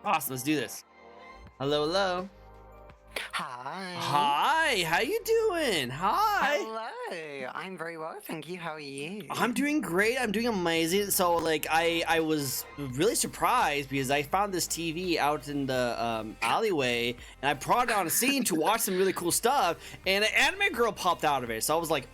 Awesome, let's do this. Hello, hello. Hi. Hi, how you doing? Hi. Hello. I'm very well, thank you. How are you? I'm doing great. I'm doing amazing. So, like, I was really surprised because I found this TV out in the alleyway, and I brought it on a scene to watch some really cool stuff, and an anime girl popped out of it. So I was like,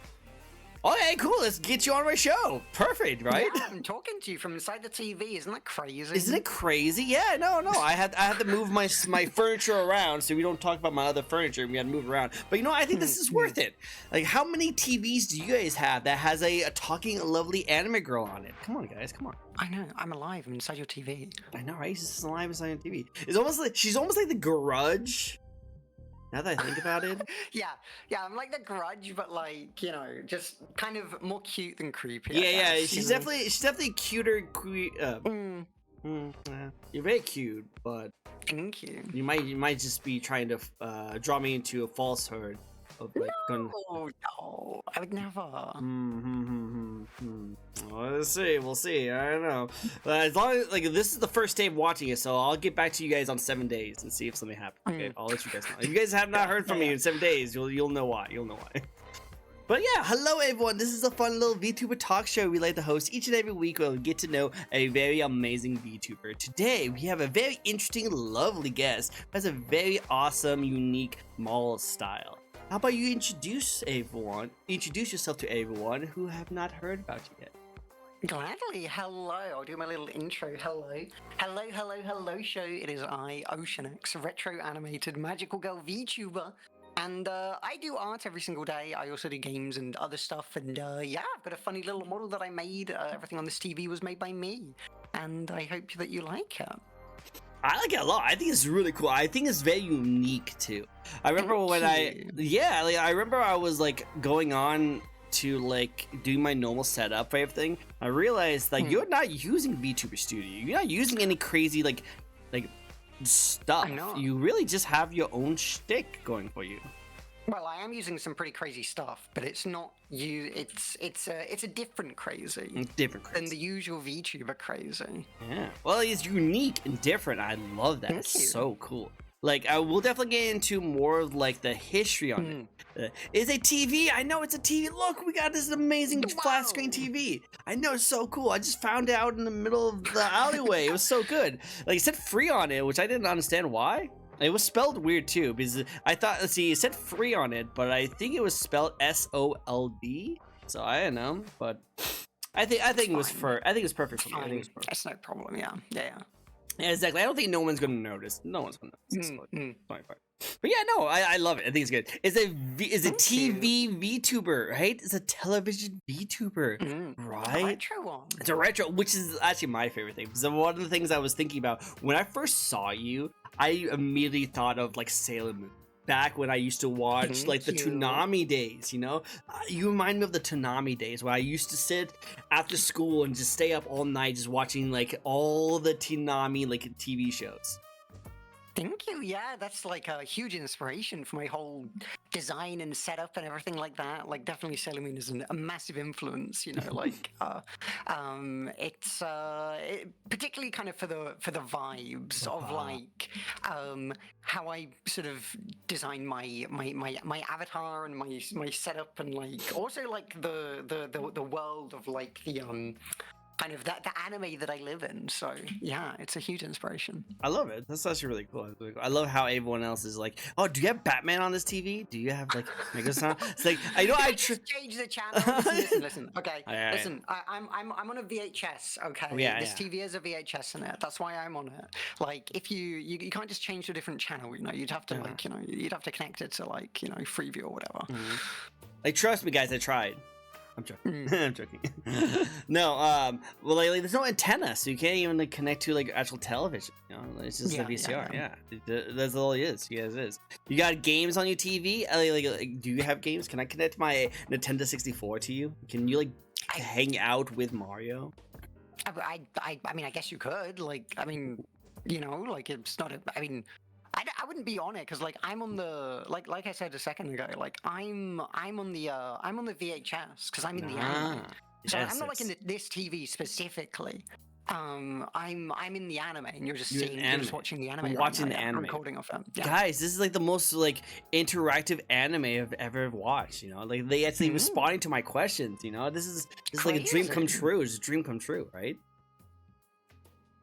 okay, cool. Let's get you on my show. Perfect, right? Yeah, I'm talking to you from inside the TV. Isn't that crazy? Isn't it crazy? Yeah, no. I had to move my furniture around so we don't talk about my other furniture. We had to move around. But you know, I think this is worth it. Like, how many TVs do you guys have that has a talking lovely anime girl on it? Come on, guys, come on. I know. I'm alive. I'm inside your TV. I know, right? She's just alive inside your TV. It's almost like she's almost like the Grudge. Now that I think about it. Yeah. I'm like the Grudge, but like just kind of more cute than creepy. Yeah. Guess, She's definitely cuter. You're very cute, but thank you. You might just be trying to draw me into a falsehood of like. No, I would never. Well, let's see. We'll see. I don't know. As long as like this is the first day of watching it, so I'll get back to you guys on 7 days and see if something happens. Okay, I'll let you guys know. If you guys have not heard from me in 7 days, you'll know why. You'll know why. But yeah, hello everyone. This is a fun little VTuber talk show we like to host each and every week where we get to know a very amazing VTuber. Today, we have a very interesting, lovely guest who has a very awesome, unique mall style. How about you introduce yourself to everyone who have not heard about you yet? Gladly. Hello. I'll do my little intro. Hello, show. It is I, OceanX, retro animated magical girl VTuber. And I do art every single day. I also do games and other stuff. And yeah, I've got a funny little model that I made. Everything on this TV was made by me. And I hope that you like it. I like it a lot. I think it's really cool. I think it's very unique too. I remember I remember I was like going on to like do my normal setup for everything. I realized like you're not using VTuber Studio. You're not using any crazy like stuff. You really just have your own shtick going for you. Well, I am using some pretty crazy stuff, but it's not you. It's a different crazy. Than the usual VTuber crazy. Yeah. Well, it's unique and different. I love that. It's so cool. Like, I will definitely get into more of like the history on it. It's a TV. I know it's a TV. Look, we got this amazing flat screen TV. I know, it's so cool. I just found it out in the middle of the alleyway. It was so good. Like, it said free on it, which I didn't understand why. It was spelled weird too, because I thought, let's see, it said free on it, but I think it was spelled SOLD. So I don't know, but I think it was perfect for me. I think it was perfect. That's no problem. Yeah. Yeah, exactly. I don't think no one's gonna notice. No one's gonna notice. But yeah, no, I love it. I think it's good. It's a TV VTuber, right? It's a television VTuber, right? A retro one. It's a retro, which is actually my favorite thing. Because one of the things I was thinking about when I first saw you, I immediately thought of like Sailor Moon. Back when I used to watch like the Toonami days, you know? You remind me of the Toonami days where I used to sit after school and just stay up all night just watching like all the Toonami like TV shows. Thank you. Yeah, that's like a huge inspiration for my whole design and setup and everything like that. Like, definitely Sailor Moon is a massive influence. You know, like it's particularly kind of for the vibes of like how I sort of design my avatar and my setup, and like also like the world of like the kind of the anime that I live in. So yeah, it's a huge inspiration. I love it. That's actually really cool. I love how everyone else is like, oh, do you have Batman on this TV? Do you have like Megason? It's like, I know I just change the channel. Listen. Okay, listen. I'm on a VHS. Okay, this TV has a VHS in it. That's why I'm on it. Like, if you can't just change to a different channel. You know, you'd have to like you'd have to connect it to like Freeview or whatever. Like, trust me, guys. I tried. I'm joking. I'm joking. No, well, like, there's no antenna, so you can't even like connect to like actual television. You know, it's just a VCR. Yeah. That's all it is. Yeah, it is. You got games on your TV? Like, do you have games? Can I connect my Nintendo 64 to you? Can you like hang out with Mario? I mean, I guess you could. Like, I mean, like it's not. I mean. I wouldn't be on it because like I'm on the like I said a second ago, like I'm on the VHS because I'm in the anime. So I'm not like in this TV specifically. I'm in the anime, and you're just You're in seeing, anime. you're just watching the anime. I'm right watching now, the yeah, anime. recording of them. Yeah. Guys, this is like the most like interactive anime I've ever watched. You know, like they actually responding to my questions. You know, this is like a dream come Crazy. true. It's a dream come true, right?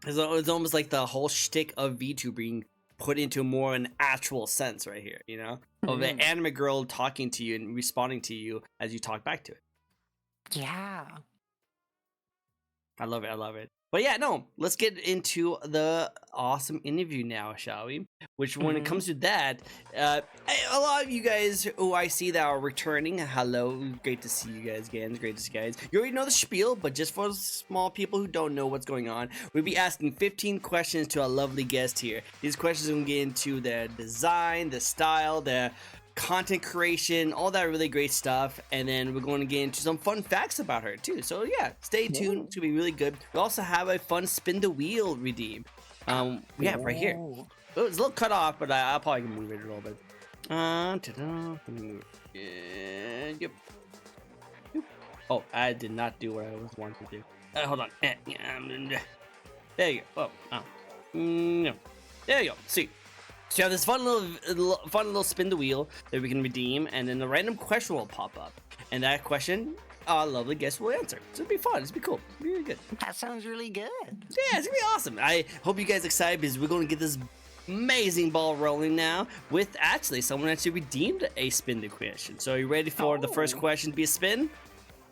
It's almost like the whole shtick of VTuber being put into more an actual sense right here. You know, of an anime girl talking to you and responding to you as you talk back to it. Yeah. I love it. I love it. But yeah, no, let's get into the awesome interview now, shall we? Which, when it comes to that, a lot of you guys who I see that are returning, hello, great to see you guys again. It's great to see you guys. You already know the spiel, but just for small people who don't know what's going on, we'll be asking 15 questions to our lovely guest here. These questions will get into their design, the style, their content creation, all that really great stuff, and then we're going to get into some fun facts about her too. So yeah, stay tuned. It's gonna be really good. We also have a fun spin the wheel redeem. Yeah, right here. Oh, it's a little cut off, but I'll probably move it a little bit. Yep. Oh, I did not do what I was wanting to do. Hold on. There you go. No. There you go. See. So you have this fun little spin the wheel that we can redeem, and then a random question will pop up, and that question, our lovely guest will answer. So it'll be fun. It'll be cool. It'll be really good. That sounds really good. Yeah, it's gonna be awesome. I hope you guys are excited because we're going to get this amazing ball rolling now with actually someone actually redeemed a spin the question. So are you ready for the first question to be a spin?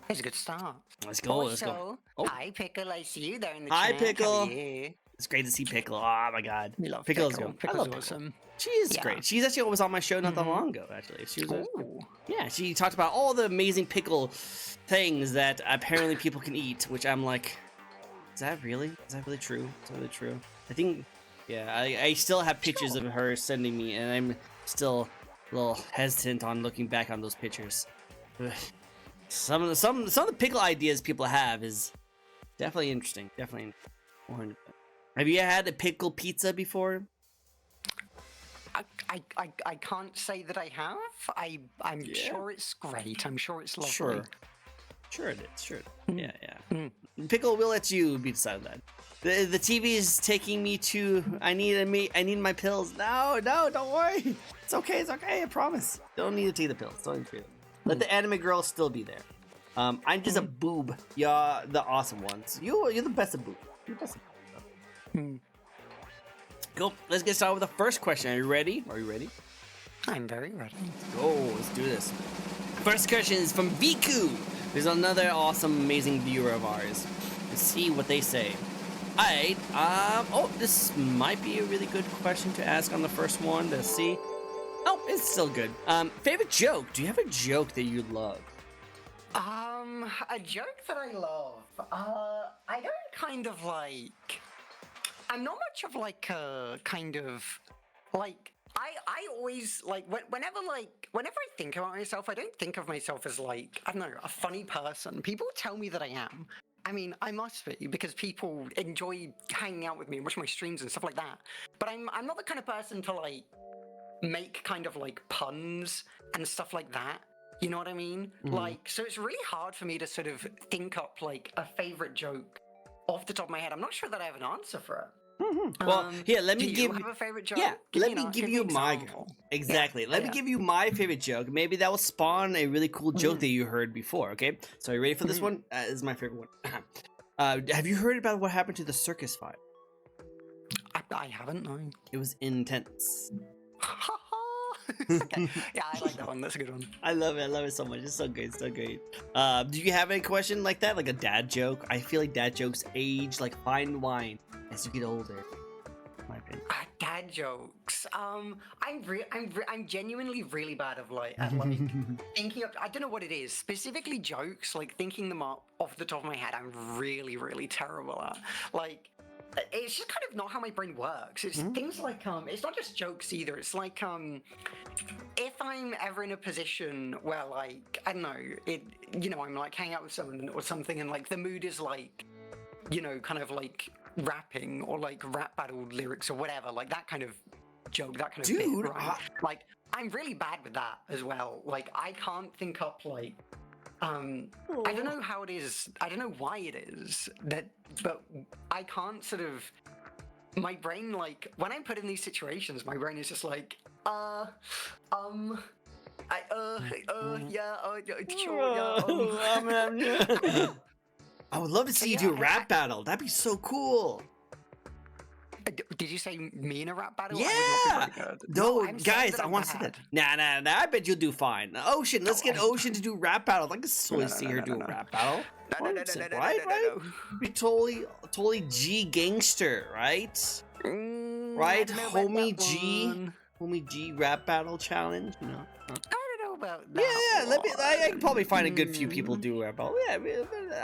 It's a good start. Let's go. Let's go. Oh. Hi, Pickle. I see you there in the Hi, chat. Pickle. How are you? It's great to see Pickle. Oh my god. We love Pickle's Pickle. good. Pickle's I love awesome. She is great. She's actually was on my show not that long ago, actually. She was yeah, she talked about all the amazing pickle things that apparently people can eat, which I'm like, is that really true? Is that really true? I think, yeah, I still have pictures of her sending me, and I'm still a little hesitant on looking back on those pictures. Ugh. Some of the pickle ideas people have is definitely interesting. Definitely 100%. Have you had a pickle pizza before? I can't say that I have. I'm sure it's great. I'm sure it's lovely. Sure it is. Sure. Yeah. Pickle, we'll let you be decided that. The TV is taking me to. I need my pills. No, don't worry. It's okay. I promise. Don't need to take the pills. Don't need to take them. Let the anime girl still be there. I'm just a boob. You're the awesome ones. You're the best of boob. You're the best of boob. Cool. Let's get started with the first question. Are you ready? I'm very ready. Go. Let's do this. First question is from Viku. There's another awesome, amazing viewer of ours. Let's see what they say. Alright. Oh, this might be a really good question to ask on the first one. Let's see. Oh, it's still good. Favorite joke? Do you have a joke that you love? A joke that I love. I don't kind of like. I'm not much of like a kind of like. I always like whenever I think about myself, I don't think of myself as like, I don't know, a funny person. People tell me that I am. I mean, I must be, because people enjoy hanging out with me and watching my streams and stuff like that. But I'm not the kind of person to like make kind of like puns and stuff like that. You know what I mean? Like, so it's really hard for me to sort of think up like a favorite joke off the top of my head. I'm not sure that I have an answer for it. Well, here, let me do give you have a favorite joke? Yeah, let me give you my example. exactly. Let me give you my favorite joke. Maybe that will spawn a really cool joke that you heard before. Okay, so are you ready for this one? This is my favorite one. Have you heard about what happened to the circus fire? I haven't. No. It was intense. Okay. Yeah, I like that one. That's a good one. I love it so much. It's so great. Do you have any question like that, like a dad joke? I feel like dad jokes age like fine wine as you get older. My opinion. Dad jokes. I'm genuinely really bad at like thinking up. I don't know what it is. Specifically jokes, like thinking them up off the top of my head. I'm really, really terrible at. Like, it's just kind of not how my brain works. It's things like it's not just jokes either. It's like if I'm ever in a position where like, I don't know, I'm like hanging out with someone or something, and like the mood is like, kind of like rapping or like rap battle lyrics or whatever, like that kind of joke, that kind of bit, right? Like, I'm really bad with that as well. Like, I can't think up like I don't know how it is. I don't know why it is that, but I can't sort of. My brain, like, when I'm put in these situations, my brain is just like, sure, yeah. I would love to see you do a rap battle. That'd be so cool. Did you say me in a rap battle? Yeah. I would not be very good. No, I'm guys, that I I'm want to see bad. that. Nah. I bet you'll do fine. Ocean, let's get Ocean to do rap battles. I can totally see her do a rap battle. Right? Be totally G gangster, right? Right, homie G rap battle challenge. You know. I don't know about that. Yeah. I can probably find a good few people to do a rap battle. Yeah,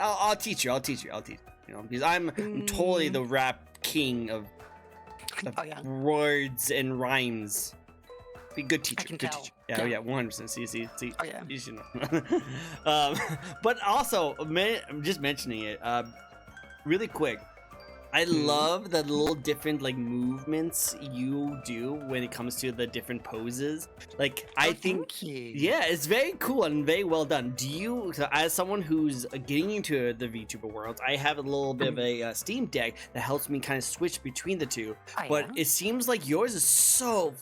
I'll teach you. You know, because I'm totally the rap king of words and rhymes. Be good teacher. I can tell. Teacher. Yeah, 100%. See. Oh yeah. You should know. But also, I'm just mentioning it. Really quick. I love the little different like movements you do when it comes to the different poses. Like I think, yeah, it's very cool and very well done. Do you, as someone who's getting into the VTuber world, I have a little bit of a Steam Deck that helps me kind of switch between the two. But it seems like yours is so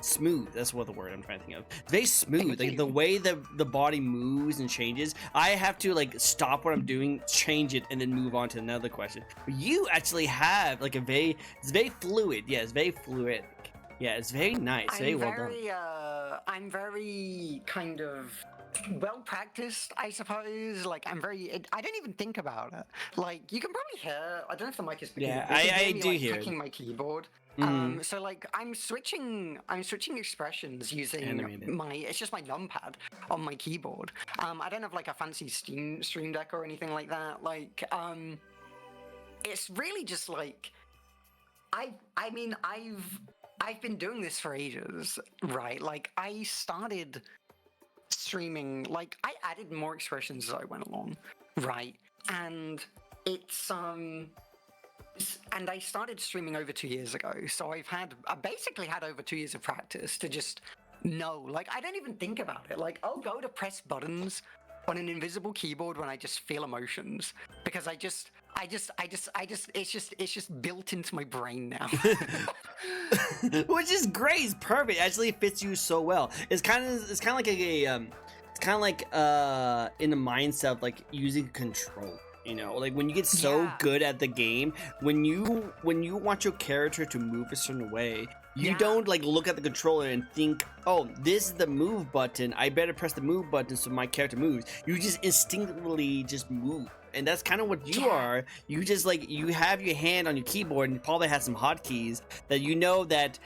smooth. That's what the word I'm trying to think of. It's very smooth. Like the way the body moves and changes. I have to like stop what I'm doing, change it, and then move on to another question. But you actually have like it's very fluid. Yeah, it's very fluid. Yeah, it's very nice. Very well done. I'm very kind of well practiced, I suppose. Like I don't even think about it. Like you can probably hear. I don't know if the mic is picking. Yeah, up. I do hear clicking my keyboard. So like I'm switching expressions using it's just my numpad on my keyboard. I don't have like a fancy stream deck or anything like that. Like it's really just like I've been doing this for ages, right? Like I started streaming, like I added more expressions as I went along, right? And it's and I started streaming over 2 years ago, so I basically had over 2 years of practice to just know. Like I don't even think about it. Like I'll go to press buttons on an invisible keyboard when I just feel emotions, because it's just built into my brain now. Which is great. It's perfect. Actually, it fits you so well. It's kind of like in the mindset of like using a controller. You know, like when you get so good at the game, when you want your character to move a certain way, you don't like look at the controller and think, oh, this is the move button, I better press the move button so my character moves. You just instinctively just move. And that's kind of what you are. You just like, you have your hand on your keyboard and you probably have some hotkeys that you know that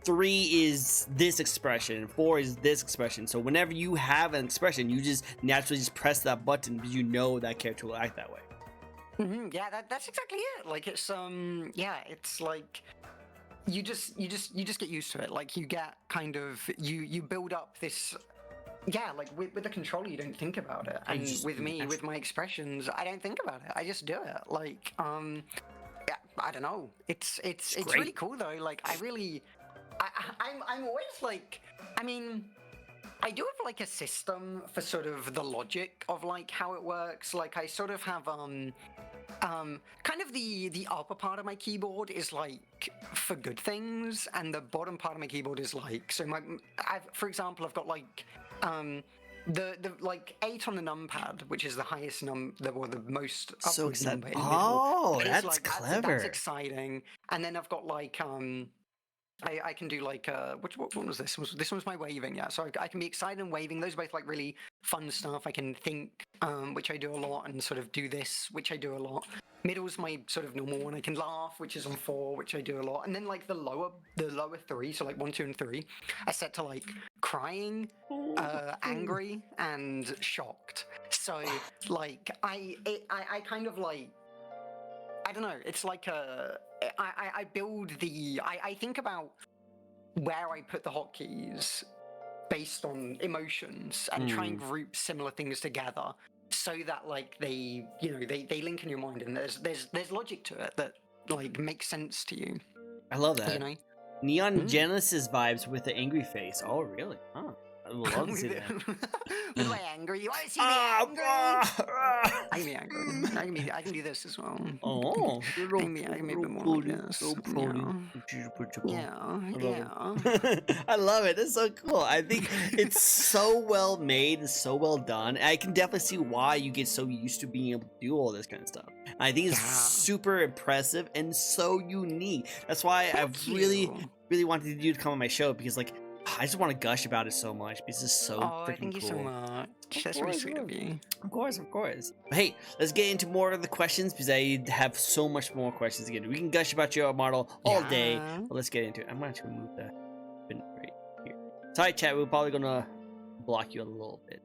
3 is this expression, 4 is this expression. So whenever you have an expression, you just naturally just press that button because you know that character will act that way. Yeah, that's exactly it. Like it's it's like you just get used to it. Like you get kind of you build up this. Yeah, like with the controller, you don't think about it, and with me, with my expressions, I don't think about it. I just do it. Like yeah, I don't know. It's really cool though. Like I'm always like, I mean, I do have like a system for sort of the logic of like how it works. Like I sort of have kind of the upper part of my keyboard is like for good things, and the bottom part of my keyboard is like, so for example, I've got like the like 8 on the numpad, which is the highest the most upward number in the middle. Oh, that's clever. That's exciting. And then I've got like I can do like what was this? This was my waving, yeah. So I can be excited and waving. Those are both like really fun stuff. I can think, which I do a lot, and sort of do this, which I do a lot. Middle's my sort of normal one. I can laugh, which is on 4, which I do a lot. And then like the lower 3, so like 1, 2, and 3, I set to like crying, angry, and shocked. So like I kind of like, I don't know. It's like I build I think about where I put the hotkeys based on emotions and try and group similar things together so that like they link in your mind, and there's logic to it that like makes sense to you. I love that. You know? Neon Genesis vibes with the angry face. Oh, really? Huh. would love to see that. With my anger, you want to see me angry? I can be angry. I can do this as well. Oh, I can be a bit more like this. I love it. It's so cool. I think it's so well made and so well done. I can definitely see why you get so used to being able to do all this kind of stuff. I think it's super impressive and so unique. That's why I really wanted you to come on my show, because like I just want to gush about it so much because it's so freaking cool. Thank you so much. That's really sweet of you. Of course. But hey, let's get into more of the questions because I have so much more questions to get into. We can gush about your model all day, but let's get into it. I'm going to move the bin right here. Sorry, chat. We're probably gonna block you a little bit.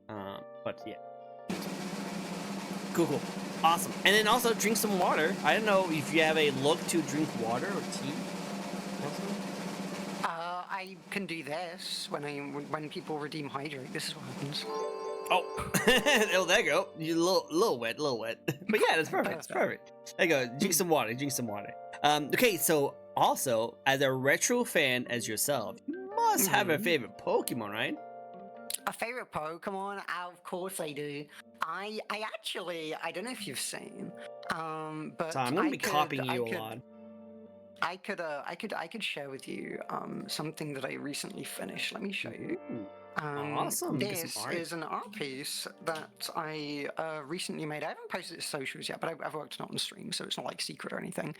But yeah. Cool. Awesome. And then also drink some water. I don't know if you have a look to drink water or tea. I can do this when people redeem hydrate. This is what happens. Oh, oh, there you go. You little wet. But yeah, that's perfect. It's perfect. There you go. Drink some water. Okay, so also as a retro fan as yourself, you must have a favorite Pokemon, right? A favorite Pokemon? Of course I do. I actually, I don't know if you've seen, but so I'm gonna be copying you a lot. I could share with you something that I recently finished. Let me show you. Awesome. This is an art piece that I recently made. I haven't posted it to socials yet, but I've worked on it on stream, so it's not like secret or anything.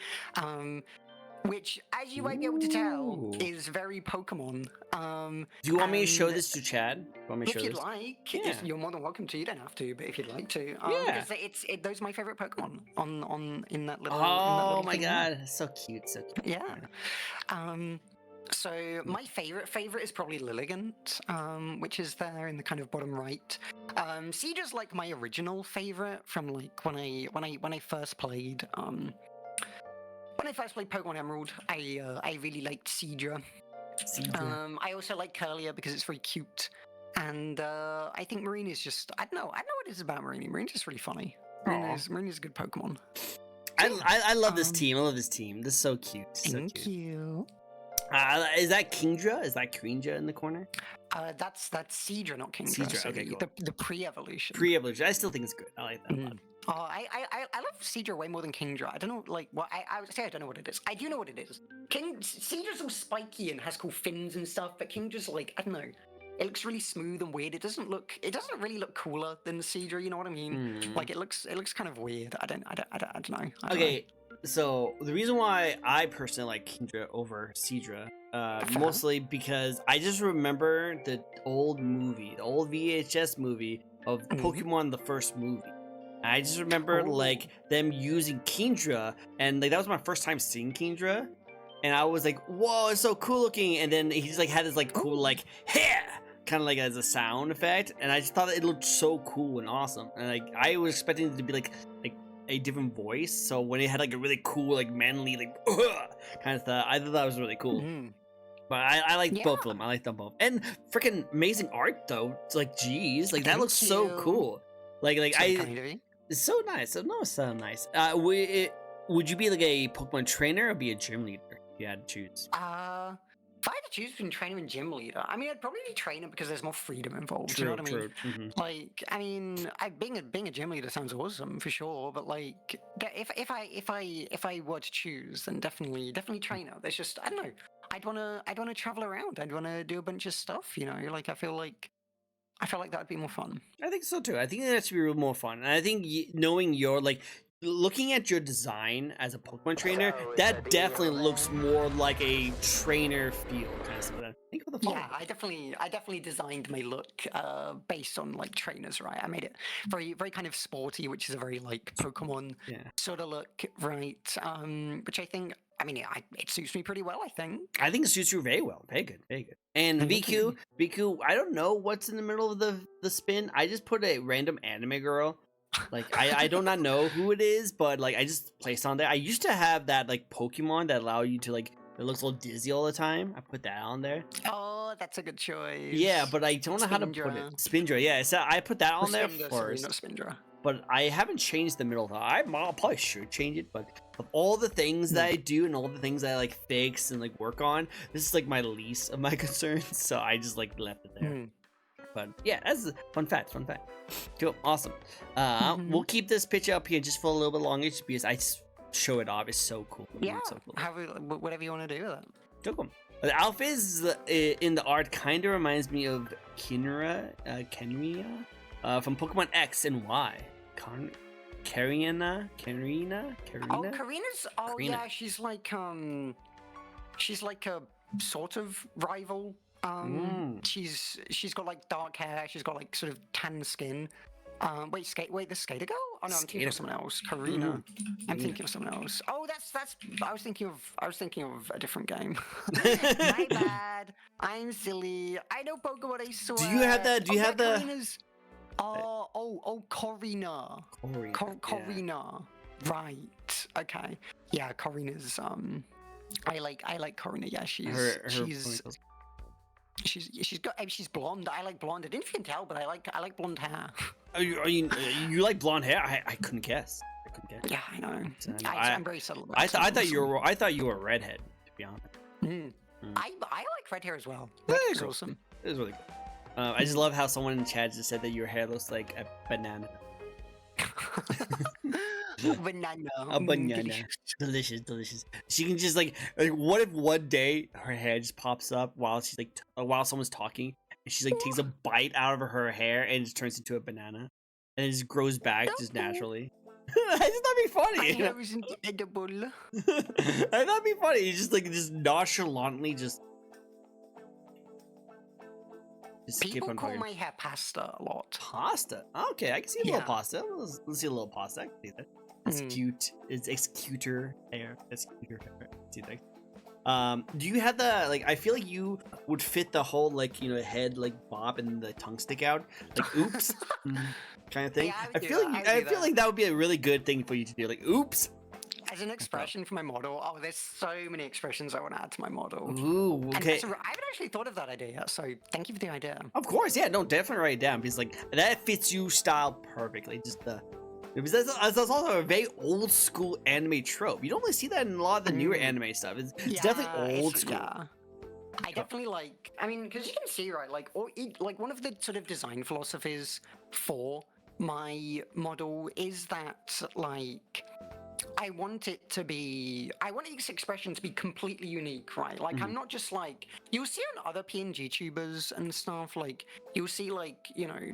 Which, as you might be able to tell, is very Pokemon. Do you want me to show this to Chad? If you'd like, you're more than welcome to. You don't have to, but if you'd like to, because those are my favorite Pokemon in that little. Oh my god, so cute. Yeah. So my favorite is probably Lilligant, which is there in the kind of bottom right. Cedra's like my original favorite from like when I first played. When I first played Pokemon Emerald, I really liked Seadra. I also like Curlier because it's very cute, and I think Marine is just I don't know what it is about Marine. Marine's just really funny. Marine is a good Pokemon. I love this team. I love this team. This is so cute. Thank you. Is that Kingdra? Is that Kingdra in the corner? That's Seadra, not Kingdra. Seadra, so okay, cool. The pre-evolution. Pre-evolution. I still think it's good. I like that a lot. Oh, I love Seadra way more than Kingdra. I don't know, like, what I would say I don't know what it is. I do know what it is. Seadra's all spiky and has cool fins and stuff, but Kingdra's like, I don't know. It looks really smooth and weird. It doesn't really look cooler than Seadra, you know what I mean? Like, it looks kind of weird. I don't know. Okay, so the reason why I personally like Kingdra over Seadra, mostly because I just remember the old VHS movie of Pokemon, the first movie. I just remember like them using Kingdra, and like that was my first time seeing Kingdra, and I was like, "Whoa, it's so cool looking!" And then he just like had this like cool like hair, kind of like as a sound effect, and I just thought it looked so cool and awesome. And like I was expecting it to be like a different voice, so when it had like a really cool like manly like kind of stuff, I thought that was really cool. But I like both of them. I like them both, and freaking amazing art though. It's like, geez, like that looks so cool. Like it's so nice. It's so nice. Would you be like a Pokemon trainer or be a gym leader if you had to choose? If I had to choose between trainer and gym leader, I mean, I'd probably be trainer because there's more freedom involved. True, you know what I mean? True. Like, I mean, being a gym leader sounds awesome for sure. But like, if I were to choose, then definitely trainer. There's just I don't know. I'd wanna travel around. I'd wanna do a bunch of stuff. You know, like I feel like that would be more fun. I think so too. I think that should be real more fun. And I think knowing your like looking at your design as a Pokemon trainer, that definitely looks more like a trainer feel kind of stuff. Yeah, I definitely designed my look based on like trainers, right? I made it very kind of sporty, which is a very like Pokemon sort of look, right? Which I think. I mean, it suits me pretty well, I think. I think it suits you very well. Very good. And VQ, I don't know what's in the middle of the spin. I just put a random anime girl. Like, I do not know who it is, but, like, I just placed on there. I used to have that, like, Pokemon that allow you to, like, it looks a little dizzy all the time. I put that on there. Oh, that's a good choice. Yeah, but I don't know how to put it. Spindra, yeah. So I put that on there first. Not Spindra. but I haven't changed the middle though. I probably should change it, but of all the things that I do and all the things that I like fix and like work on, this is like my least of my concerns. So I just like left it there. But yeah, that's a fun fact. Cool, awesome. We'll keep this picture up here just for a little bit longer, just because I just show it off. It's so cool. Yeah, it's so cool. Whatever you want to do with it. Cool. The outfits in the art kind of reminds me of Kenria from Pokemon X and Y. Karina. Oh, Karina's. Oh, Karina. yeah, she's like a sort of rival. She's got like dark hair. She's got like sort of tan skin. Wait, the skater girl? Oh no, I'm thinking of someone else. Karina. I'm thinking of someone else. Oh, that's. I was thinking of a different game. My bad. I'm silly. I know Pokemon. I swear. Do you have that? Do you have the? Karina's... Corina. Corina. Right. Okay. Yeah, Corina's. I like Corina. Yeah, she's blonde. I like blonde. I didn't know if you can tell, but I like blonde hair. You like blonde hair? I couldn't guess. Yeah, I know. I'm very subtle. I thought you were a redhead, to be honest. I like red hair as well. That's cool. Awesome. It was really cool. I just love how someone in chat just said that your hair looks like a banana. Banana. A banana. Delicious. She can just like what if one day her hair just pops up while she's like while someone's talking, and she's like takes a bite out of her hair and it just turns into a banana, and it just grows back just naturally. I just thought it'd be funny. My hair isn't edible. I thought it'd be funny. You just nonchalantly just People call my hair pasta a lot. Pasta? Okay, I can see a little pasta. Let's see a little pasta. I can see that. That's cute. It's cuter hair. That's cuter hair. See that? Do you have the like? I feel like you would fit the whole like head like bob and the tongue stick out like oops kind of thing. Yeah, I feel like that would be a really good thing for you to do. Like oops. As an expression for my model, there's so many expressions I want to add to my model. Ooh, okay. I haven't actually thought of that idea yet, so thank you for the idea. Of course, yeah, no, definitely write it down because like that fits you style perfectly. Just because that's also a very old school anime trope. You don't really see that in a lot of the newer anime stuff. It's definitely old school. Yeah. I definitely like. I mean, because you can see, right? Like one of the sort of design philosophies for my model is that like. I want each expression to be completely unique, right? Like, I'm not just like, you'll see on other PNG tubers and stuff, like, you'll see like,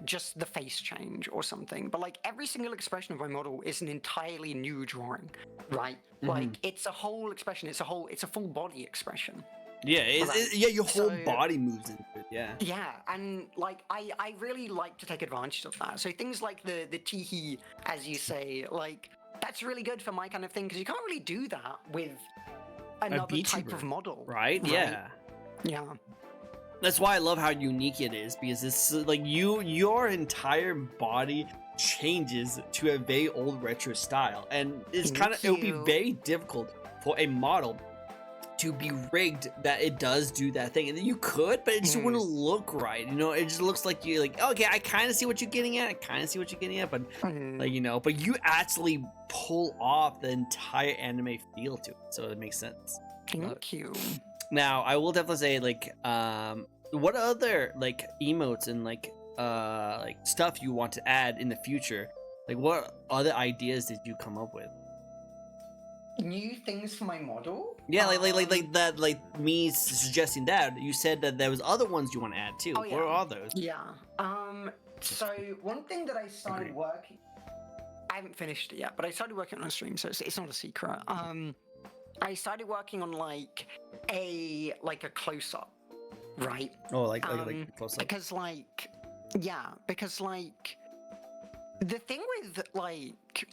just the face change or something, but like every single expression of my model is an entirely new drawing, right? Like, it's a whole expression, it's a full body expression. Yeah, your whole body moves into it, yeah. Yeah, and like, I really like to take advantage of that. So things like the teehee, as you say, like, that's really good for my kind of thing because you can't really do that with another type of model, right? Yeah. That's why I love how unique it is because it's like your entire body changes to a very old retro style, and it's it would be very difficult for a model to be rigged that it does do that thing. And then you could, but it just wouldn't look right. It just looks like you're like, okay, I kind of see what you're getting at. But like, but you actually pull off the entire anime feel to it. So it makes sense. Thank you. Now, I will definitely say like, what other like emotes and like stuff you want to add in the future? Like what other ideas did you come up with? New things for my model? Yeah, like that, like me suggesting that. You said that there was other ones you want to add too. Oh, yeah. What are those? Yeah. So one thing that I started working, I haven't finished it yet, but I started working on a stream, so it's not a secret. I started working on like a close up, right? Oh, like close up. Because the thing with like,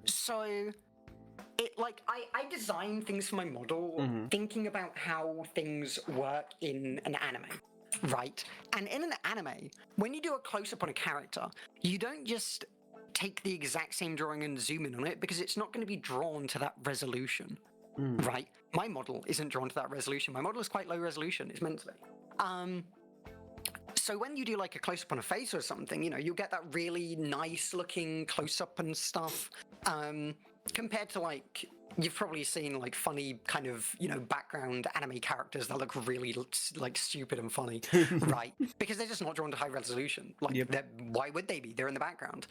so. I design things for my model thinking about how things work in an anime, right? And in an anime, when you do a close-up on a character, you don't just take the exact same drawing and zoom in on it because it's not going to be drawn to that resolution, right? My model isn't drawn to that resolution. My model is quite low resolution. It's meant to be. So when you do like a close-up on a face or something, you know, you'll get that really nice-looking close-up and stuff. Compared to like you've probably seen like funny kind of, you know, background anime characters that look really like stupid and funny, right? Because they're just not drawn to high resolution. Like, why would they be? They're in the background.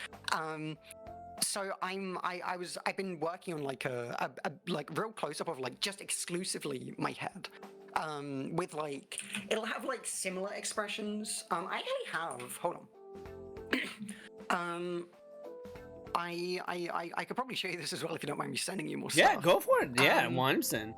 So I've been working on like a like real close up of like just exclusively my head. With like it'll have like similar expressions. I actually have. Hold on. I could probably show you this as well if you don't mind me sending you more stuff. Yeah, go for it. Yeah, 100%.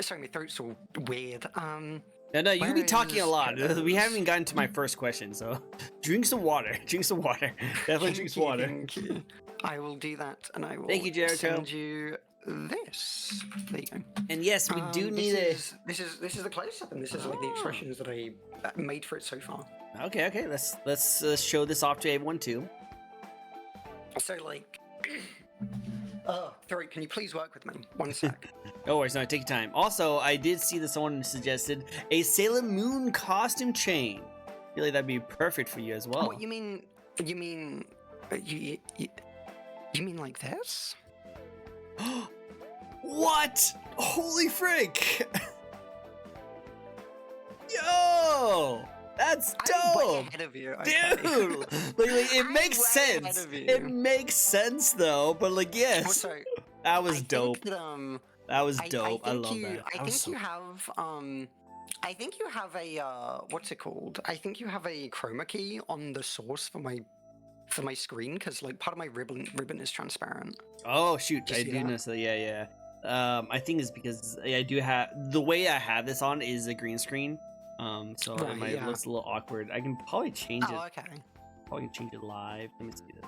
Sorry, my throat's all weird. No, you be talking a lot. We haven't even gotten to my first question, so drink some water. Drink some water. Definitely drink some water. Thank you. I will do that, and I will Thank you, Jericho. send you this. There you go. And yes, we do need a... This is the close-up, and this is like the expressions that I made for it so far. Okay. Let's show this off to everyone too. So like, Thori, can you please work with me? 1 sec. No worries, no, take your time. Also, I did see that someone suggested a Sailor Moon costume chain. I feel like that'd be perfect for you as well. What you mean? You mean like this? What? Holy frick! Yo! That's dope! I'm way ahead of you. Okay. Dude! Like, it makes sense. It makes sense though, but like, yes. Also, that was dope. That was I dope. I love that. I think you have I think you have a what's it called? I think you have a chroma key on the source for my screen because like part of my ribbon is transparent. Oh shoot, I do notice that. Yeah. I think it's because I do have the way I have this on is a green screen. So it might look a little awkward. I can probably change it. Oh, okay. Probably can change it live. Let me see this.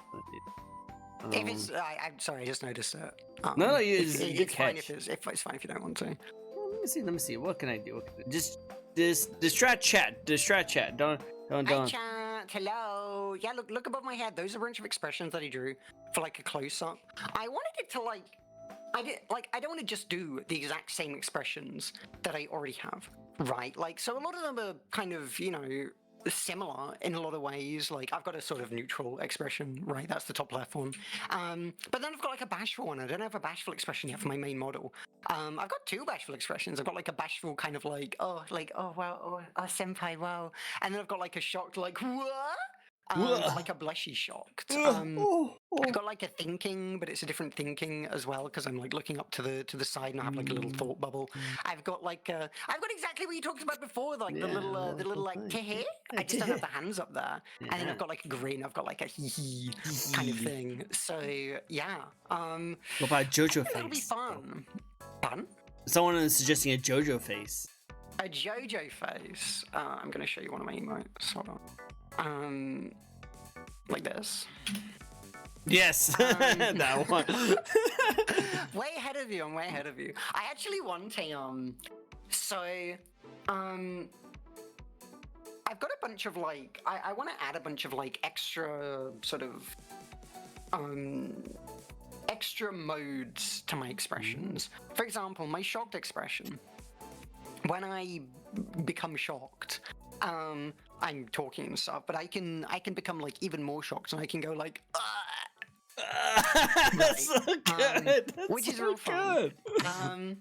If it's, I'm sorry, I just noticed it. No, it's fine if it's fine if you don't want to. Let me see. What can I do? Just distract chat. Don't. Hi chat. Hello. Yeah, look above my head. Those are a bunch of expressions that he drew for like a close up. I wanted it to like. I don't want to just do the exact same expressions that I already have, right? Like, so a lot of them are kind of, you know, similar in a lot of ways. Like, I've got a sort of neutral expression, right? That's the top left one. But then I've got like a bashful one. I don't have a bashful expression yet for my main model. I've got 2 bashful expressions. I've got like a bashful kind of like, oh wow, oh senpai, wow. And then I've got like a shocked, like, what? Like a blushy shocked. I've got like a thinking, but it's a different thinking as well because I'm like looking up to the side and I have like a little thought bubble. I've got exactly what you talked about before, like the little like tehe. I just don't have the hands up there, and then I've got like a grin. I've got like a hee hee kind of thing. So yeah. What about JoJo face? That'll be fun. Fun. Someone is suggesting a JoJo face. A JoJo face. I'm gonna show you one of my emotes. Hold on. Like this. Yes, that one. Way ahead of you. I'm way ahead of you. I actually want a I've got a bunch of like I want to add a bunch of like extra sort of extra modes to my expressions. For example, my shocked expression. When I become shocked, I'm talking and stuff, but I can become like even more shocked, and I can go like, that's so good. Which is real fun. And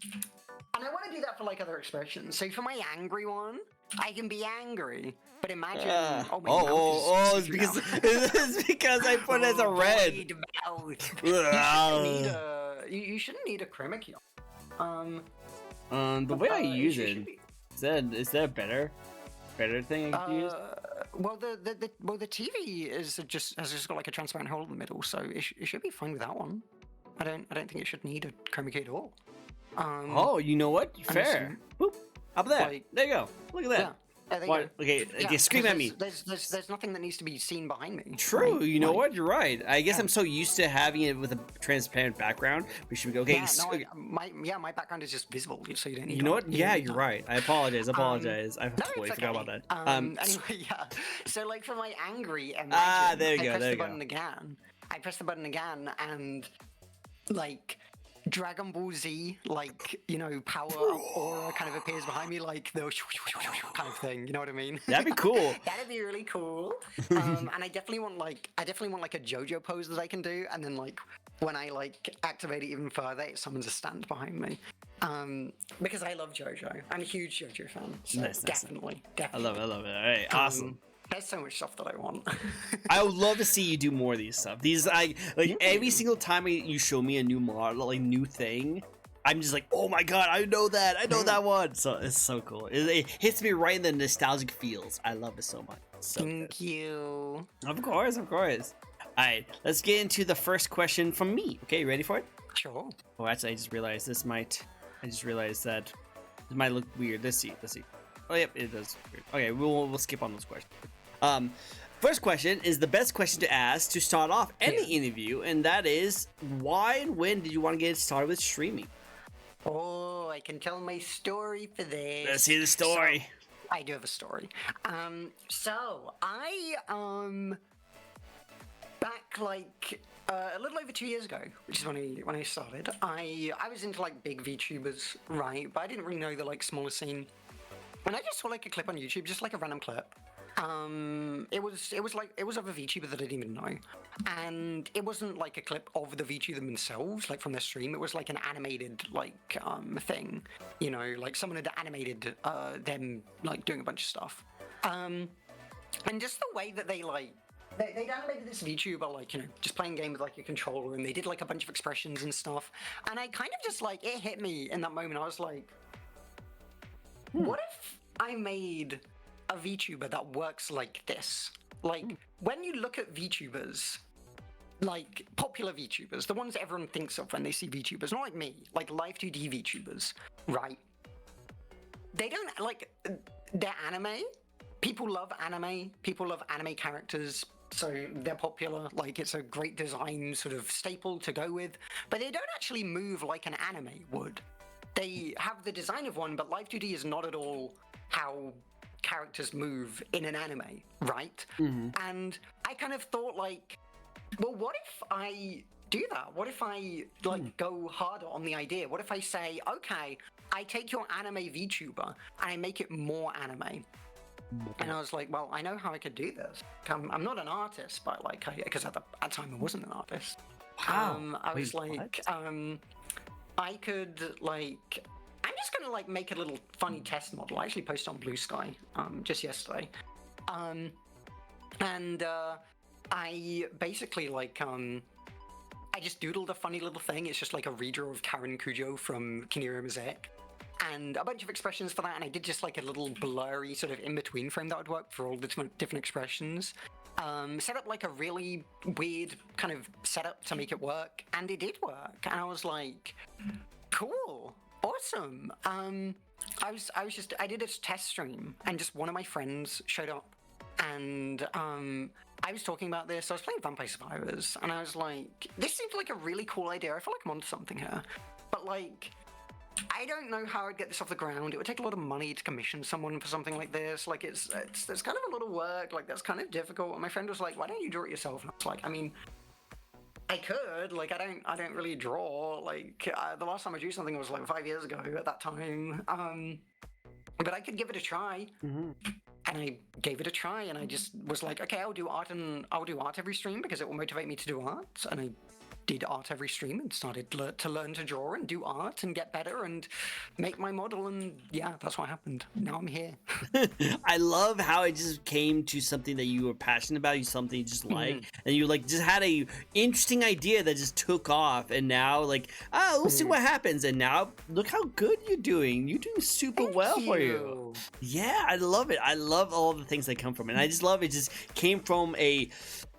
I want to do that for like other expressions. So for my angry one, I can be angry, but imagine. It's because I put it as a red. You shouldn't need a chroma key. The way I use it, is that a better thing I can use? Well, the TV has just got like a transparent hole in the middle, so it should be fine with that one. I don't think it should need a chroma key at all. You know what? Fair. Boop. Up there. Like, there you go. Look at that. Yeah. Okay, scream at me. There's nothing that needs to be seen behind me. True, right? You know what? You're right. I guess I'm so used to having it with a transparent background. We should go. Okay. My background is just visible, so you don't need. You know what? Yeah, you're right. I apologize. I totally forgot about that. Anyway, yeah. So like for my angry, there you go. I press the button again, and like Dragon Ball Z, like, you know, power aura kind of appears behind me, like the kind of thing. You know what I mean? That'd be cool. That'd be really cool. And I definitely want like a JoJo pose that I can do, and then like when I like activate it even further, it summons a stand behind me. Because I love JoJo. I'm a huge JoJo fan. So Nice. definitely. I love it. All right, awesome. There's so much stuff that I want. I would love to see you do more of these stuff. These every single time you show me a new model, like new thing, I'm just like, oh my god, I know that one. So it's so cool. It hits me right in the nostalgic feels. I love it so much. So Thank you. Of course. All right, let's get into the first question from me. Okay, you ready for it? Sure. Oh, actually, I just realized that it might look weird. Let's see. Oh, yep, it does. Okay, we'll skip on those questions. First question is the best question to ask to start off any interview, and that is, why and when did you want to get started with streaming? Oh, I can tell my story for this. Let's hear the story. So, I do have a story. So I back like a little over 2 years ago, which is when I started. I was into like big VTubers, right? But I didn't really know the like smaller scene. And I just saw like a clip on YouTube, just like a random clip. It was of a VTuber that I didn't even know, and it wasn't like a clip of the VTuber themselves, like from their stream. It was like an animated like thing, you know, like someone had animated them like doing a bunch of stuff, and just the way that they'd animated this VTuber, like, you know, just playing a game with like a controller, and they did like a bunch of expressions and stuff, and I kind of just like, it hit me in that moment. I was like, what if I made a VTuber that works like this? Like, when you look at VTubers, like popular VTubers, the ones that everyone thinks of when they see VTubers, not like me, like live 2D VTubers, right? They don't like, they're anime. People love anime characters, so they're popular. Like, it's a great design sort of staple to go with, but they don't actually move like an anime would. They have the design of one, but live 2D is not at all how characters move in an anime, right? And I kind of thought like, well, what if I do that? What if I like go harder on the idea? What if I say, okay, I take your anime VTuber and I make it more anime? And I was like, well, I know how I could do this. I'm not an artist, but like, because at the time I wasn't an artist. Wow. I was like, I could like, I'm just gonna like make a little funny test model. I actually posted on Blue Sky just yesterday, and I basically like I just doodled a funny little thing. It's just like a redraw of Karen Kujo from Kiniro Mosaic, and a bunch of expressions for that. And I did just like a little blurry sort of in between frame that would work for all the different expressions. Set up like a really weird kind of setup to make it work, and it did work. And I was like, cool, awesome. I did a test stream, and just one of my friends showed up, and I was talking about this. I was playing Vampire Survivors, and I was like, this seems like a really cool idea. I feel like I'm onto something here, but like, I don't know how I'd get this off the ground. It would take a lot of money to commission someone for something like this. Like, it's kind of a lot of work. Like, that's kind of difficult. And my friend was like, why don't you draw it yourself? And I was like, I mean, I could. Like, I don't really draw. Like, the last time I drew something was like 5 years ago at that time. But I could give it a try. And I gave it a try, and I just was like, okay, I'll do art every stream because it will motivate me to do art. And I did art every stream and started to learn to draw and do art and get better and make my model, and yeah, that's what happened. Now I'm here. I love how it just came to something that you were passionate about, something you just like, and you like just had a interesting idea that just took off, and now like, oh, let's see what happens, and now look how good you're doing. You're doing super well for you. Yeah, I love it. I love all the things that come from it. And I just love it. Just came from a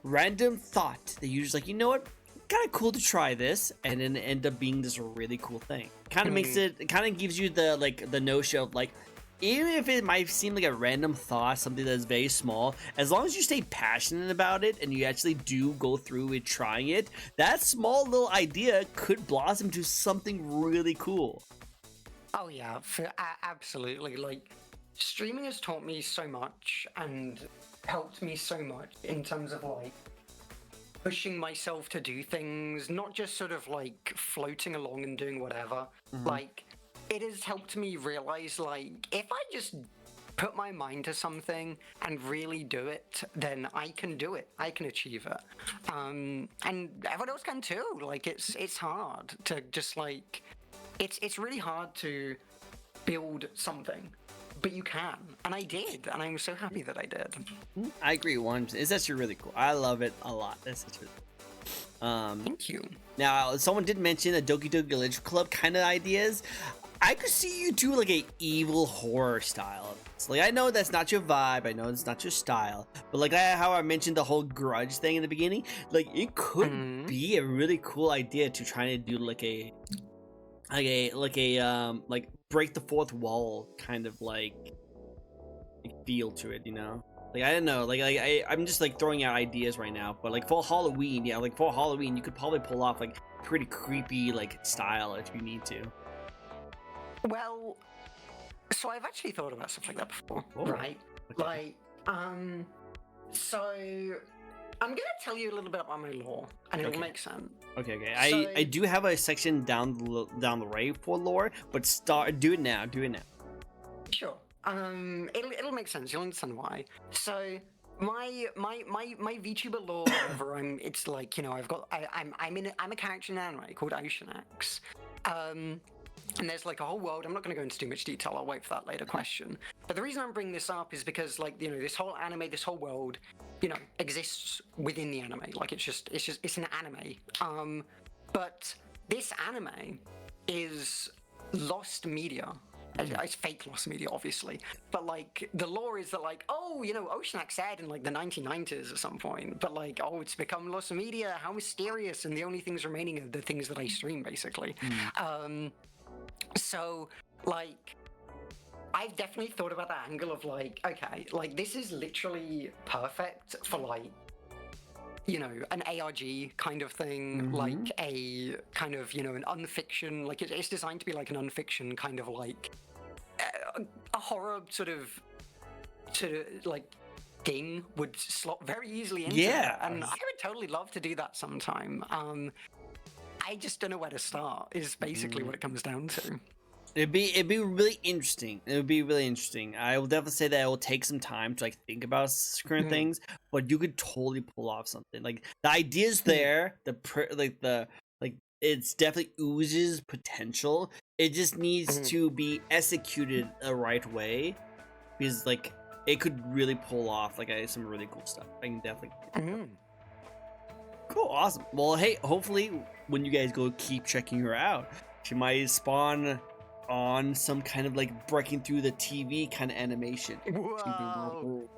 random thought that you're just like, you know what? Kind of cool to try this, and then end up being this really cool thing. Kind of makes it kind of gives you the notion of like, even if it might seem like a random thought, something that's very small, as long as you stay passionate about it and you actually do go through with trying it, that small little idea could blossom to something really cool. Oh yeah, absolutely. Like, streaming has taught me so much and helped me so much in terms of like pushing myself to do things, not just sort of like floating along and doing whatever. Like, it has helped me realize, like, if I just put my mind to something and really do it, then I can do it. I can achieve it. And everyone else can too. Like, it's hard to just like, it's really hard to build something, but you can, and I did, and I'm so happy that I did. I agree 100%. It's actually really cool. I love it a lot. That's really cool. Thank you. Now, someone did mention the Doki Doki Literature Club kind of ideas. I could see you do like a evil horror style of this. Like, I know that's not your vibe. I know it's not your style. But like how I mentioned the whole grudge thing in the beginning, like it could be a really cool idea to try to do like break the fourth wall kind of like feel to it, you know? Like, I don't know, I'm just like throwing out ideas right now, but like for Halloween, yeah, like for Halloween, you could probably pull off like pretty creepy like style if you need to. Well, so I've actually thought about stuff like that before, Oh, right? okay. Like, so I'm gonna tell you a little bit about my lore, and it'll make sense. Okay. So, I do have a section down the right for lore, but do it now. Sure. It'll make sense. You'll understand why. So my VTuber lore, whatever. It's like, you know, I'm a character in an anime called Oceanax. And there's like a whole world. I'm not going to go into too much detail. I'll wait for that later question. But the reason I'm bringing this up is because, like, you know, this whole anime, this whole world, you know, exists within the anime. Like, it's an anime. But this anime is lost media. It's fake lost media, obviously. But, like, the lore is that, like, oh, you know, Oceanax aired in, like, the 1990s at some point. But, like, oh, it's become lost media. How mysterious. And the only things remaining are the things that I stream, basically. So, like, I've definitely thought about that angle of, like, okay, like, this is literally perfect for, like, you know, an ARG kind of thing, like a kind of, you know, an unfiction, like, it's designed to be like an unfiction kind of, like, a horror sort of, like, thing would slot very easily into it. And I would totally love to do that sometime. I just don't know where to start, is basically what it comes down to. It'd be really interesting. It would be really interesting. I will definitely say that it will take some time to like think about certain things, but you could totally pull off something. Like, the idea's there, it's definitely oozes potential. It just needs to be executed the right way, because like it could really pull off like some really cool stuff. I can definitely. Cool, awesome. Well, hey, hopefully when you guys go keep checking her out, she might spawn on some kind of like breaking through the TV kind of animation. Whoa.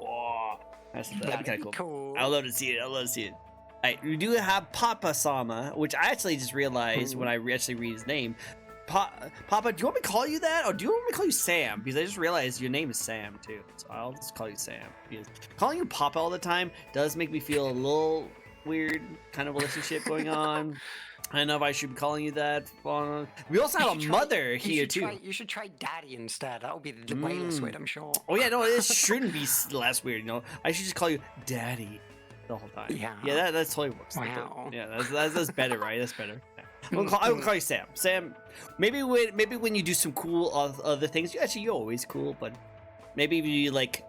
That'd be kind of cool. I'd love to see it. Alright, we do have Papa Sama, which I actually just realized when I actually read his name. Papa, do you want me to call you that, or do you want me to call you Sam? Because I just realized your name is Sam too, so I'll just call you Sam. Because calling you Papa all the time does make me feel a little weird kind of relationship going on. I don't know if I should be calling you that. We also have a mother here too. You should try Daddy instead. That would be the way less weird, I'm sure. Oh yeah, no, it shouldn't be less weird. You know, I should just call you Daddy the whole time. Yeah, that totally works. Wow. Yeah, that's better, right? That's better. I will call you Sam. Sam, maybe when you do some cool other things, you're always cool, but maybe if you like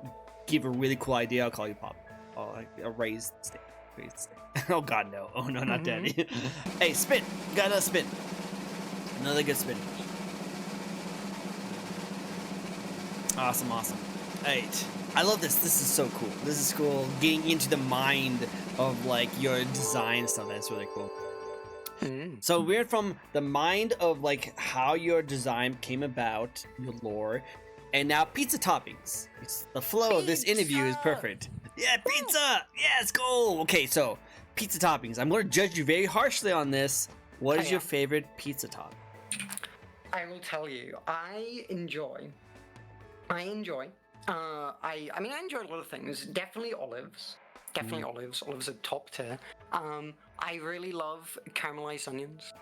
give a really cool idea, I'll call you Pop. I'll raise the stick. Oh god, no. Oh no, not Daddy. Hey, spin. Got another spin. Another good spin. Awesome. Alright. I love this. This is so cool. This is cool. Getting into the mind of like your design stuff. That's really cool. So we're from the mind of like how your design came about, your lore, and now pizza toppings. The flow of this interview is perfect. Yeah, pizza! Yes, go! Okay, so pizza toppings. I'm going to judge you very harshly on this. What is your favorite pizza topping? I will tell you. I enjoy. I enjoy a lot of things. Definitely olives. Olives are top tier. I really love caramelized onions.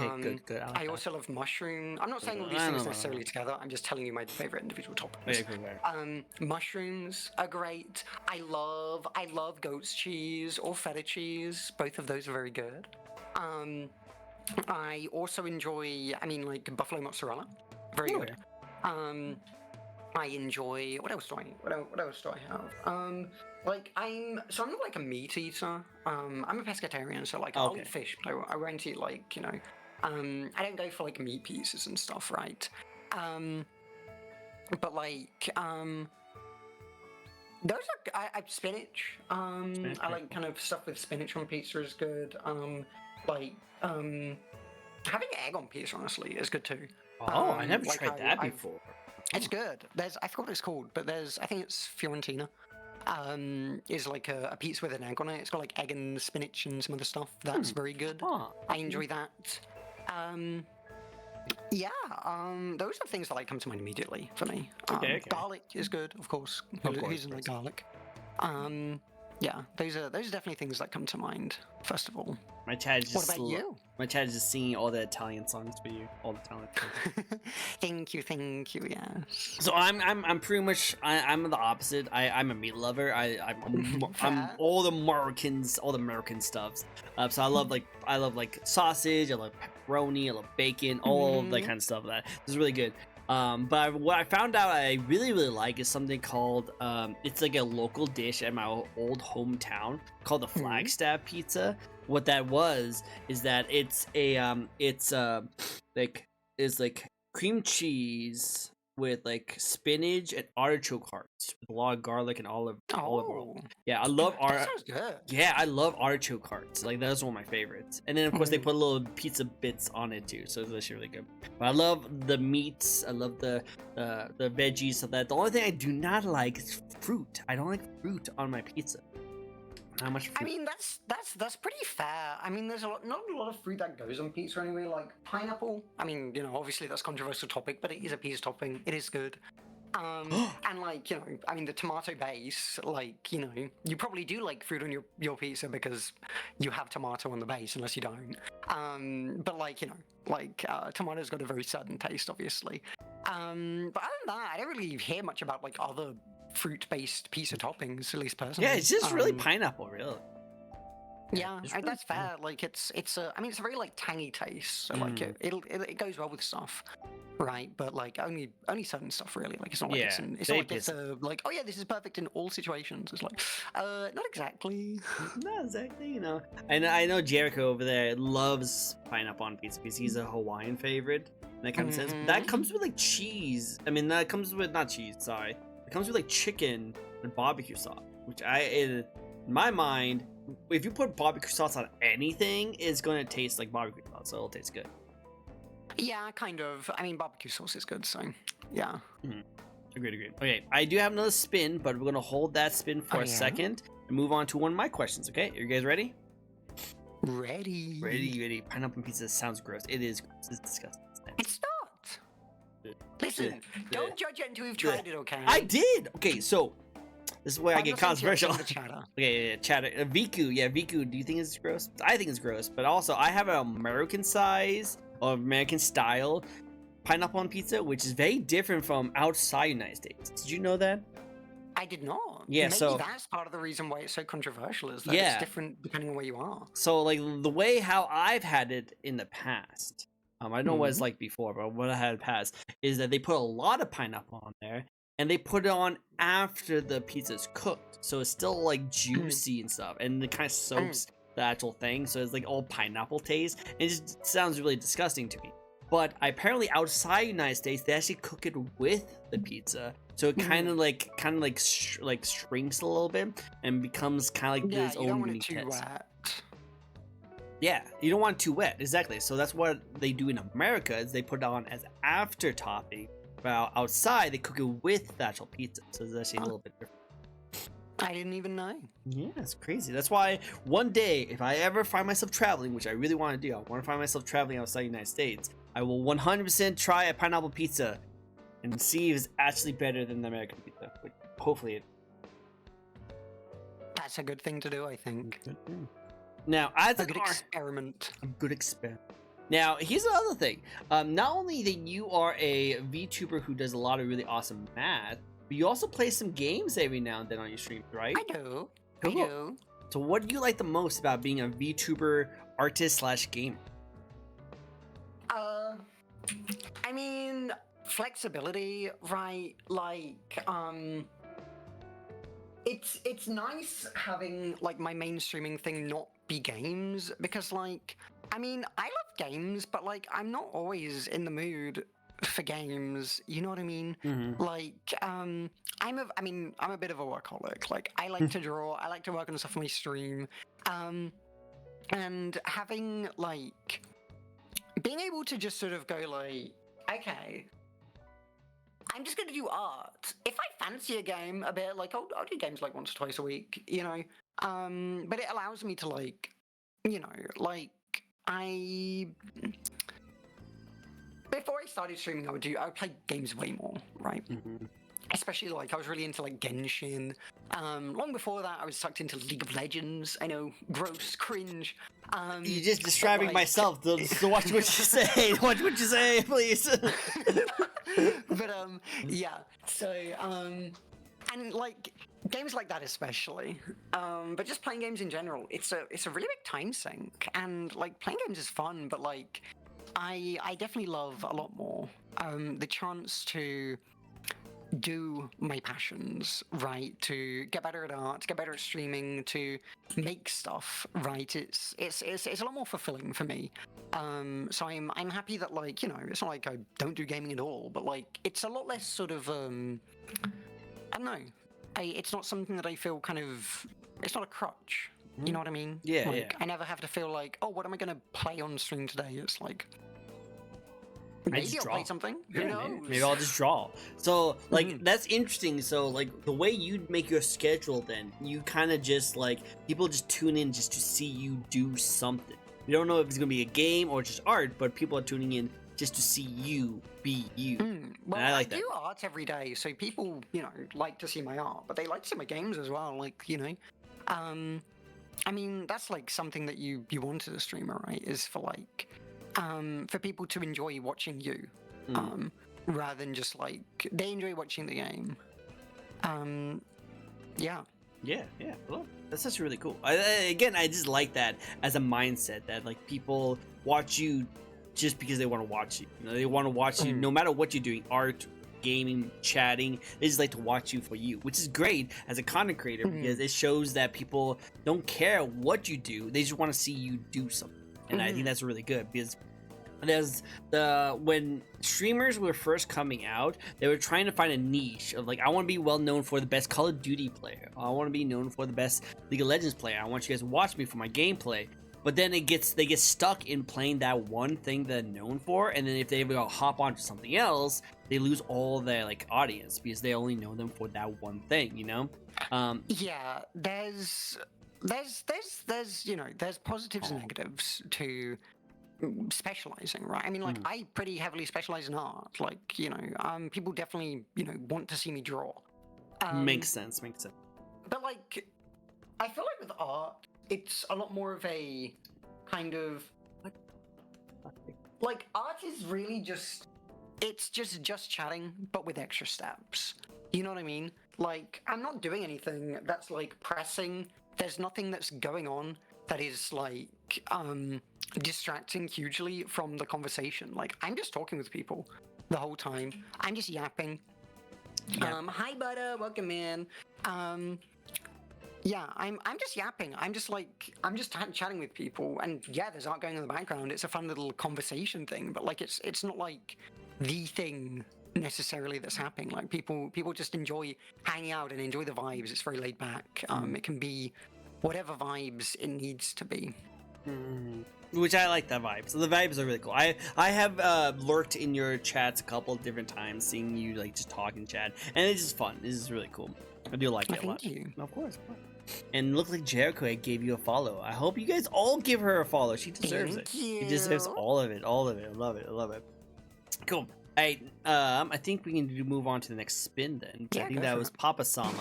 Okay, good. I like I that. also love mushroom. I'm not saying all these I things know. necessarily together. I'm just telling you my favorite individual toppings. Okay. Mushrooms are great. I love goat's cheese or feta cheese. Both of those are very good. I also enjoy, like buffalo mozzarella. Very Okay. good. I enjoy. What else do I have? I'm not like a meat eater. I'm a pescatarian, so like I'll Okay. eat fish, but I won't eat like I don't go for like meat pieces and stuff, right? But like those are spinach. Spinach, I very like cool. kind of stuff with spinach on pizza is good. Like having egg on pizza honestly is good too. Oh, I never Like tried that I've before. It's good. I forgot what it's called, but I think it's Fiorentina. Is like a pizza with an egg on it. It's got like egg and spinach and some other stuff. That's very good. Huh. I enjoy that. Yeah, those are things that like come to mind immediately for me. Okay. Garlic is good, of course. Who doesn't like garlic? Yeah, those are definitely things that come to mind first of all. My chat is just What about you? My chat is just singing all the Italian songs for you, all the Italian songs. Thank you. Yes. So I'm pretty much I'm the opposite. I'm a meat lover. I'm Fair. all the American stuffs. So I love like sausage. I love pepperoni. I love bacon. All of that kind of stuff. That this is really good. But what I found out I really like is something called it's like a local dish at my old hometown called the Flagstaff pizza. What that is that it's like cream cheese with like spinach and artichoke hearts with a lot of garlic and olive oil. Yeah, I love That sounds good. Yeah, I love artichoke hearts. Like that's one of my favorites. And then of course they put little pizza bits on it too, so it's actually really good. But I love the meats. I love the veggies. So that the only thing I do not like is fruit. I don't like fruit on my pizza. How much fruit? I mean, that's pretty fair. I mean, there's not a lot of fruit that goes on pizza anyway. Like pineapple. I mean, obviously that's a controversial topic, but it is a pizza topping. It is good. And like, I mean, the tomato base, like, you probably do like fruit on your pizza because you have tomato on the base, unless you don't. But like, tomato's got a very certain taste, obviously. But other than that, I don't really hear much about like other fruit-based pizza toppings, at least personally. Yeah, it's just really pineapple, really. Yeah, It's really that's fair. Like it's a very like tangy taste, so like it goes well with stuff, right? But like only certain stuff really. Like it's not like it's not like it's like, oh yeah, this is perfect in all situations. It's like not exactly. Not exactly, And I know Jericho over there loves pineapple on pizza because he's a Hawaiian favorite. And that kind of sense. But that comes with like cheese. I mean, that comes with not cheese. Sorry, it comes with like chicken and barbecue sauce, which in my mind, if you put barbecue sauce on anything, it's going to taste like barbecue sauce, so it'll taste good. Yeah, kind of. I mean, barbecue sauce is good, so yeah. Agreed. Okay, I do have another spin, but we're going to hold that spin for a second and move on to one of my questions, okay? Are you guys ready? Ready. Pineapple pizza sounds gross. It is gross. It's disgusting. It's not. Listen, don't judge it until you've tried it, okay? I did! Okay, so this is where I get controversial. Okay, chatter. Viku, do you think it's gross? I think it's gross, but also I have an American size or American style pineapple on pizza, which is very different from outside United States. Did you know that? I did not. Yeah, Maybe that's part of the reason why it's so controversial, is that it's different depending on where you are. So like the way how I've had it in the past, I don't know what it's like before, but what I had in the past is that they put a lot of pineapple on there. And they put it on after the pizza's cooked, so it's still like juicy and stuff, and it kind of soaks the actual thing, so it's like all pineapple taste. It just sounds really disgusting to me. But apparently outside United States, they actually cook it with the pizza, so it kind of like shrinks a little bit and becomes kind of like this own unique taste. Yeah, you don't want it too wet, exactly. So that's what they do in America is they put it on as after topping. Outside they cook it with the actual pizza, so it's actually a little bit different. I didn't even know. Yeah, it's crazy. That's why one day, if I ever find myself traveling, which I really want to do, I want to find myself traveling outside the United States, I will 100% try a pineapple pizza and see if it's actually better than the American pizza. But hopefully it. That's a good thing to do, I think. Now, as a good experiment. A good experiment. Now, here's the other thing. Not only that you are a VTuber who does a lot of really awesome math, but you also play some games every now and then on your stream, right? I do. Cool. I do. So what do you like the most about being a VTuber artist / gamer? I mean, flexibility, right? Like, it's nice having like my main streaming thing not be games because, like, I mean, I love games, but like, I'm not always in the mood for games. You know what I mean? Mm-hmm. Like, I'm a bit of a workaholic. Like, I like to draw. I like to work on stuff on my stream. And having like being able to just sort of go like, okay, I'm just going to do art. If I fancy a game a bit, like I'll do games like once or twice a week, you know. But it allows me to like, you know, like before I started streaming, I would play games way more, right? Mm-hmm. Especially like I was really into like Genshin. Long before that, I was sucked into League of Legends. I know, gross, cringe. You're just describing like, myself. So watch what you say. Watch what you say, please. But yeah. So and like games like that especially. But just playing games in general, it's a really big time sink. And like playing games is fun, but like I definitely love a lot more the chance to do my passions, right? To get better at art, to get better at streaming, to make stuff, right? It's a lot more fulfilling for me. So I'm happy that, like, you know, it's not like I don't do gaming at all, but like it's a lot less sort of I don't know. It's not something that I feel kind of. It's not a crutch. You know what I mean? Yeah, like, yeah. I never have to feel like, oh, what am I going to play on stream today? It's like, maybe I'll play something. Who knows? Maybe I'll just draw. So, like, that's interesting. So, like, the way you make your schedule, then you kind of just like people just tune in just to see you do something. You don't know if it's gonna be a game or just art, but people are tuning in just to see you be you. Well, and I like that. do art every day, so people, you know, like to see my art, but they like to see my games as well. Like, you know, I mean, that's like something that you want as a streamer, right? Is for like, for people to enjoy watching you, rather than just like they enjoy watching the game. Yeah. Yeah, well, that's just really cool. Again, I just like that as a mindset that like people watch you just because they want to watch you. You know, they want to watch you no matter what you're doing, art, gaming, chatting. They just like to watch you for you, which is great as a content creator because it shows that people don't care what you do; they just want to see you do something. And I think that's really good because there's when streamers were first coming out, they were trying to find a niche of like, I want to be well known for the best Call of Duty player. I want to be known for the best League of Legends player. I want you guys to watch me for my gameplay. But then they get stuck in playing that one thing they're known for, and then if they ever hop onto something else, they lose all their like audience because they only know them for that one thing, you know? Yeah, there's you know, there's positives and negatives to specializing, right? I mean, like I pretty heavily specialize in art. Like, you know, people definitely, you know, want to see me draw. Makes sense. But like, I feel like with art, it's a lot more of a kind of like art is really just chatting, but with extra steps. You know what I mean? Like, I'm not doing anything that's like pressing. There's nothing that's going on that is like distracting hugely from the conversation. Like, I'm just talking with people the whole time. I'm just yapping. Hi Butter, welcome in. Yeah, I'm just yapping. I'm just chatting with people, and yeah, there's art going in the background. It's a fun little conversation thing, but like it's not like the thing necessarily that's happening. Like people just enjoy hanging out and enjoy the vibes. It's very laid back. It can be whatever vibes it needs to be. Which I like that vibe. So the vibes are really cool. I have lurked in your chats a couple of different times, seeing you like just talk and chat, and it's just fun. This is really cool. I do like it a lot. Thank you. Of course. And look like Jericho gave you a follow. I hope you guys all give her a follow. She deserves it. She deserves all of it. All of it. I love it. Cool. All right. I think we can move on to the next spin then. Yeah, I think that was Papa Sam.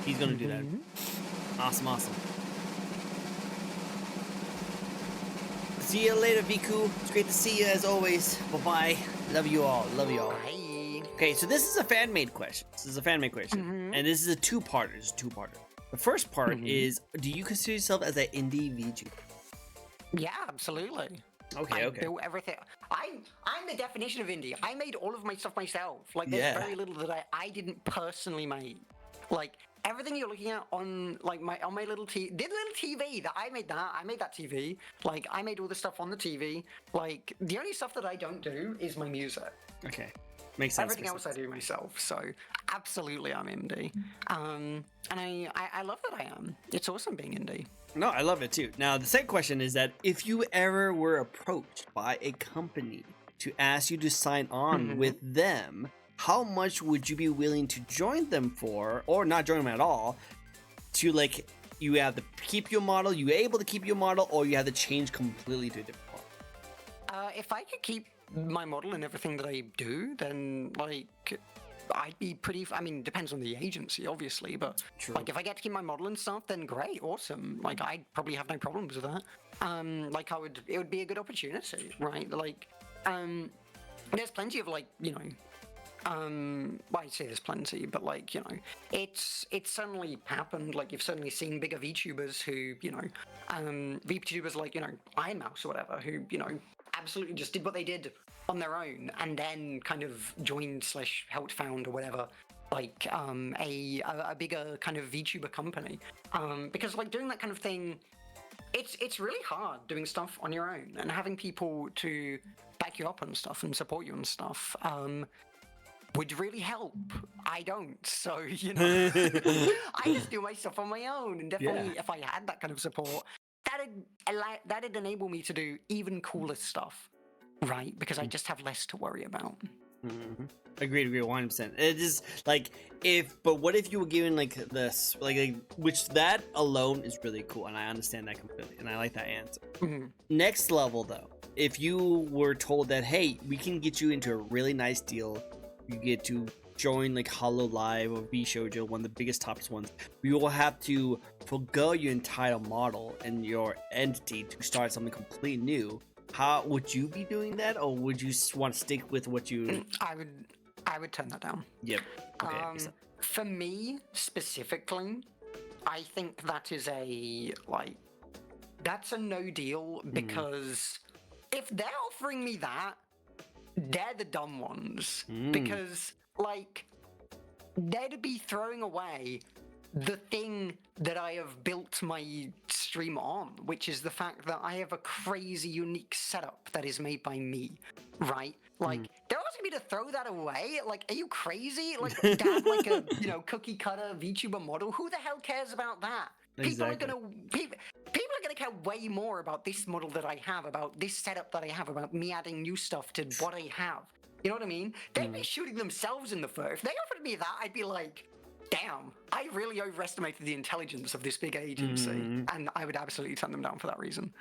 He's gonna do that. Awesome. See you later, Viku. It's great to see you as always. Bye-bye. Love you all. Love you all. Bye. Okay, so this is a fan-made question. And this is a two-parter. The first part is, do you consider yourself as an indie VTuber? Yeah, absolutely. Okay. I built everything. I'm the definition of indie. I made all of my stuff myself. Like, there's very little that I didn't personally make. Like, everything you're looking at on my little TV that I made that TV. Like, I made all the stuff on the TV. Like, the only stuff that I don't do is my music. Okay. Makes sense. Everything else I do myself. So absolutely I'm indie. And I love that I am. It's awesome being indie. No, I love it too. Now, the second question is that if you ever were approached by a company to ask you to sign on with them, how much would you be willing to join them for, or not join them at all, to like, you have to keep your model, you able to keep your model, or you have to change completely to a different model? If I could keep my model and everything that I do, then like I'd be pretty. I mean, depends on the agency, obviously, but like if I get to keep my model and stuff, then great, awesome. Like I'd probably have no problems with that. Like it would be a good opportunity, right? Like, there's plenty of like, you know, well, I'd say there's plenty, but like, you know, it's certainly happened. Like you've certainly seen bigger VTubers who, you know, VTubers like, you know, Iron Mouse or whatever, who, you know, absolutely just did what they did on their own and then kind of joined / helped found or whatever, like a bigger kind of VTuber company. Because like doing that kind of thing, it's really hard doing stuff on your own, and having people to back you up on stuff and support you on stuff would really help. I don't, so you know, I just do my stuff on my own, and definitely if I had that kind of support, that'd enable me to do even cooler stuff, right? Because I just have less to worry about. Agreed 100%. It is like, but what if you were given like this, like which that alone is really cool, and I understand that completely, and I like that answer. Next level though, if you were told that, hey, we can get you into a really nice deal, you get to join like Hollow Live or VShojo, one of the biggest tops ones, we will have to forgo your entire model and your entity to start something completely new. How would you be doing that, or would you want to stick with what you? I would turn that down. Yep. Okay. For me specifically, I think that is that's a no deal, because if they're offering me that, they're the dumb ones. Because like they'd be throwing away the thing that I have built my stream on, which is the fact that I have a crazy unique setup that is made by me, right? Like they're asking me to throw that away. Like, are you crazy? Like, to have like a, you know, cookie cutter VTuber model. Who the hell cares about that? Exactly. People are gonna care way more about this model that I have, about this setup that I have, about me adding new stuff to what I have. You know what I mean? They'd be shooting themselves in the foot. If they offered me that, I'd be like, damn, I really overestimated the intelligence of this big agency, and I would absolutely turn them down for that reason.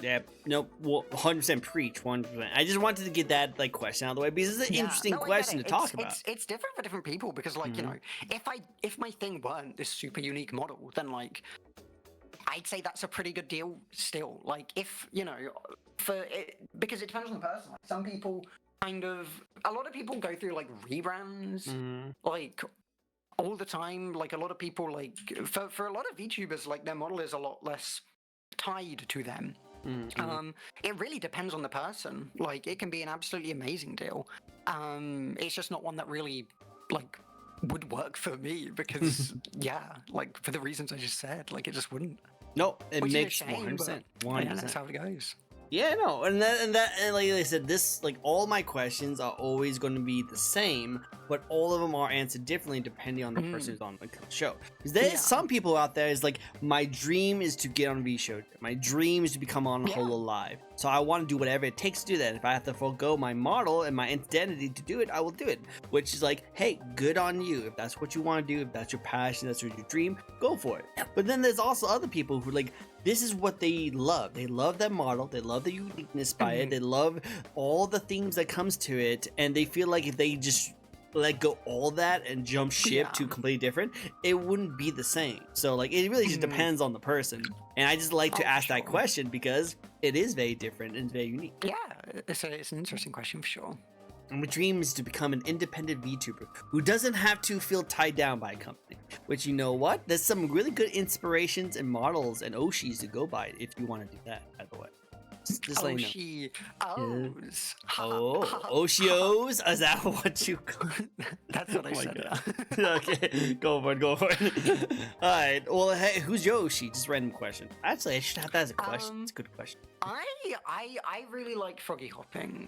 Yeah, no, 100% preach, 100%. I just wanted to get that like question out of the way, because it's an interesting question to talk about. It's different for different people, because like, you know, if my thing weren't this super unique model, then like I'd say that's a pretty good deal still. Like, if, you know, because it depends on the person. Like, some people a lot of people go through like rebrands, like all the time. Like a lot of people, like for a lot of VTubers, like their model is a lot less tied to them. It really depends on the person. Like, it can be an absolutely amazing deal. It's just not one that really like would work for me, because like for the reasons I just said, like it just wouldn't. No, it makes 100%. Yeah, that's how it goes. Yeah, no, and like I said, this, like, all my questions are always going to be the same, but all of them are answered differently depending on the person who's on the show. Because there's some people out there is like, my dream is to get on VShojo. My dream is to become on Holo Live. So I want to do whatever it takes to do that. If I have to forego my model and my identity to do it, I will do it. Which is like, hey, good on you. If that's what you want to do, if that's your passion, that's your dream, go for it. But then there's also other people who, like, this is what they love. They love that model. They love the uniqueness by it. They love all the things that comes to it. And they feel like if they just let go all that and jump ship to completely different, it wouldn't be the same. So like it really just depends on the person. And I just like to ask that question because it is very different and very unique. Yeah, it's an interesting question for sure. And my dream is to become an independent VTuber who doesn't have to feel tied down by a company. Which, you know what? There's some really good inspirations and models and Oshis to go by if you want to do that, by the way. Just let you know. Oshios? Is that what you call it? That's what I said. Okay, go for it. Alright, well, hey, who's your Oshi? Just random question. Actually, I should have that as a question. It's a good question. I really like froggy hopping.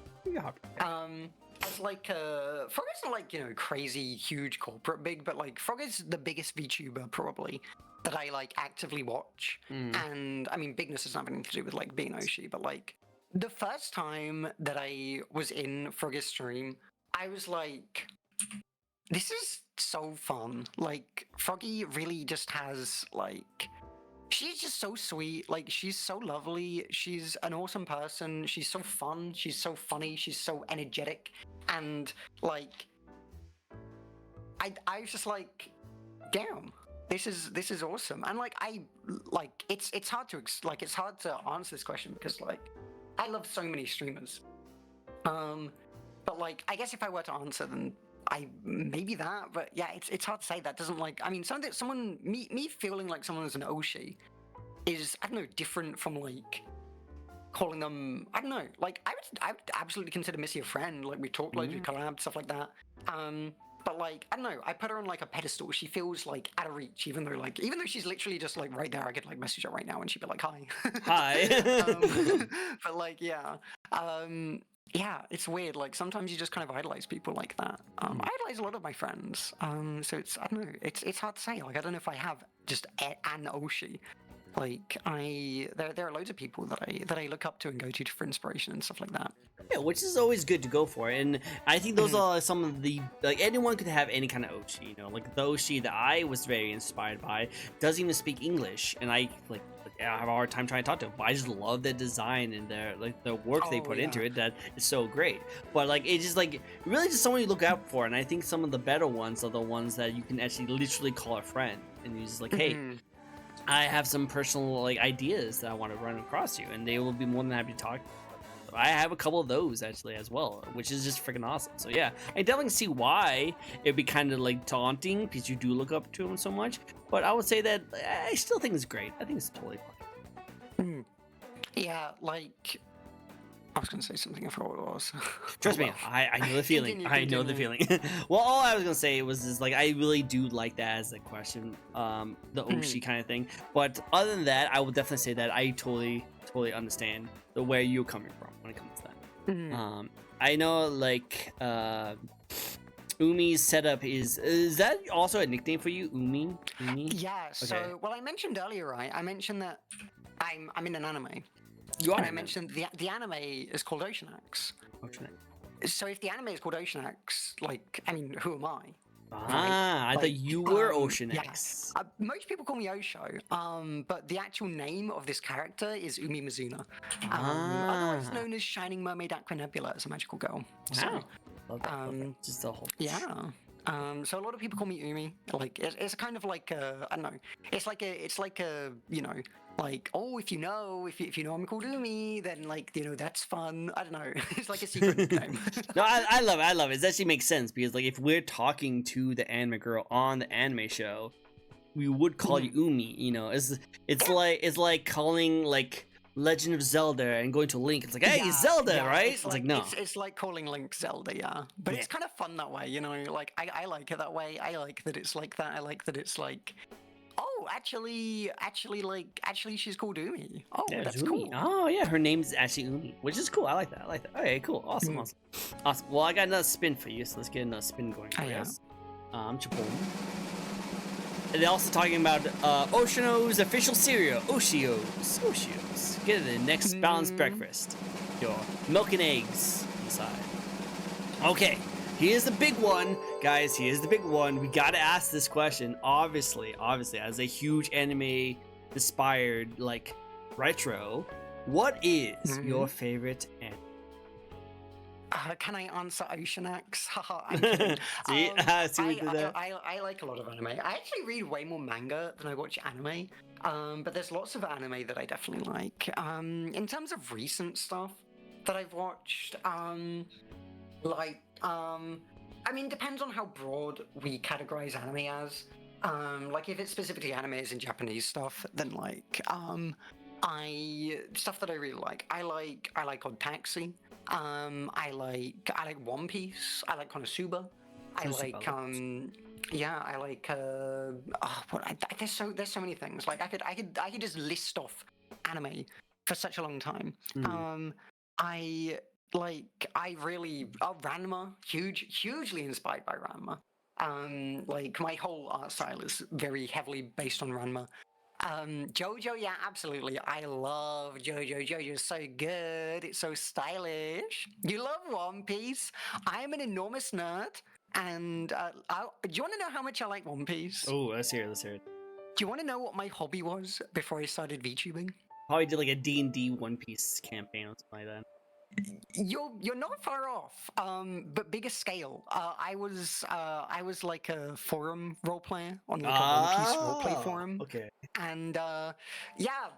As like Frog isn't like, you know, crazy huge corporate big, but like Frog is the biggest VTuber probably that I like actively watch. And I mean, bigness has nothing to do with like being Oshi, but like the first time that I was in Frog's stream, I was like, this is so fun. Like Froggy really just has like, she's just so sweet. Like she's so lovely. She's an awesome person. She's so fun. She's so funny. She's so energetic. And like, I was just like, damn, this is awesome. And like, it's hard to it's hard to answer this question because like, I love so many streamers. But like, I guess if I were to answer, then maybe that. But yeah, it's hard to say. That doesn't like. I mean, me feeling like someone is an Oshi is, I don't know, different from like calling them, I don't know, like I would absolutely consider Missy a friend. Like we talk, like we collab, stuff like that. But like, I don't know, I put her on like a pedestal. She feels like out of reach, even though she's literally just like right there. I could like message her right now and she'd be like, hi. Hi. But like, yeah. Yeah, it's weird. Like sometimes you just kind of idolize people like that. I idolize a lot of my friends. So it's, I don't know, it's hard to say. Like I don't know if I have just an Oshi. Like there are loads of people that I look up to and go to for inspiration and stuff like that. Yeah, which is always good to go for, and I think those are some of the, like, anyone could have any kind of Oshi, you know, like the Oshi that I was very inspired by doesn't even speak English, and I have a hard time trying to talk to them, but I just love the design and their the work they put into it that is so great. But like it's just like really just someone you look out for, and I think some of the better ones are the ones that you can actually literally call a friend, and you're just like, hey, I have some personal like ideas that I want to run across you, and they will be more than happy to talk. I have a couple of those actually as well, which is just freaking awesome. So yeah, I definitely see why it'd be kind of like daunting because you do look up to him so much. But I would say that I still think it's great. I think it's totally fine. Yeah, like I was gonna say something. I forgot what it was. Trust me, I know the feeling. I know the feeling. Well, all I was gonna say was just like I really do like that as a question, the Oshi kind of thing. But other than that, I would definitely say that I totally understand where you're coming from when it comes to that. I know like Umi's setup is that also a nickname for you, Umi? Yeah. So Okay. well, I mentioned earlier, right? I mentioned that I'm in an anime. You are. And I mentioned the anime is called Ocean Axe. So if the anime is called Ocean Axe, like, I mean, who am I? I thought you were Ocean X. Yeah. Most people call me Osho, but the actual name of this character is Umi Mizuna, otherwise known as Shining Mermaid Aqua Nebula as a magical girl. So, love that. Just the whole. Yeah. So a lot of people call me Umi. Like it's kind of like I don't know. It's like a you know, like, oh, if you know I'm called Umi, then like, you know, that's fun. I don't know. It's like a secret nickname. No, I love it. I love it. It actually makes sense because like if we're talking to the anime girl on the anime show, we would call you Umi. You know, it's like calling like Legend of Zelda and going to Link. It's like, hey, Zelda, right? It's like no. It's like calling Link Zelda, yeah. But it's kind of fun that way, you know. Like I like it that way. I like that it's like that. I like that it's like, oh, actually, she's called Umi. Oh, yeah, that's Umi. cool. Oh, yeah, her name's actually Umi, which is cool. I like that. Okay, cool. Awesome. Well, I got another spin for you, so let's get another spin going for us. Chaboom. And they're also talking about Oshino's official cereal, Oshios. Get it, the next balanced breakfast. Your milk and eggs inside. Okay. Here's the big one, guys. Here's the big one. We gotta ask this question. Obviously, as a huge anime-inspired, like, retro, what is your favorite anime? Can I answer Oceanax? Haha, I'm kidding. See, see we did that. I like a lot of anime. I actually read way more manga than I watch anime. But there's lots of anime that I definitely like. In terms of recent stuff that I've watched, like, I mean, depends on how broad we categorize anime as. Like if it's specifically animes and Japanese stuff, then like, I stuff that I really like. I like Odd Taxi. I like One Piece. I like Konosuba. I Konosuba, like yeah, I like there's so many things. Like I could just list off anime for such a long time. Mm. I I really Ranma, hugely inspired by Ranma. Like my whole art style is very heavily based on Ranma. Jojo, yeah, absolutely. I love Jojo. Jojo's so good. It's so stylish. You love One Piece. I am an enormous nerd. And do you want to know how much I like One Piece? Oh, let's hear it. Let's hear it. Do you want to know what my hobby was before I started VTubing? Probably did like a D&D One Piece campaign or something like that. You're not far off, but bigger scale. I was like a forum role player on like a One Piece roleplay forum. Okay. And yeah,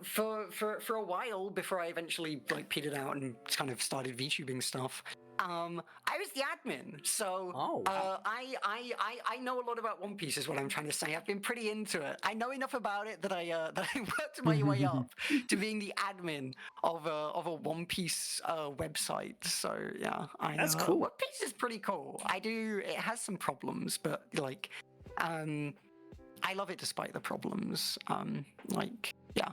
for a while before I eventually like petered out and kind of started VTubing stuff, I was the admin. So wow. I know a lot about One Piece is what I'm trying to say. I've been pretty into it. I know enough about it that I worked my way up to being the admin of a One Piece website. So yeah, That's cool. One Piece is pretty cool. It has some problems, but like I love it despite the problems. Like, yeah,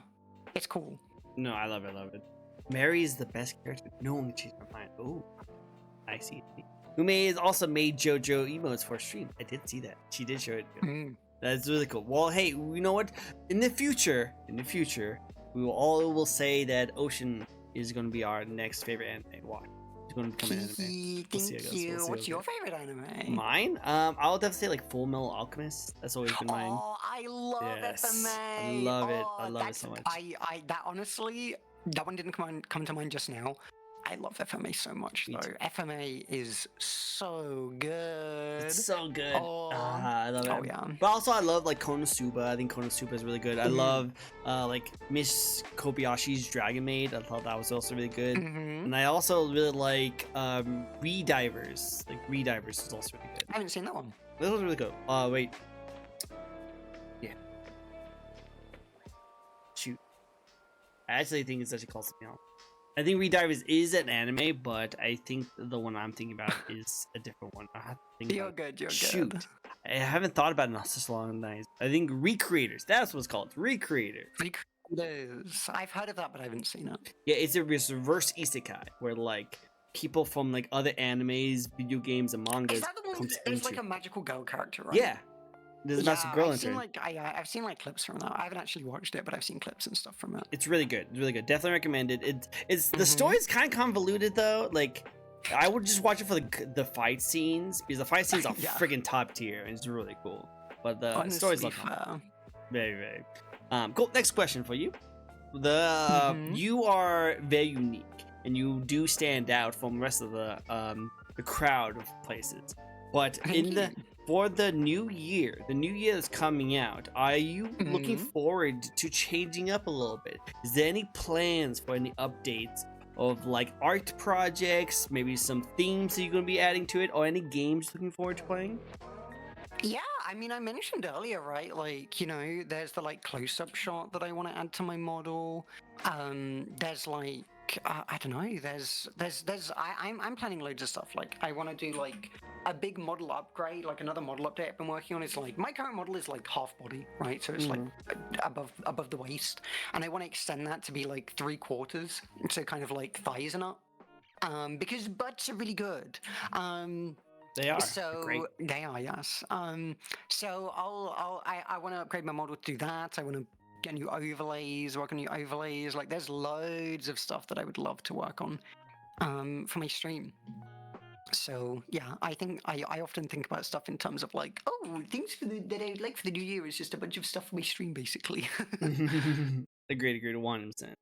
it's cool. No, I love it. I love it. Mary is the best character. No one can change my mind. Oh, I see. Who also made JoJo emotes for a stream. I did see that. She did show it. That's really cool. Well, hey, you know what? In the future, we will say that Ocean is going to be our next favorite anime. Why? It's going to become an anime. Thank you. What's your favorite anime? Mine? I'll have to say like Full Metal Alchemist. That's always been mine. Oh, I love FMA. I love it. I love it so much. That honestly, that one didn't come to mind just now. I love FMA so much though. FMA is so good. It's so good. Oh, I love it. Oh yeah. But also I love like Konosuba. I think Konosuba is really good. I love like Miss Kobayashi's Dragon Maid. I thought that was also really good. And I also really like Redivers. Like Redivers is also really good. I haven't seen that one. This was really good. Wait. Yeah. Shoot. I actually think it's actually called something else. I think Redivers is an anime, but I think the one I'm thinking about is a different one. I have to think You're about good. You're Shoot. good. I haven't thought about it in such a long time. I think Recreators. That's what it's called. Recreators. Recreators. I've heard of that, but I haven't seen it. Yeah, it's a reverse isekai where like people from like other animes, video games, and mangas. Is that the one? There's like a magical girl character, right? Yeah. There's a massive girl in it. I've seen like clips from that. I haven't actually watched it, but I've seen clips and stuff from it. It's really good. It's really good. Definitely recommend it. It's the story's kind of convoluted though. Like, I would just watch it for the fight scenes because the fight scenes are freaking top tier and it's really cool. But the story's not very, very. Cool. Next question for you. You are very unique and you do stand out from the rest of the crowd of places. But for the new year that's coming out, are you looking forward to changing up a little bit? Is there any plans for any updates of like art projects, maybe some themes that you're going to be adding to it, or any games you're looking forward to playing? Yeah, I mean, I mentioned earlier, right? Like, you know, there's the like close-up shot that I want to add to my model. There's like, I don't know. I'm planning loads of stuff. Like, I want to do like a big model upgrade, like another model update I've been working on. Is like my current model is like half body, right? So it's like above the waist, and I want to extend that to be like 3/4, so kind of like thighs and up. Because butts are really good. They are. So great. They are, yes. So I want to upgrade my model to do that. I want to get new overlays, work on new overlays. Like, there's loads of stuff that I would love to work on for my stream. So yeah, I think I often think about stuff in terms of like, oh, things that I would like for the new year is just a bunch of stuff for my stream, basically. Agreed, 100%.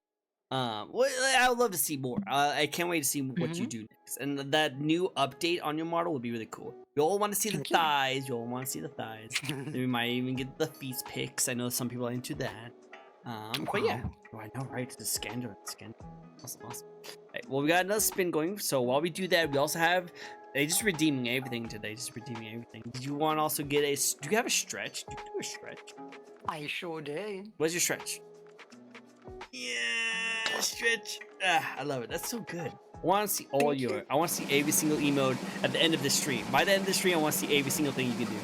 Well, I would love to see more. I can't wait to see what you do next. And that new update on your model would be really cool. You all want to see the thighs. You all want to see the thighs. We might even get the feast pics. I know some people are into that. But yeah, I know, right? It's a scandal. Awesome. Right, well, we got another spin going. So while we do that, we also have just redeeming everything today. Just redeeming everything. Did you want to also get a? Do you have a stretch? Do you do a stretch? I sure do. What's your stretch? Yeah, stretch. I love it. That's so good. I want to see all I want to see every single emote at the end of the stream. By the end of the stream, I want to see every single thing you can do.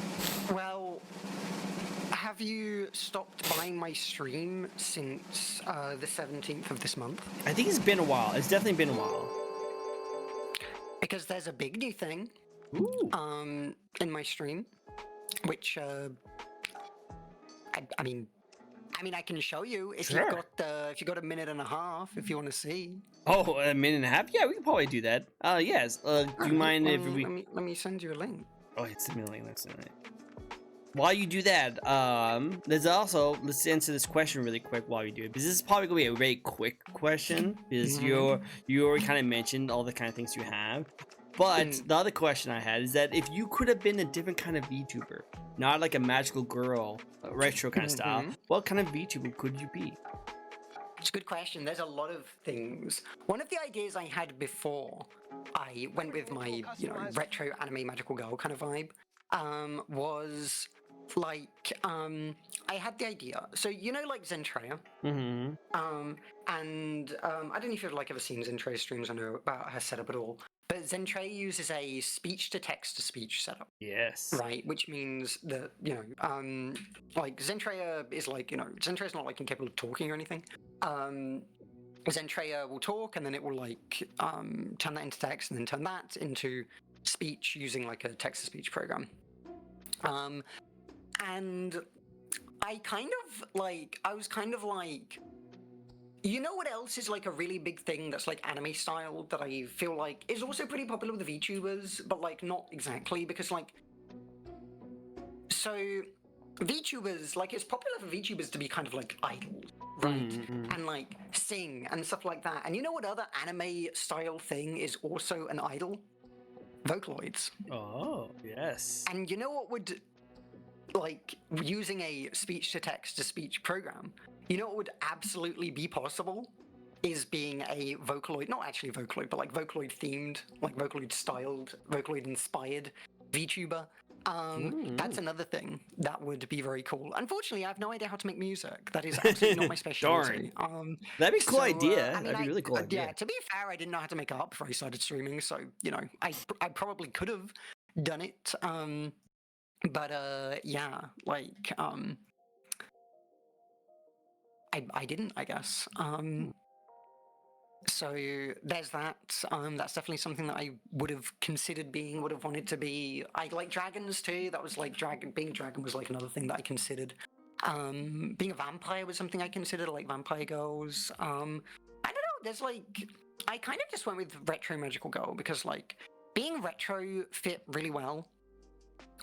Well, have you stopped buying my stream since the 17th of this month? I think it's been a while. It's definitely been a while. Because there's a big new thing. Ooh. In my stream, which I mean, I can show you if Sure. you've got a minute and a half if you want to see. Oh, a minute and a half? Yeah, we can probably do that. Yes. Do you mind if we? Let me send you a link. Oh, it's a link. That's it. While you do that, there's also, let's answer this question really quick while you do it, because this is probably gonna be a very quick question because you already kind of mentioned all the kind of things you have. But the other question I had is that if you could have been a different kind of VTuber, not like a magical girl, retro kind of style, what kind of VTuber could you be? It's a good question. There's a lot of things. One of the ideas I had before I went with my, retro anime magical girl kind of vibe, was like, I had the idea. So, like Zentreya. And I don't know if you've ever seen Zentreya's streams or know about her setup at all. But Zentreya uses a speech-to-text-to-speech setup. Yes. Right, which means that, Zentreya is Zentreya's not incapable of talking or anything. Zentreya will talk and then it will turn that into text and then turn that into speech using a text-to-speech program. And I was kind of you know what else is a really big thing that's anime style that I feel is also pretty popular with the VTubers, but not exactly because so VTubers it's popular for VTubers to be kind of idols, right? And sing and stuff like that. And you know what other anime style thing is also an idol? Vocaloids. Oh, yes. And you know what would using a speech to text to speech program, you know what would absolutely be possible is being a Vocaloid, not actually Vocaloid, but Vocaloid themed, Vocaloid styled, Vocaloid inspired VTuber. That's another thing that would be very cool. Unfortunately, I have no idea how to make music. That is absolutely not my specialty. That'd be a cool idea. That'd be a really cool idea. Yeah, to be fair, I didn't know how to make art before I started streaming, so I probably could have done it. But yeah, I didn't, I guess. So there's that. That's definitely something that I would have considered being, would have wanted to be. I like dragons too. That was being a dragon was another thing that I considered. Being a vampire was something I considered, vampire girls. I don't know. There's I kind of just went with retro magical girl because being retro fit really well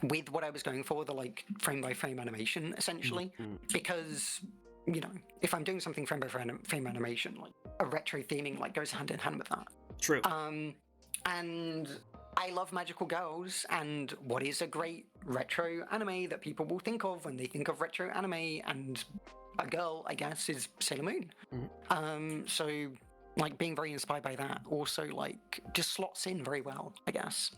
with what I was going for, the frame by frame animation essentially, because if I'm doing something frame by frame animation, a retro theming goes hand in hand with that. True. And I love magical girls, and what is a great retro anime that people will think of when they think of retro anime and a girl, I guess, is Sailor Moon. So being very inspired by that also just slots in very well, I guess.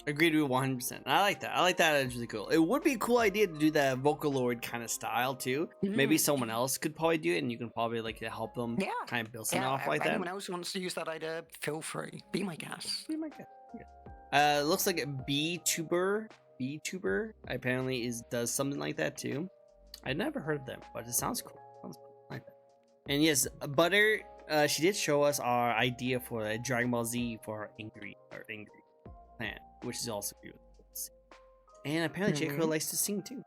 Agreed with 100%. I like that. It's really cool. It would be a cool idea to do that Vocaloid kind of style too. Maybe someone else could probably do it, and you can probably help them kind of build something off like that. Anyone else who wants to use that idea, feel free. Be my guest. Looks like Vtuber apparently does something like that too. I never heard of them, but it sounds cool. Like that. And yes, Butter, she did show us our idea for a Dragon Ball Z for our angry plan, which is also beautiful. And apparently J.K. likes to sing too.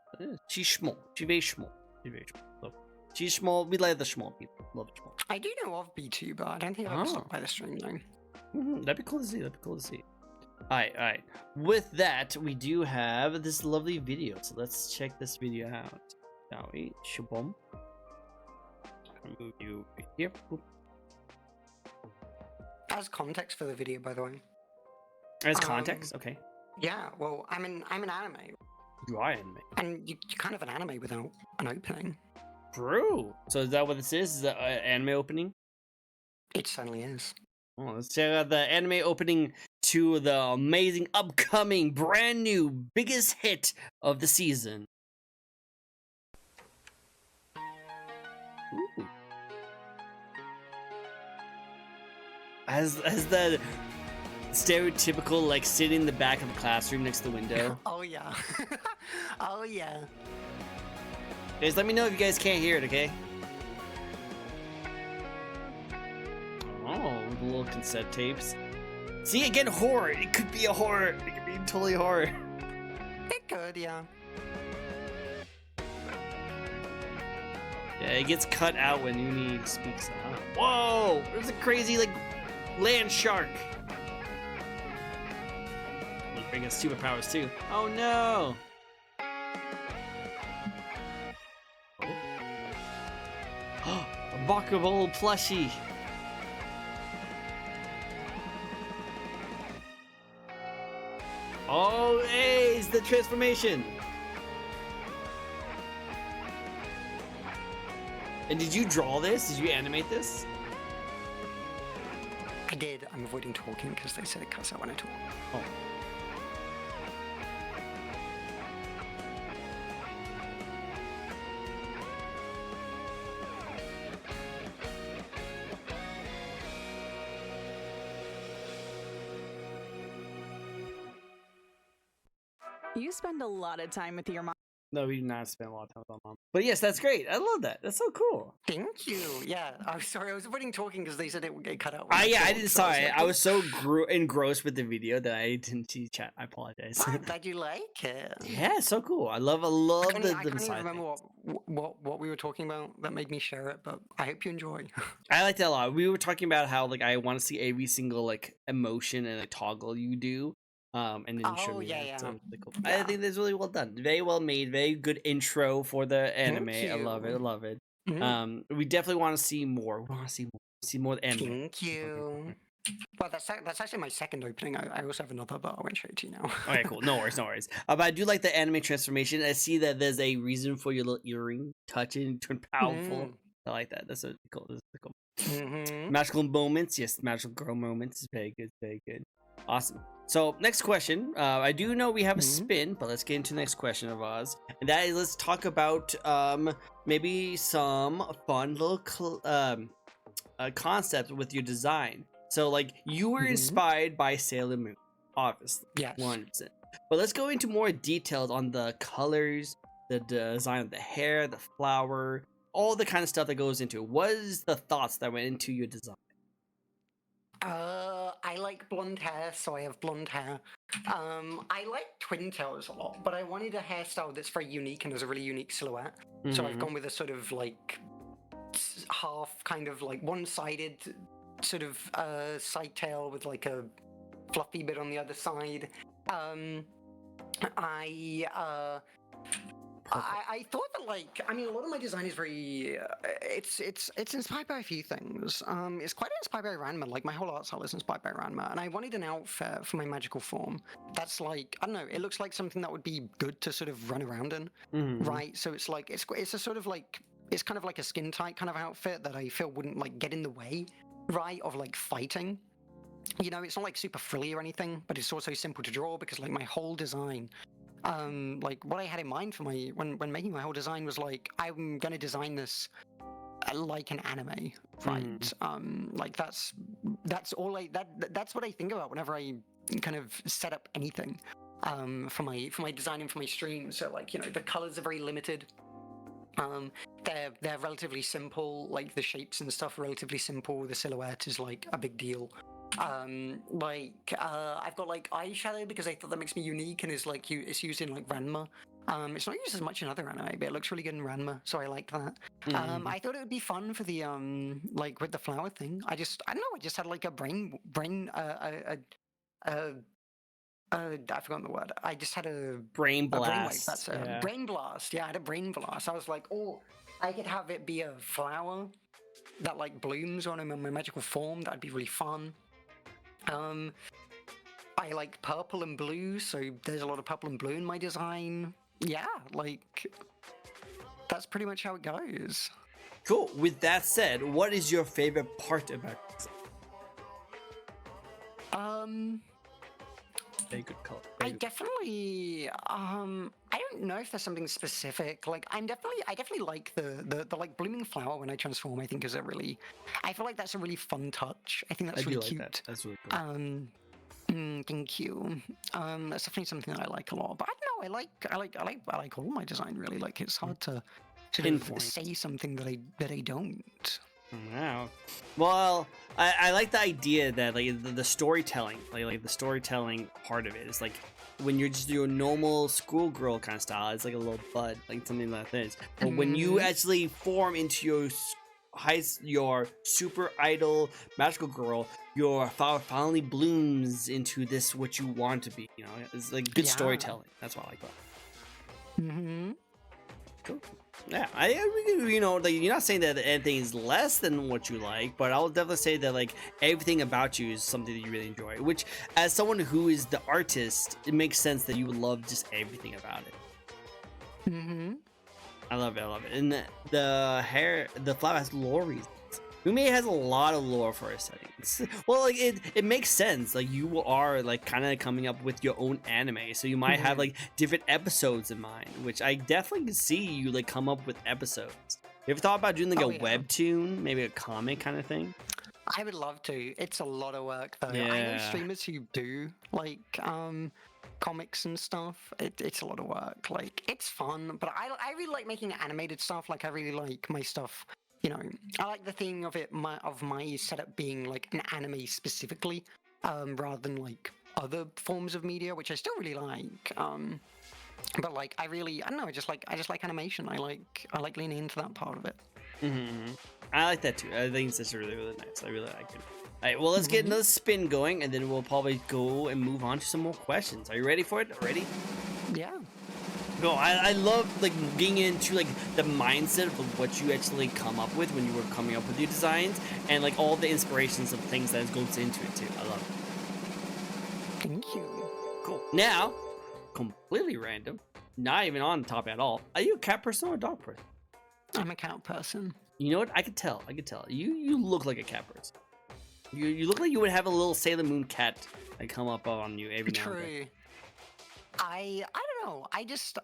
She's small. She's very small. So, she's small. We like the small people. Love small. I do know of B2, but I don't think I've stopped by the stream though. That'd be cool to see. Alright. With that, we do have this lovely video. So let's check this video out. Shall we? Shaboom. Move you here. As context for the video, by the way. As context, okay. Yeah, well, I'm an anime, You are anime. and you're kind of an anime without an opening. True. So is that what this is? Is that anime opening? It certainly is. Oh, let's check out the anime opening to the amazing, upcoming, brand new, biggest hit of the season. Ooh. As the stereotypical, like, sitting in the back of the classroom next to the window. Oh yeah. Oh yeah. Guys, let me know if you guys can't hear it, okay? Oh, the little cassette tapes. See, again, horror. It could be a horror. It could be totally horror. It could, yeah. Yeah, it gets cut out when Uni speaks out. Whoa! There's a crazy, like, land shark. He bring us superpowers too. Oh no! Oh, a buck of old plushie. Oh, hey, it's the transformation. And did you draw this? Did you animate this? I did. I'm avoiding talking because they said it cuts out when I talk. Oh. You spend a lot of time with your mom. No, we do not spend a lot of time with our mom. But yes, that's great. I love that. That's so cool. Thank you. Yeah. I'm sorry. I was avoiding talking because they said it would get cut out. when Yeah, I talked, didn't. so Sorry, like, I was so engrossed with the video that I didn't see chat. I apologize. I'm glad you like it. Yeah, it's so cool. I love I the can't even side remember things. what we were talking about that made me share it, but I hope you enjoy. I liked that a lot. We were talking about how, like, I want to see every single, like, emotion and a toggle you do. And then you show Oh, me yeah, that. yeah. So really cool. I Yeah. think that's really well done. Very well made. Very good intro for the anime. Thank I love it. I you. love it. Mhm. We definitely want to see more. We want to see more. See more anime. Thank you. Well, that's actually my second opening. I also have another, but I won't show it to you now. Okay, cool. No worries, no worries. But I do like the anime transformation. I see that there's a reason for your little earring touching, turn powerful. I like that. That's so cool. That's so cool. Mm-hmm. Magical moments, yes, magical girl moments is very good, very good. Awesome. So next question. I do know we have a spin, but let's get into the next question of ours, and that is, let's talk about maybe some fun little concepts with your design. So, like, you were inspired by Sailor Moon, obviously. Yes. 100%. But let's go into more details on the colors, the design of the hair, the flower, all the kind of stuff that goes into it. What is the thoughts that went into your design? I like blonde hair, so I have blonde hair. I like twin tails a lot, but I wanted a hairstyle that's very unique and has a really unique silhouette. So I've gone with a sort of like half, kind of like one-sided sort of side tail with like a fluffy bit on the other side. I thought that, like, I mean, a lot of my design is very, it's inspired by a few things. It's quite inspired by Ranma. Like, my whole art style is inspired by Ranma, and I wanted an outfit for my magical form that's like, I don't know, it looks like something that would be good to sort of run around in, right? So it's like, it's a sort of like, it's kind of like a skin tight kind of outfit that I feel wouldn't like get in the way, right, of like fighting. You know, it's not like super frilly or anything, but it's also simple to draw because like my whole design, like what I had in mind for my when making my whole design was like, I'm gonna design this like an anime, right? Like that's all that's what I think about whenever I kind of set up anything for my design and for my stream. So like, you know, the colors are very limited. They're relatively simple, like the shapes and stuff are relatively simple. The silhouette is like a big deal. I've got like eyeshadow because I thought that makes me unique and is like it's used in like Ranma. It's not used as much in other anime, but it looks really good in Ranma, so I liked that. I thought it would be fun for the like with the flower thing. I don't know, I just had like a brain I've forgotten the word. I just had a brain blast. Brainwave, that's a brain blast. Yeah, I had a brain blast. I was like, oh, I could have it be a flower that like blooms on my magical form. That'd be really fun. I like purple and blue, so there's a lot of purple and blue in my design. Yeah, like that's pretty much how it goes. Cool. With that said, what is your favorite part about this? Very good color. I definitely I don't know if there's something specific. Like I definitely like the like blooming flower when I transform. I think is a really, I feel like that's a really fun touch. I think that's really cute. That. That's really cool. Thank you. That's definitely something that I like a lot. But I don't know. I like all my design really. Like it's hard to sort of say something that I don't. Wow. Well, I like the idea that like the storytelling, like the storytelling part of it is like when you're just your normal schoolgirl kind of style, it's like a little bud, like something like this. But when you actually form into your super idol magical girl, your flower finally blooms into this what you want to be. You know, it's like good storytelling. That's why I like that. Cool. Yeah, you know, like you're not saying that anything is less than what you like, but I'll definitely say that like everything about you is something that you really enjoy. Which, as someone who is the artist, it makes sense that you would love just everything about it. I love it. And the flower has lore reasons. Umi has a lot of lore for her settings. Well, like it makes sense. Like you are like kind of coming up with your own anime, so you might have like different episodes in mind, which I definitely can see you like come up with episodes. You ever thought about doing like a webtoon, maybe a comic kind of thing? I would love to. It's a lot of work though. Yeah. I know streamers who do like comics and stuff. It's a lot of work. Like it's fun, but I really like making animated stuff. Like I really like my stuff. You know, I like the theme of it, my setup being like an anime specifically, rather than like other forms of media, which I still really like. But like, I don't know, I just like animation. I like leaning into that part of it. I like that too. I think it's just really, really nice. I really like it. All right, well, let's get another spin going, and then we'll probably go and move on to some more questions. Are you ready for it? Ready? Yeah. No, I love like getting into like the mindset of what you actually come up with when you were coming up with your designs, and like all the inspirations of things that goes into it too. I love it. Thank you. Cool. Now, completely random, not even on top at all. Are you a cat person or a dog person? I'm a cat person. You know what? I could tell. You look like a cat person. You look like you would have a little Sailor Moon cat that come up on you every now and then. True. I don't know. I just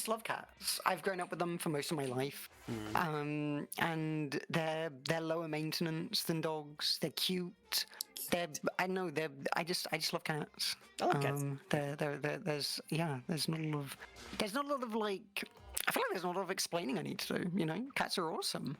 love cats. I've grown up with them for most of my life. And they're lower maintenance than dogs. They're cute. I just love cats. I love cats. There's not a lot of like, I feel like there's not a lot of explaining I need to do, you know? Cats are awesome.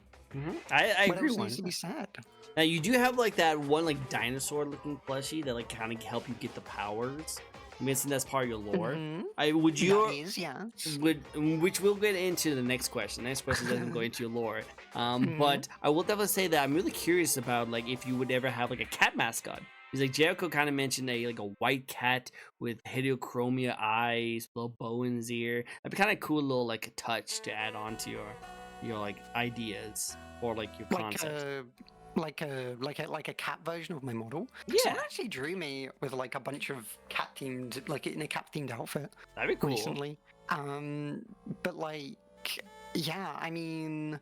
I what agree. Else needs to be said? Now you do have like that one like dinosaur looking plushie that like kind of help you get the powers. I'm guessing that's part of your lore. Would you? That is, yeah. Which we'll get into the next question. The next question doesn't go into your lore. But I will definitely say that I'm really curious about like if you would ever have like a cat mascot. Because like Jericho kind of mentioned a white cat with heliochromia eyes, little bow in his ear. That'd be kind of cool little like a touch to add on to your like ideas or like your concepts. Like a cat version of my model. Yeah. Someone actually drew me with like a bunch of cat themed, like in a cat themed outfit. That'd be cool. Recently. But like, yeah, I mean,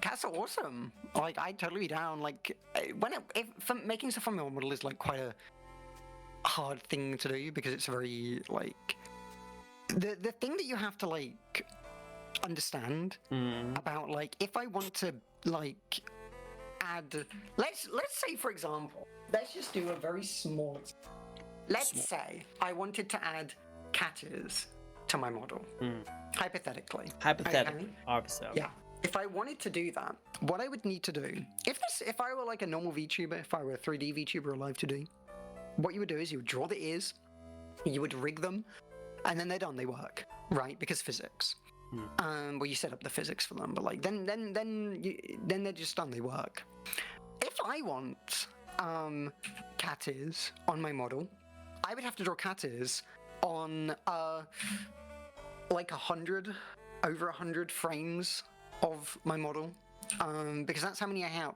cats are awesome. Like, I totally down. Like, making stuff from my model is like quite a hard thing to do because it's very like the thing that you have to like understand about like if I want to like add let's say for example, let's just do a very small say I wanted to add cat ears to my model. Hypothetically. Okay? Obviously. Yeah. If I wanted to do that, what I would need to do, if I were like a normal VTuber, if I were a 3D VTuber alive today, what you would do is you would draw the ears, you would rig them, and then they're done, they work, right? Because physics. Well, you set up the physics for them, but like then they're just done. They work. If I want cat ears on my model, I would have to draw cat ears on like over 100 frames of my model, because that's how many I have.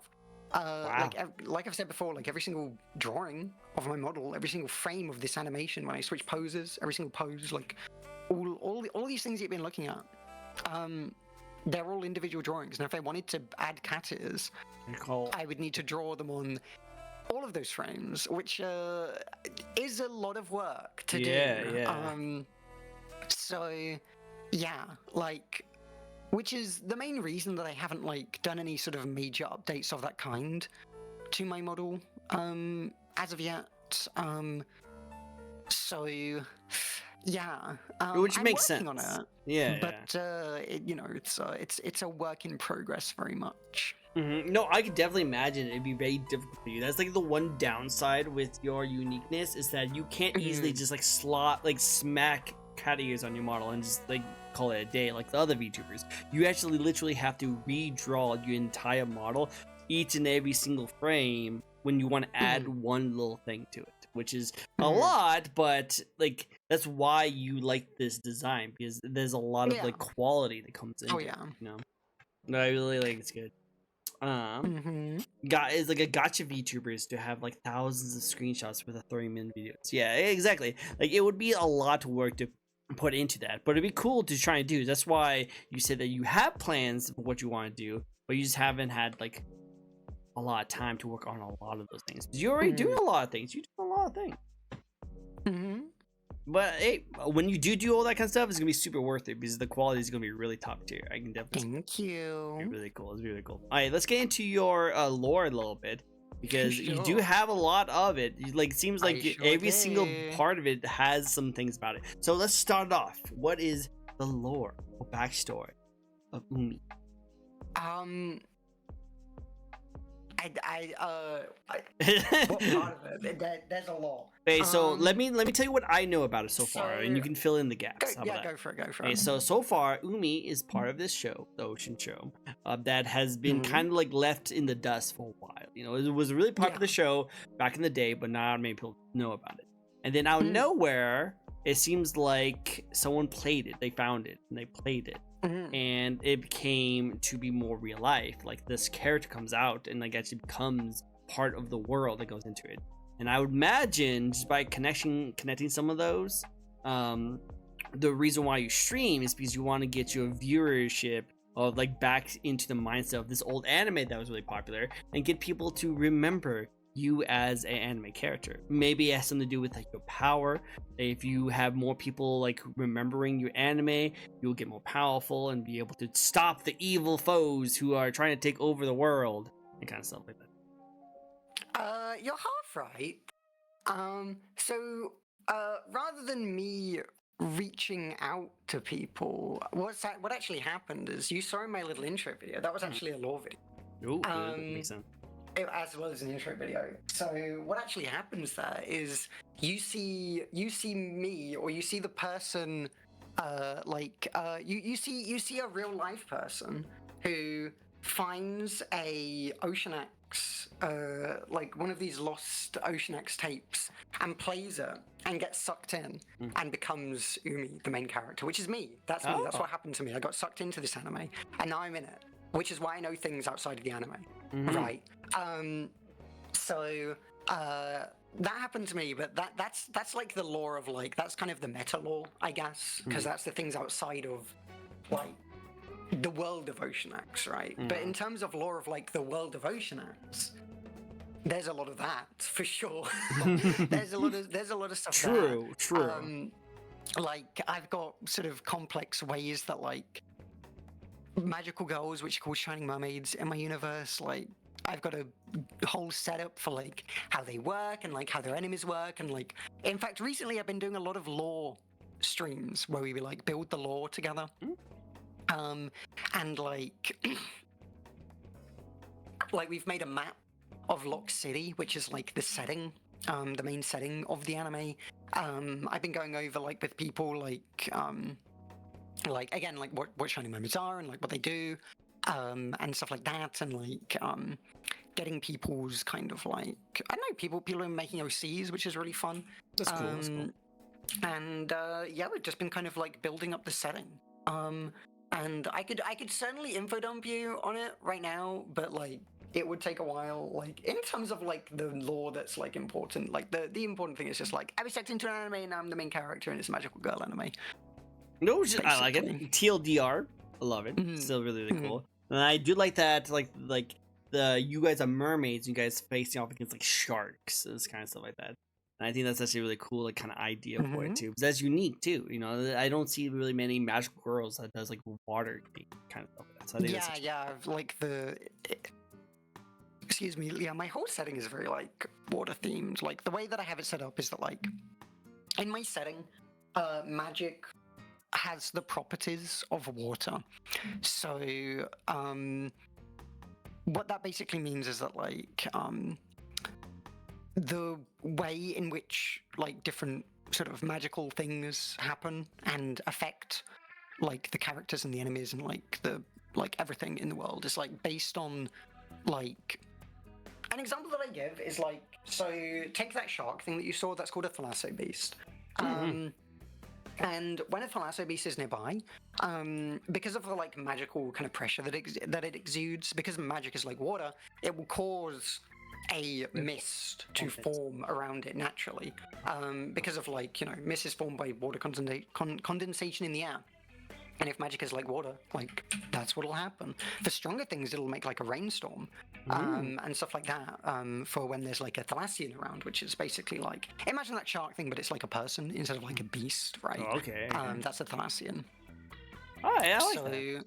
Wow. Like I've said before, like every single drawing of my model, every single frame of this animation, when I switch poses, every single pose, like all these things you've been looking at, they're all individual drawings. Now, if I wanted to add cat ears, I would need to draw them on all of those frames, which is a lot of work to do. Yeah. So, yeah, like, which is the main reason that I haven't like done any sort of major updates of that kind to my model as of yet. So, yeah, Which I'm makes working sense. on it. Yeah. But you know, it's a work in progress very much. No, I could definitely imagine it'd be very difficult for you. That's like the one downside with your uniqueness is that you can't easily just like smack cat ears on your model and just like call it a day like the other VTubers. You actually literally have to redraw your entire model, each and every single frame, when you want to add one little thing to it, which is a lot, but like that's why you like this design, because there's a lot of like quality that comes into it, you know. No, I really like it's good. Is like a gotcha VTubers to have like thousands of screenshots for the 30-minute videos. Yeah, exactly. Like it would be a lot of work to put into that, but it'd be cool to try and do. That's why you said that you have plans for what you want to do, but you just haven't had like a lot of time to work on a lot of those things. You're already doing a lot of things. You do a lot of things. But hey, when you do all that kind of stuff, it's gonna be super worth it because the quality is gonna be really top tier. I can definitely. Thank you. It's really cool. It's really cool. All right, let's get into your lore a little bit because you do have a lot of it. Like, it seems like every single part of it has some things about it. So let's start off. What is the lore or backstory of Umi? What part of it? There's a lot. Okay, so let me tell you what I know about it so far, and you can fill in the gaps. Go for it. Okay, so far, Umi is part of this show, the Ocean Show, that has been kind of like left in the dust for a while. You know, it was a really popular show back in the day, but not many people know about it. And then out of nowhere, it seems like someone played it. They found it and they played it. And it became to be more real life. Like this character comes out and like actually becomes part of the world that goes into it. And I would imagine just by connecting some of those, the reason why you stream is because you want to get your viewership of like back into the mindset of this old anime that was really popular and get people to remember you as an anime character. Maybe it has something to do with like your power. If you have more people like remembering your anime, you'll get more powerful and be able to stop the evil foes who are trying to take over the world and kind of stuff like that. You're half right. So rather than me reaching out to people, what actually happened is you saw in my little intro video, that was actually a lore video. Ooh, that makes sense. As well as an intro video. So what actually happens there is you see me, or you see the person, you see a real life person who finds a Ocean X, like one of these lost Ocean X tapes, and plays it and gets sucked in and becomes Umi, the main character, which is me. That's me. That's what happened to me. I got sucked into this anime and now I'm in it, which is why I know things outside of the anime. Right. So that happened to me, but that's like the lore of like, that's kind of the meta lore, I guess, because that's the things outside of like the world of Ocean X, right? But in terms of lore of like the world of Ocean X, there's a lot of that for sure. there's a lot of stuff. True. Like I've got sort of complex ways that like magical girls, which are called shining mermaids in my universe, like I've got a whole setup for like how they work and like how their enemies work, and like in fact recently I've been doing a lot of lore streams where we like build the lore together. And like like we've made a map of Lock City, which is like the setting, the main setting of the anime. I've been going over like with people like again, like what shining moments are and like what they do, and stuff like that, and like getting people's kind of like, I don't know, people are making OCs, which is really fun. That's cool. That's cool. And yeah, we've just been kind of like building up the setting. And I could certainly info dump you on it right now, but like it would take a while. Like in terms of like the lore that's like important, like the important thing is just like I was sucked into an anime and I'm the main character and it's a magical girl anime. No, I like it. Basically. TLDR, I love it. Mhm. Still really, really Mhm. cool. And I do like that, like the you guys are mermaids, you guys facing off against like sharks, this kind of stuff like that. And I think that's actually a really cool like kind of idea for it Mhm. too, because that's unique too. You know, I don't see really many magical girls that does like water kind of stuff like that. So I think that's Yeah, like excuse me, yeah, my whole setting is very like water themed. Like the way that I have it set up is that like in my setting, magic has the properties of water. So what that basically means is that like the way in which like different sort of magical things happen and affect like the characters and the enemies and like the like everything in the world is like based on like an example that I give is like, so take that shark thing that you saw that's called a thalasso beast. And when a thalasso beast is nearby, because of the like magical kind of pressure that it exudes, because magic is like water, it will cause a mist to form around it naturally. Because of like, you know, mist is formed by water condensation in the air. And if magic is like water, like that's what'll happen. For stronger things, it'll make like a rainstorm, and stuff like that. For when there's like a thalassian around, which is basically like imagine that shark thing, but it's like a person instead of like a beast, right? Oh, okay. That's a thalassian. Oh, yeah, I like So that.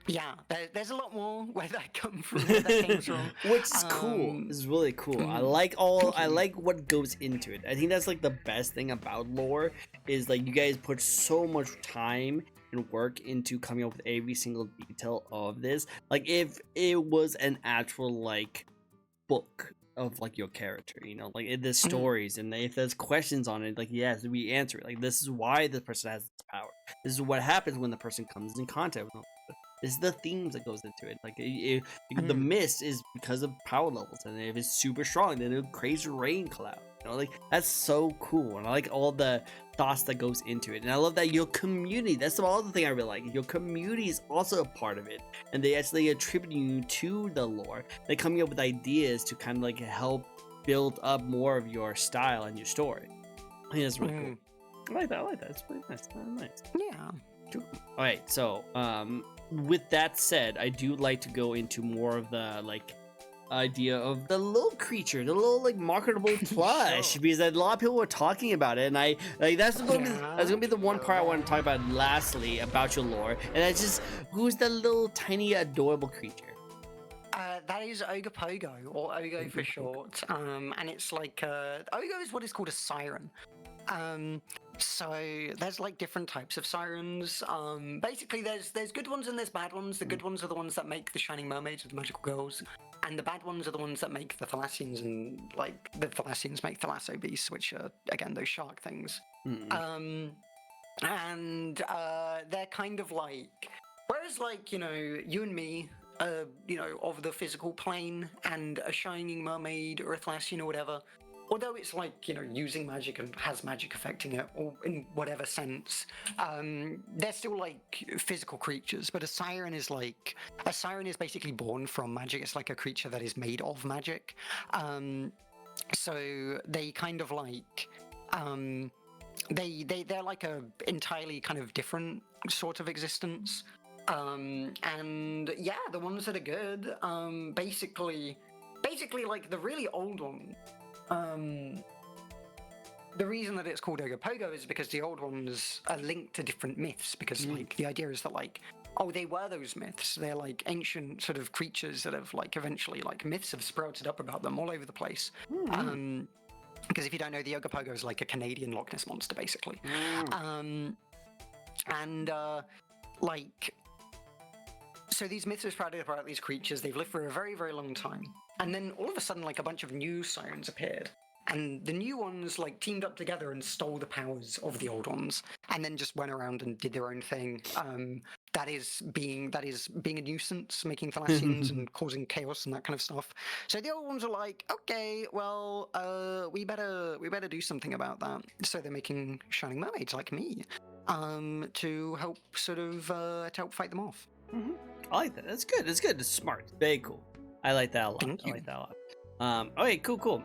yeah, there's a lot more where that came from. Which is cool. This is really cool. I like what goes into it. I think that's like the best thing about lore is like you guys put so much time and work into coming up with every single detail of this. Like if it was an actual like book of like your character, you know, like there's stories and if there's questions on it, like yes, we answer it. Like this is why the person has this power. This is what happens when the person comes in contact with them. This is the themes that goes into it. Like the mist is because of power levels, and if it's super strong, then it creates a rain cloud. You know, like that's so cool, and I like all the thoughts that goes into it. And I love that your community. That's the other thing I really like. Your community is also a part of it, and they actually attribute you to the lore. They're coming up with ideas to kind of like help build up more of your style and your story. I think that's really cool. I like that. I like that. It's really nice. Nice. Yeah. Cool. All right. So, with that said, I do like to go into more of the like idea of the little creature, the little like marketable plush, Sure. because a lot of people were talking about it, and I like that's gonna be the one part I want to talk about lastly about your lore, and that's just who's the little tiny adorable creature. That is Ogopogo, or Ogo for short. And it's like Ogo is what is called a siren. So there's like different types of sirens. Basically, there's good ones and there's bad ones. The good ones are the ones that make the shining mermaids with the magical girls, and the bad ones are the ones that make the thalassians, and like the thalassians make thalasso beasts, which are again those shark things. And they're kind of like, whereas like you know you and me. You know, of the physical plane, and a shining mermaid or a thalassian or whatever, although it's like, you know, using magic and has magic affecting it, or in whatever sense, they're still like physical creatures. But a siren is basically born from magic. It's like a creature that is made of magic. So they kind of like, they're like a entirely kind of different sort of existence. And yeah, the ones that are good, basically like the really old one, the reason that it's called Ogopogo is because the old ones are linked to different myths, because like the idea is that like, oh, they were those myths. They're like ancient sort of creatures that have like eventually like myths have sprouted up about them all over the place. Because if you don't know, the Ogopogo is like a Canadian Loch Ness monster, basically. Like, so these myths are sprouted about these creatures. They've lived for a very, very long time. And then all of a sudden, like a bunch of new sirens appeared. And the new ones like teamed up together and stole the powers of the old ones, and then just went around and did their own thing. That is being a nuisance, making thalassians and causing chaos and that kind of stuff. So the old ones are like, okay, well, we better do something about that. So they're making shining mermaids like me, to help sort of to help fight them off. I like that. That's good. It's good. It's smart. Very cool. I like that a lot. Thank I you. like that a lot. Okay, cool.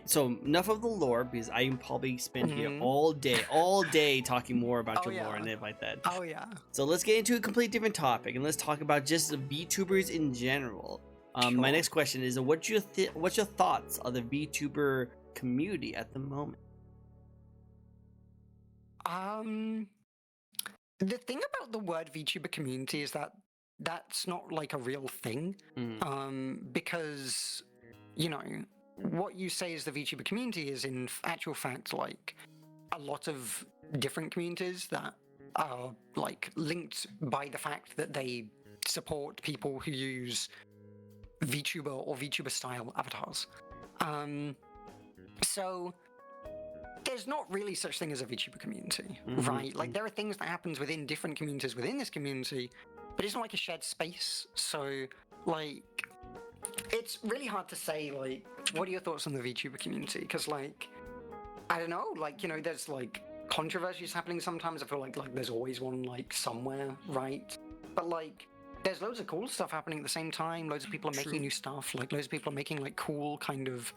So enough of the lore, because I can probably spend here all day talking more about Oh, your lore yeah. and everything like that. Oh yeah. So let's get into a completely different topic, and let's talk about just the VTubers in general. My Sure. next question is, what's your thoughts of the VTuber community at the moment? The thing about the word VTuber community is that that's not like a real thing. Because you know what you say is the VTuber community is in actual fact like a lot of different communities that are like linked by the fact that they support people who use VTuber or VTuber style avatars. So there's not really such thing as a VTuber community, right? Like there are things that happens within different communities within this community, but it's not like a shared space. So like it's really hard to say like what are your thoughts on the VTuber community? Because like I don't know, like there's like controversies happening sometimes. I feel like there's always one like somewhere, right? But like there's loads of cool stuff happening at the same time. Loads of people are making new stuff. Like loads of people are making like cool kind of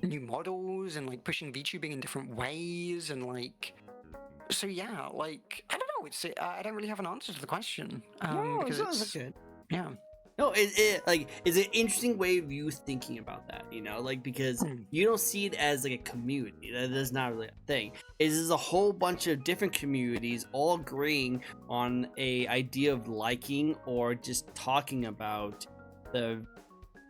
new models and like pushing VTubing in different ways and like so yeah, like I don't know. It's I don't really have an answer to the question because it's good. yeah. No, it's an interesting way of you thinking about that, like because you don't see it as like a community. That is not really a thing. It is a whole bunch of different communities all agreeing on a idea of liking or just talking about the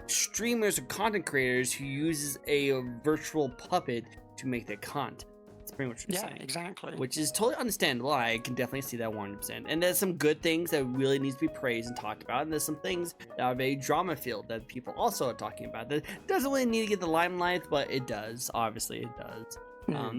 streamers or content creators who uses a virtual puppet to make their content. That's pretty much what you're saying. Exactly. Which is totally understandable. I can definitely see that 100%. And there's some good things that really needs to be praised and talked about, and there's some things that are very drama filled that people also are talking about that doesn't really need to get the limelight, but it does. Obviously, it does.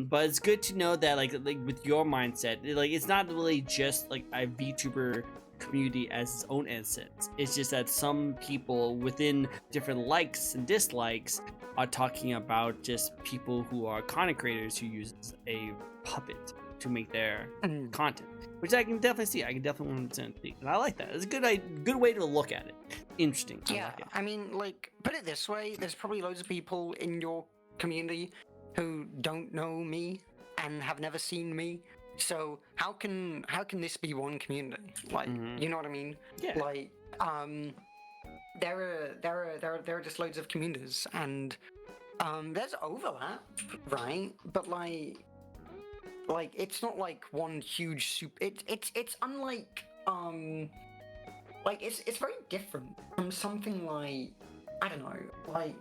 But it's good to know that like with your mindset, it's not really just like a VTuber community as its own essence. It's just that some people within different likes and dislikes are talking about just people who are content creators who use a puppet to make their content, which I can definitely see. I can definitely 100% see, and I like that. It's a good way to look at it. Interesting. Yeah, like it. I mean, like put it this way: there's probably loads of people in your community who don't know me and have never seen me. So how can this be one community? Like, you know what I mean? Yeah. Like, there are just loads of communities, and there's overlap, right? But like it's not like one huge soup. It's unlike like it's very different from something like I don't know, like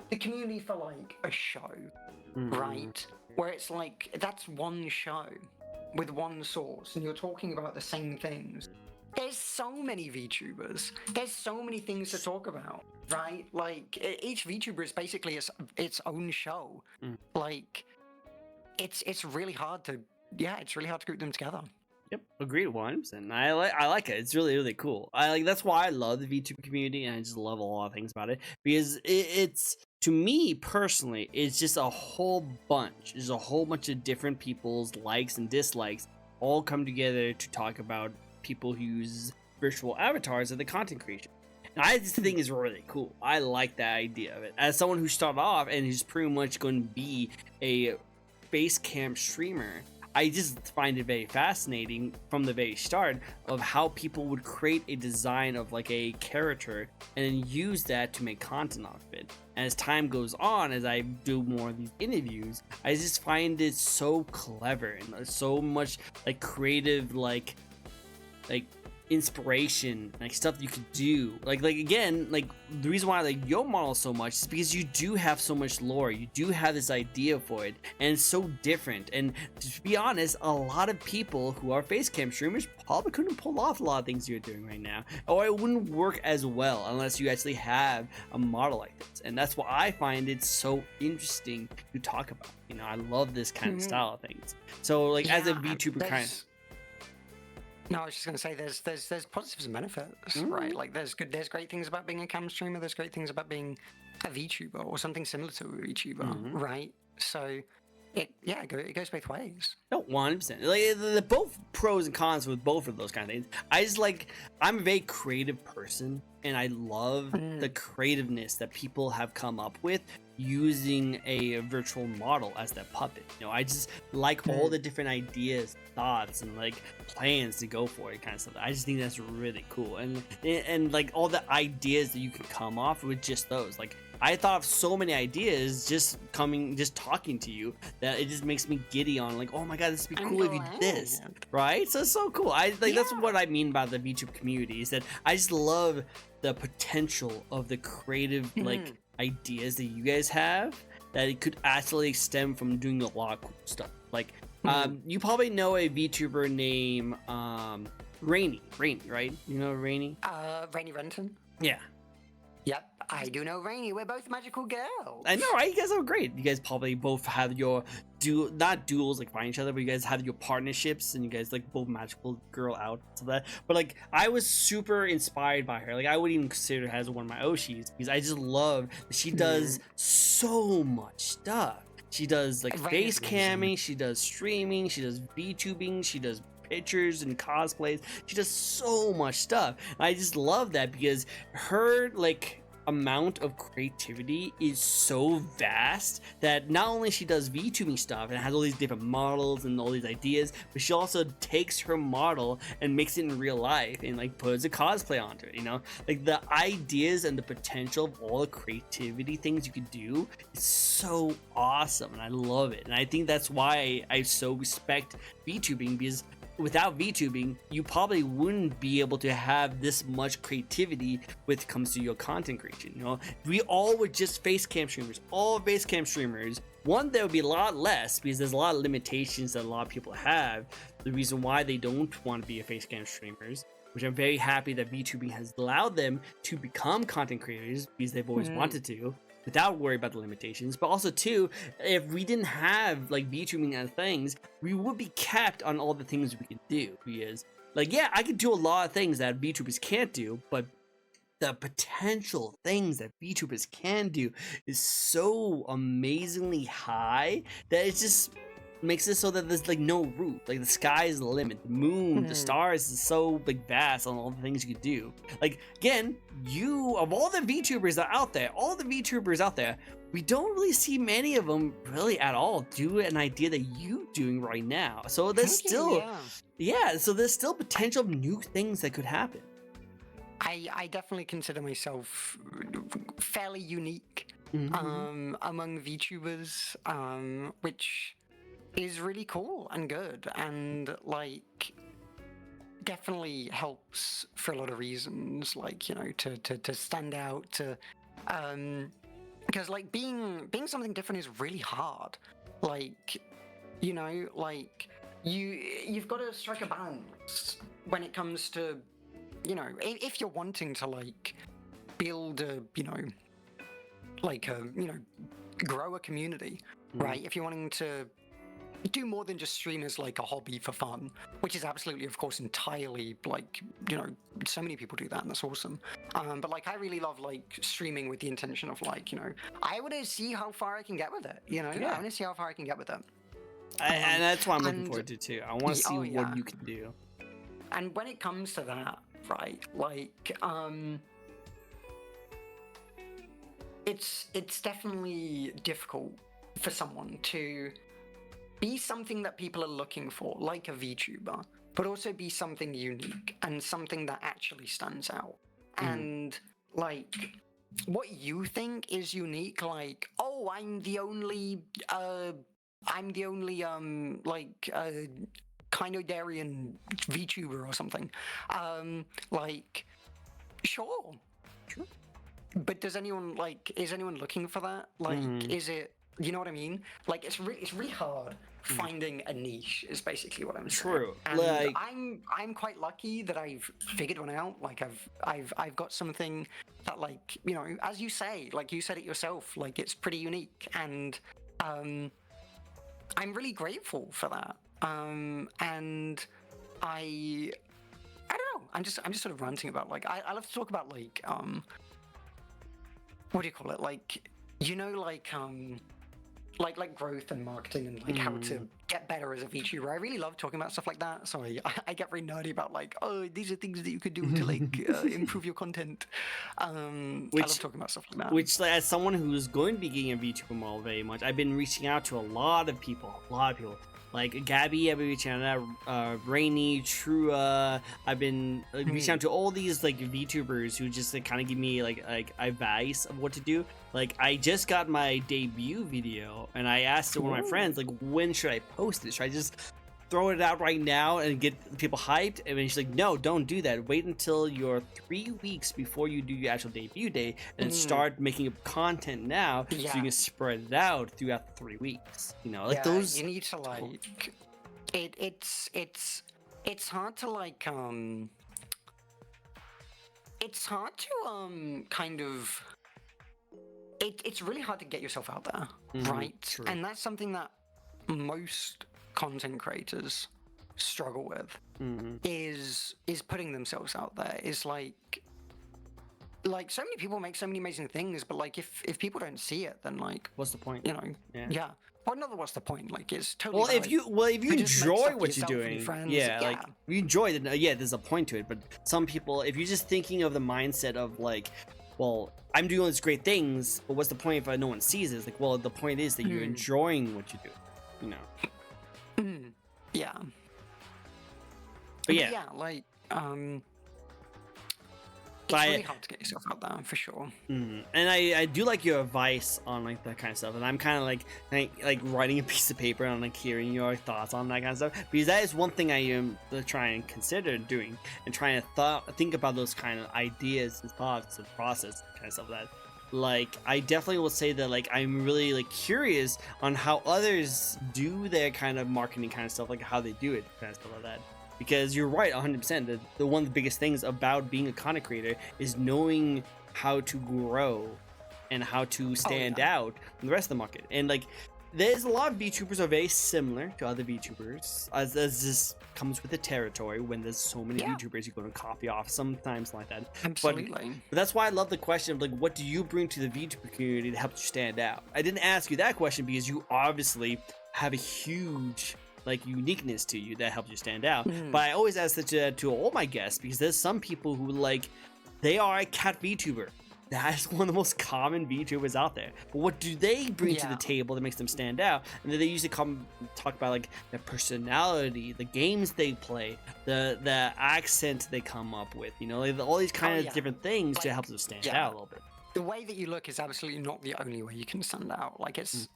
the community for like a show, right? Where it's like that's one show with one source and you're talking about the same things. There's so many VTubers. There's so many things to talk about, right? Like each VTuber is basically its own show. Like it's really hard to group them together. Yep, agreed 100%. I like it. It's really cool. That's why I love the VTuber community, and I just love a lot of things about it because it's to me personally, it's just a whole bunch. There's a whole bunch of different people's likes and dislikes all come together to talk about people who use virtual avatars of the content creation. And I just think it's really cool. I like that idea of it. As someone who started off and who's pretty much going to be a base camp streamer, I just find it very fascinating from the very start of how people would create a design of like a character and then use that to make content off of it. And as time goes on, as I do more of these interviews, I just find it so clever and so much like creative, like inspiration, like stuff you could do. Like again, like the reason why I like your model so much is because you do have so much lore. You do have this idea for it, and it's so different. And to be honest, a lot of people who are facecam streamers probably couldn't pull off a lot of things you're doing right now, or it wouldn't work as well unless you actually have a model like this. And that's why I find it so interesting to talk about. I love this kind of style of things. So like as a VTuber kind of. No, I was just going to say there's positives and benefits, right? Like there's great things about being a cam streamer. There's great things about being a VTuber or something similar to a VTuber, right? So it goes both ways. No, 100%. Like the both pros and cons with both of those kind of things. I'm a very creative person, and I love the creativeness that people have come up with using a virtual model as that puppet. I just like all the different ideas, thoughts, and like plans to go for it, kind of stuff. I just think that's really cool, and like all the ideas that you can come off with just those. Like I thought of so many ideas just talking to you that it just makes me giddy on like, oh my god, this would be cool if you did this, right? So it's so cool. That's what I mean by the VTube community, is that I just love the potential of the creative like ideas that you guys have, that it could actually stem from doing a lot of cool stuff. Like you probably know a VTuber named Rainy, right? You know Rainy? Rainy Renton? Yeah. Yep, I do know Rainy. We're both magical girls. I know, right? You guys are great. You guys probably both have your not duels like find each other, but you guys have your partnerships, and you guys like both magical girl out to that. But like, I was super inspired by her. Like, I would even consider her as one of my Oshis, because I just love that she does so much stuff. She does like face camming, she does streaming, she does VTubing, she does pictures and cosplays. She does so much stuff. And I just love that, because her like amount of creativity is so vast that not only she does VTubing stuff and has all these different models and all these ideas, but she also takes her model and makes it in real life and like puts a cosplay onto it. Like the ideas and the potential of all the creativity things you could do is so awesome, and I love it. And I think that's why I so respect VTubing, because without VTubing, you probably wouldn't be able to have this much creativity when it comes to your content creation. We all were just face cam streamers, one, there would be a lot less, because there's a lot of limitations that a lot of people have. The reason why they don't want to be a face cam streamers, which I'm very happy that VTubing has allowed them to become content creators, because they've always wanted to, without worry about the limitations. But also too, if we didn't have like VTubing and things, we would be capped on all the things we could do. Because like, yeah, I could do a lot of things that VTubers can't do, but the potential things that VTubers can do is so amazingly high that it just makes it so that there's like no roof. Like the sky is the limit. The moon, the stars is so like vast on all the things you could do. Like again, of all the VTubers that are out there, we don't really see many of them really at all do an idea that you doing right now. So there's so there's still potential of new things that could happen. I definitely consider myself fairly unique among VTubers, which is really cool and good, and like definitely helps for a lot of reasons, like to stand out, to because like being something different is really hard. Like like you've got to strike a balance when it comes to if you're wanting to like build a grow a community, right? If you're wanting to do more than just stream as like a hobby for fun, which is absolutely, of course, entirely like so many people do that, and that's awesome. But like I really love like streaming with the intention of like I want to see how far I can get with it. I want to see how far I can get with it. And that's what I'm looking forward to too. I want to see what you can do. And when it comes to that, right, like it's definitely difficult for someone to be something that people are looking for, like a VTuber, but also be something unique and something that actually stands out. And like what you think is unique, like, oh, I'm the only Kinodarian VTuber or something. Like, sure. But is anyone looking for that? Like, is it, you know what I mean? Like, it's really hard finding a niche is basically what I'm saying. True. And like, I'm quite lucky that I've figured one out. Like I've got something that, like, as you say, like you said it yourself, like it's pretty unique, and I'm really grateful for that. And I don't know. I'm just sort of ranting about, like, I love to talk about, like, what do you call it? Like, like like growth and marketing and like how to get better as a VTuber. I really love talking about stuff like that. Sorry, I get very nerdy about like, oh, these are things that you could do to like improve your content. I love talking about stuff like that. Which, like, as someone who's going to be getting a VTuber model very much, I've been reaching out to a lot of people. Like Gabby, I've been reaching out to Rainy, Trua. I've been reaching out to all these like VTubers who just like, kind of give me like advice of what to do. Like I just got my debut video, and I asked one of my friends like, when should I post it? Should I just throw it out right now and get people hyped? And then she's like, no, don't do that. Wait until you're 3 weeks before you do your actual debut day, and start making content now, so you can spread it out throughout the 3 weeks. You know, like those. You need to like it's hard to like it's hard to kind of it's really hard to get yourself out there, right? True. And that's something that most content creators struggle with, is putting themselves out there. Is like so many people make so many amazing things, but like if people don't see it, then like what's the point? You know, Well, another what's the point? Like it's totally. Well, if you enjoy what you're doing, like if you enjoy it, there's a point to it. But some people, if you're just thinking of the mindset of like, well, I'm doing all these great things, but what's the point if no one sees it? It's like, well, the point is that you're enjoying what you do, you know. Yeah. But yeah, like it's really hard to get yourself out there for sure. And I do like your advice on like that kind of stuff, and I'm kind of like writing a piece of paper and like hearing your thoughts on that kind of stuff, because that is one thing I am trying to consider doing, and trying to think about those kind of ideas and thoughts and process kind of stuff like that. Like I definitely will say that like I'm really like curious on how others do their kind of marketing kind of stuff, like how they do it kind of stuff like that. Because you're right 100% that the one of the biggest things about being a content creator is knowing how to grow and how to stand out from the rest of the market. And like there's a lot of VTubers are very similar to other VTubers, as this comes with the territory. When there's so many VTubers, you're going to copy off sometimes like that. Absolutely. But that's why I love the question of like, what do you bring to the VTuber community that helps you stand out? I didn't ask you that question because you obviously have a huge like uniqueness to you that helps you stand out. But I always ask that to all my guests, because there's some people who like they are a cat VTuber. That is one of the most common VTubers out there. But what do they bring to the table that makes them stand out? And then they usually talk about like their personality, the games they play, the accent they come up with, you know, like all these kind of different things to help them stand out a little bit. The way that you look is absolutely not the only way you can stand out. Like it's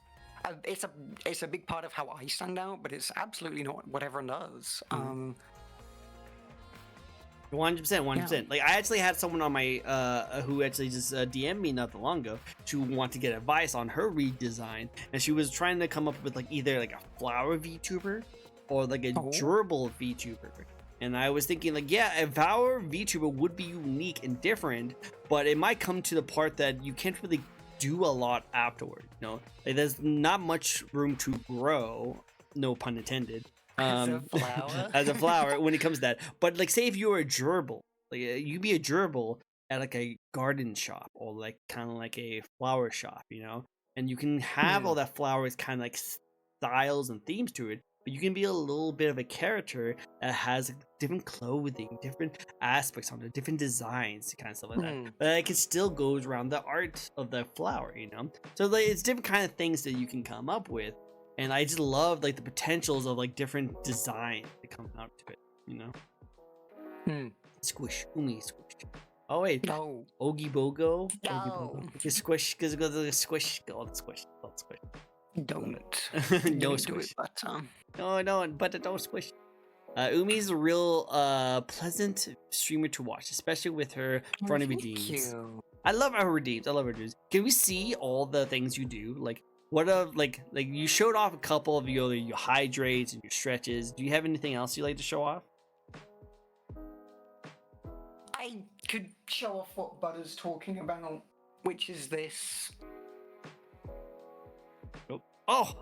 a big part of how I stand out, but it's absolutely not what everyone does. 100%. Like I actually had someone on my who actually just DM'd me not that long ago to want to get advice on her redesign, and she was trying to come up with like either like a flower VTuber or like a durable VTuber. And I was thinking like, yeah, a flower VTuber would be unique and different, but it might come to the part that you can't really do a lot afterward, you know, like there's not much room to grow, no pun intended, as a flower. as a flower when it comes to that. But like say if you were a gerbil, like you'd be a gerbil at like a garden shop or like kind of like a flower shop, you know, and you can have all that flowers kind of like styles and themes to it, but you can be a little bit of a character that has different clothing, different aspects on it, different designs, kind of stuff like that. But like, it still goes around the art of the flower, you know? So like, it's different kind of things that you can come up with. And I just love like the potentials of like different designs that come out to it, you know? Squish, umi, squish. Oh wait, no. Ogie Bogo? No. Ogie Bogo. You squish, because it goes to the squish, squish. Don't. No squish. No, but don't squish. Umi's a real pleasant streamer to watch, especially with her funny redeems. I love her redeems. Can we see all the things you do? Like, what like you showed off a couple of your hydrates and your stretches. Do you have anything else you like to show off? I could show off what Butter's talking about, which is this. Oh,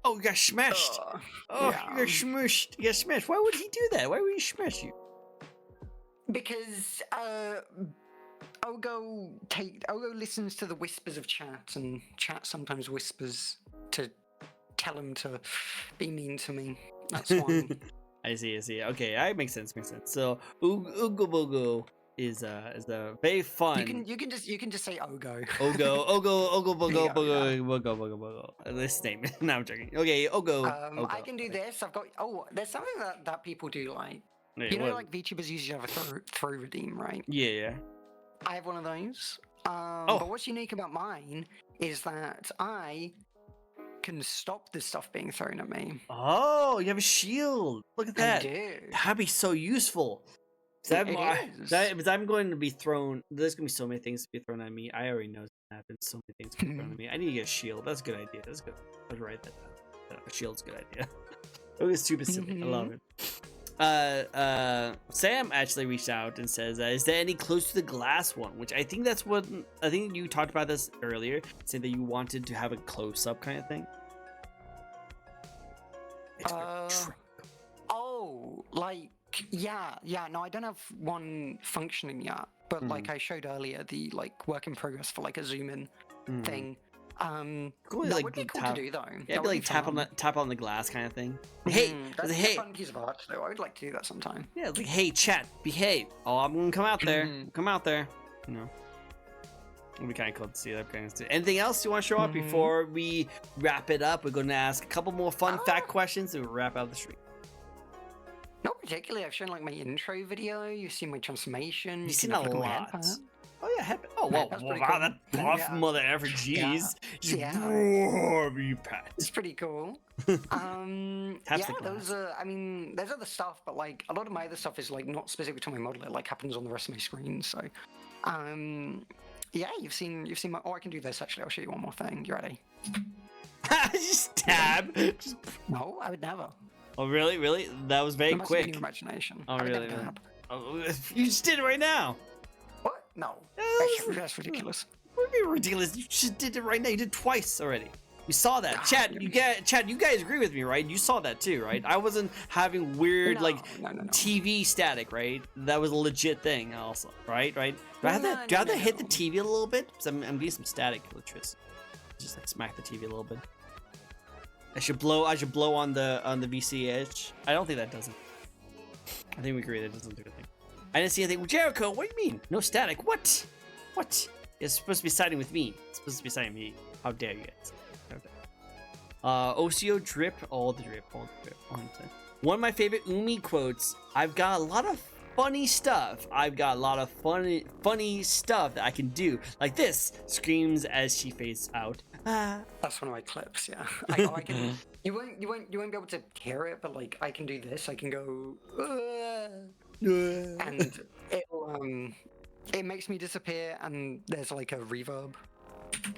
you got smashed. You got smushed. You got smashed. Why would he do that? Why would he smash you? Because Ogo listens to the whispers of chat, and chat sometimes whispers to tell him to be mean to me. That's why. I see. Okay, that makes sense. So Oogo Boogo is very fun. You can just say Ogo. Ogo Boogo There you go, yeah. Boogo. This name. No, I'm joking. Okay, Ogo. I can do this. I've got. Oh, there's something that people do like. Wait, You know, what? like VTubers usually have a throw redeem, right? Yeah. I have one of those. Oh. But what's unique about mine is that I can stop this stuff being thrown at me. Oh, you have a shield. Look at that. I do. That'd be so useful. Because I'm going to be thrown. There's going to be so many things to be thrown at me. I already know that happens. So many things to be thrown at me. I need to get a shield. That's a good idea. That's good. I'll write that down. A shield's a good idea. It was super silly. I love it. Sam actually reached out and says, is there any close to the glass one? Which I think that's what, I think you talked about this earlier, saying that you wanted to have a close-up kind of thing. No, I don't have one functioning yet, but like I showed earlier, the like work in progress for like a zoom in thing. Cool, that like, would be cool tap, to do though. Yeah, That would like be tap on the glass kind of thing. fun. Hey, That's hey. a fun piece of art though. I would like to do that sometime. Yeah, it's like, hey, chat, behave. Oh, I'm gonna come out there. Come out there. You know. It'll be kind of cool to see that kind of stuff. Anything else you want to show up before we wrap it up? We're going to ask a couple more fun fact questions and we'll wrap out the stream. Not particularly. I've shown like my intro video. You've seen my transformation. You've seen a lot. Oh yeah, oh Yeah, wow, that's wow, pretty wow, cool. that buff Yeah. mother ever, jeez. You pat. It's pretty cool. Taps Yeah, the glass. those are. I mean, there's other stuff, but like a lot of my other stuff is like not specific to my model. It like happens on the rest of my screen. So, yeah, you've seen my. Oh, I can do this actually. I'll show you one more thing. You ready? Just tab. Just... No, I would never. Oh really? That was very It must have been quick. your imagination. Oh I would really? never dab. Oh, you just did it right now. What? No. That's ridiculous. What do you mean ridiculous? You just did it right now. You did twice already. We saw that. Nah, Chad, you guys agree with me, right? You saw that too, right? I wasn't having weird No. TV static, right? That was a legit thing also, right? Do I have to hit the TV a little bit? Because I'm getting some static electricity. Just like smack the TV a little bit. I should blow on the VC edge. I don't think that does it. I think we agree that doesn't do anything. I didn't see anything. Jericho, what do you mean? No static. What? It's supposed to be siding with me. It's supposed to be siding with me. How dare you guys? OCO drip. All the drip. One of my favorite Umi quotes. I've got a lot of funny stuff. I've got a lot of funny stuff that I can do. Like this. Screams as she fades out. That's one of my clips. Yeah. I can. You won't be able to hear it, but like I can do this. I can go. And it makes me disappear, and there's like a reverb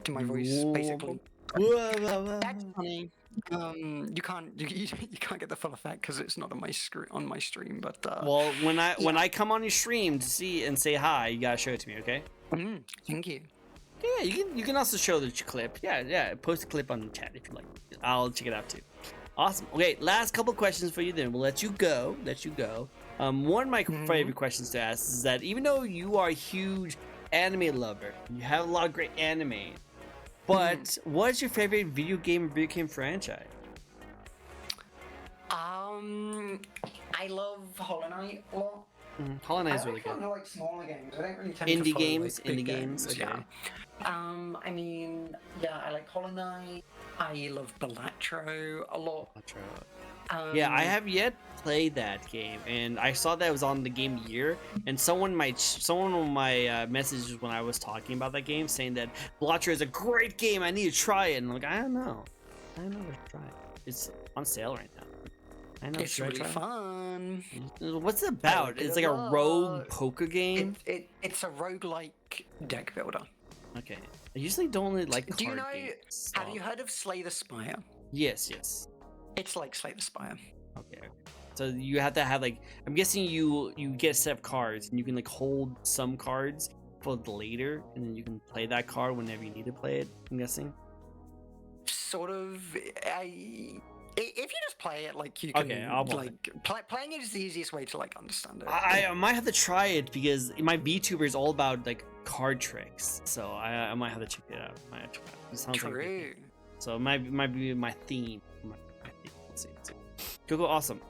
to my voice, basically. That's funny. You can't get the full effect because it's not on my stream. But well, when I come on your stream to see and say hi, you gotta show it to me, okay? Thank you. Yeah, you can also show the clip. Yeah. Post a clip on the chat if you like. I'll check it out too. Awesome. Okay, last couple questions for you. Then we'll let you go. One of my favorite questions to ask is that even though you are a huge anime lover, you have a lot of great anime. But what is your favorite video game franchise? I love Hollow Knight a lot. Hollow Knight is really good. I like smaller games. I don't really tend Indie to follow, games, like, big indie games. Okay. Yeah. I mean, yeah, I like Hollow Knight. I love Balatro a lot. Yeah, I have yet played that game, and I saw that it was on the Game of the Year, and someone on my messages when I was talking about that game saying that Balatro is a great game. I need to try it, and I'm like, I don't know where to try it. It's on sale right now. I know It's really fun. What's it about? It's like a rogue poker game. It's a roguelike deck builder. Okay. I usually don't really like card Do you know? games. Have you heard of Slay the Spire? Yes. It's like Slay the Spire. Okay. So you have to have like, I'm guessing you get a set of cards and you can like hold some cards for later, and then you can play that card whenever you need to play it. I'm guessing. Sort of. If you just play it, like you can, Okay, I'll play playing it is the easiest way to like understand it. I might have to try it because my Vtuber is all about like card tricks, so I might have to check it out. It sounds like a good True. game. So it might be my theme. Let's see. Cool, awesome.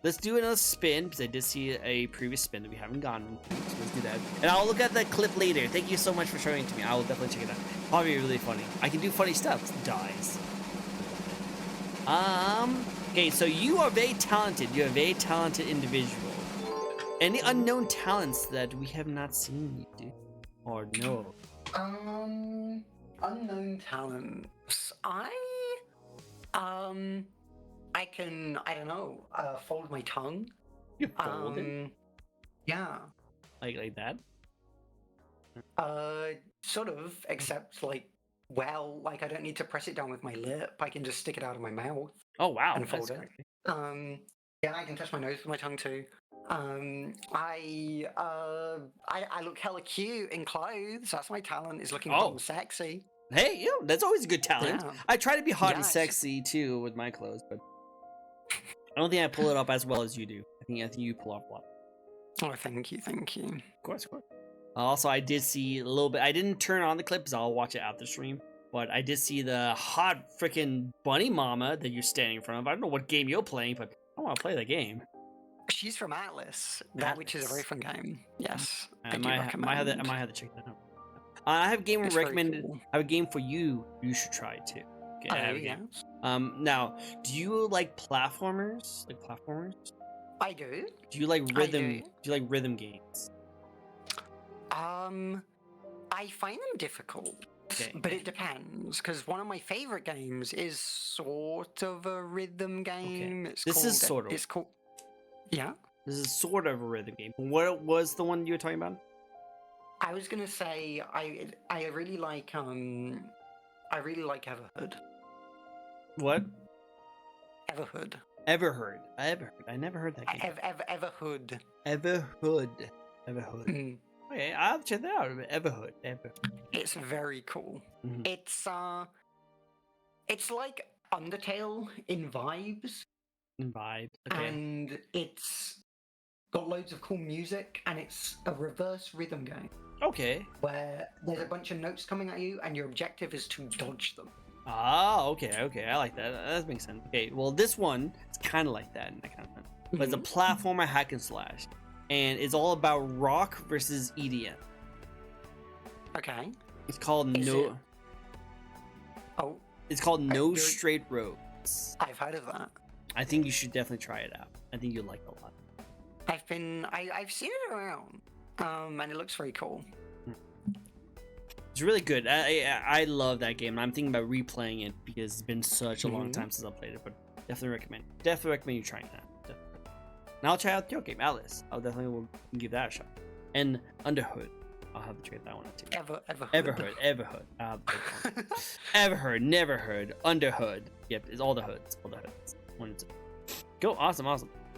Let's do another spin because I did see a previous spin that we haven't gotten. So let's do that, and I'll look at that clip later. Thank you so much for showing it to me. I will definitely check it out. Probably really funny. I can do funny stuff. Dies. Okay, so you are very talented. You're a very talented individual. Any unknown talents that we have not seen you do or know? Unknown talents. I don't know, fold my tongue. You fold it? Yeah. Like that? Sort of, except like, well, like I don't need to press it down with my lip. I can just stick it out of my mouth. Oh wow, And fold that's it. crazy. Yeah, I can touch my nose with my tongue too. I look hella cute in clothes. That's my talent, is looking hot and sexy. Hey, you know, that's always a good talent. Yeah. I try to be hot and Yeah, sexy too with my clothes, but I don't think I pull it up as well as you do. I think you pull off a lot. Oh, thank you. Of course. Also, I did see a little bit. I didn't turn on the clips. I'll watch it after the stream. But I did see the hot freaking bunny mama that you're standing in front of. I don't know what game you're playing, but I want to play that game. She's from Atlas, which is a very fun game. Yes, I do might have to check that out. I have a game It's very recommended. cool. I have a game for you. You should try it too. Okay, I have a game. Yeah. Now, do you like platformers? I do. Do you like rhythm? do. Do you like rhythm games? I find them difficult, Okay. but it depends. Because one of my favorite games is sort of a rhythm game. This is sort of. It's called. Yeah. This is sort of a rhythm game. What was the one you were talking about? I was gonna say I really like Everhood. What? Everhood. Everheard. I never heard that game. Everhood. Everhood. Mm. Okay, I'll have to check that out. Everhood. It's very cool. Mhm. It's like Undertale in vibes, Vibe. Okay. and it's got loads of cool music, and it's a reverse rhythm game Okay. where there's a bunch of notes coming at you, and your objective is to dodge them. Ah, okay. I like that. That makes sense. Okay, well, this one is kind of like that in that kind of sense. But it's a platformer hack and slash, and it's all about rock versus EDM. Okay. It's called Is it- Oh, It's called No you're- Straight Roads. I've heard of that. I think you should definitely try it out. I think you'll like it a lot. I've seen it around, and it looks very cool. It's really good. I love that game. I'm thinking about replaying it because it's been such a long time since I played it. But definitely recommend you trying that. Definitely. And I'll try out your game, Alice. I'll definitely will give that a shot. And Underhood, I'll have to check that one out too. Everhood. I'll have to check that one. Everheard, never heard. Underhood. Yep, it's all the hoods. One and two. Go, awesome.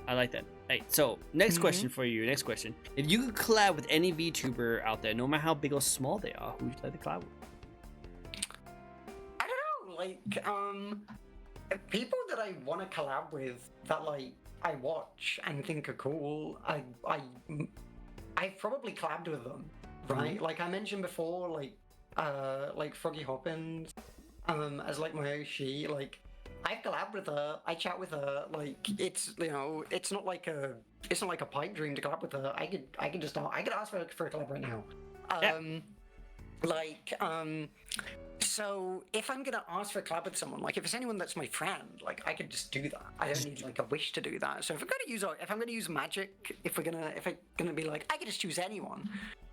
I like that. Hey, so next question for you. Next question. If you could collab with any VTuber out there, no matter how big or small they are, who would you like to collab with? I don't know, like, people that I want to collab with that, like, I watch and think are cool, I've probably collabed with them, right? Like I mentioned before, like Froggy Hoppins, as like my OC, like, I've collabed with her, I chat with her, like, it's, you know, it's not like a pipe dream to collab with her. I could ask for a collab right now. So if I'm gonna ask for a collab with someone, like if it's anyone that's my friend, like I could just do that. I don't need like a wish to do that. So if I'm gonna use magic, if it's gonna be like I could just choose anyone,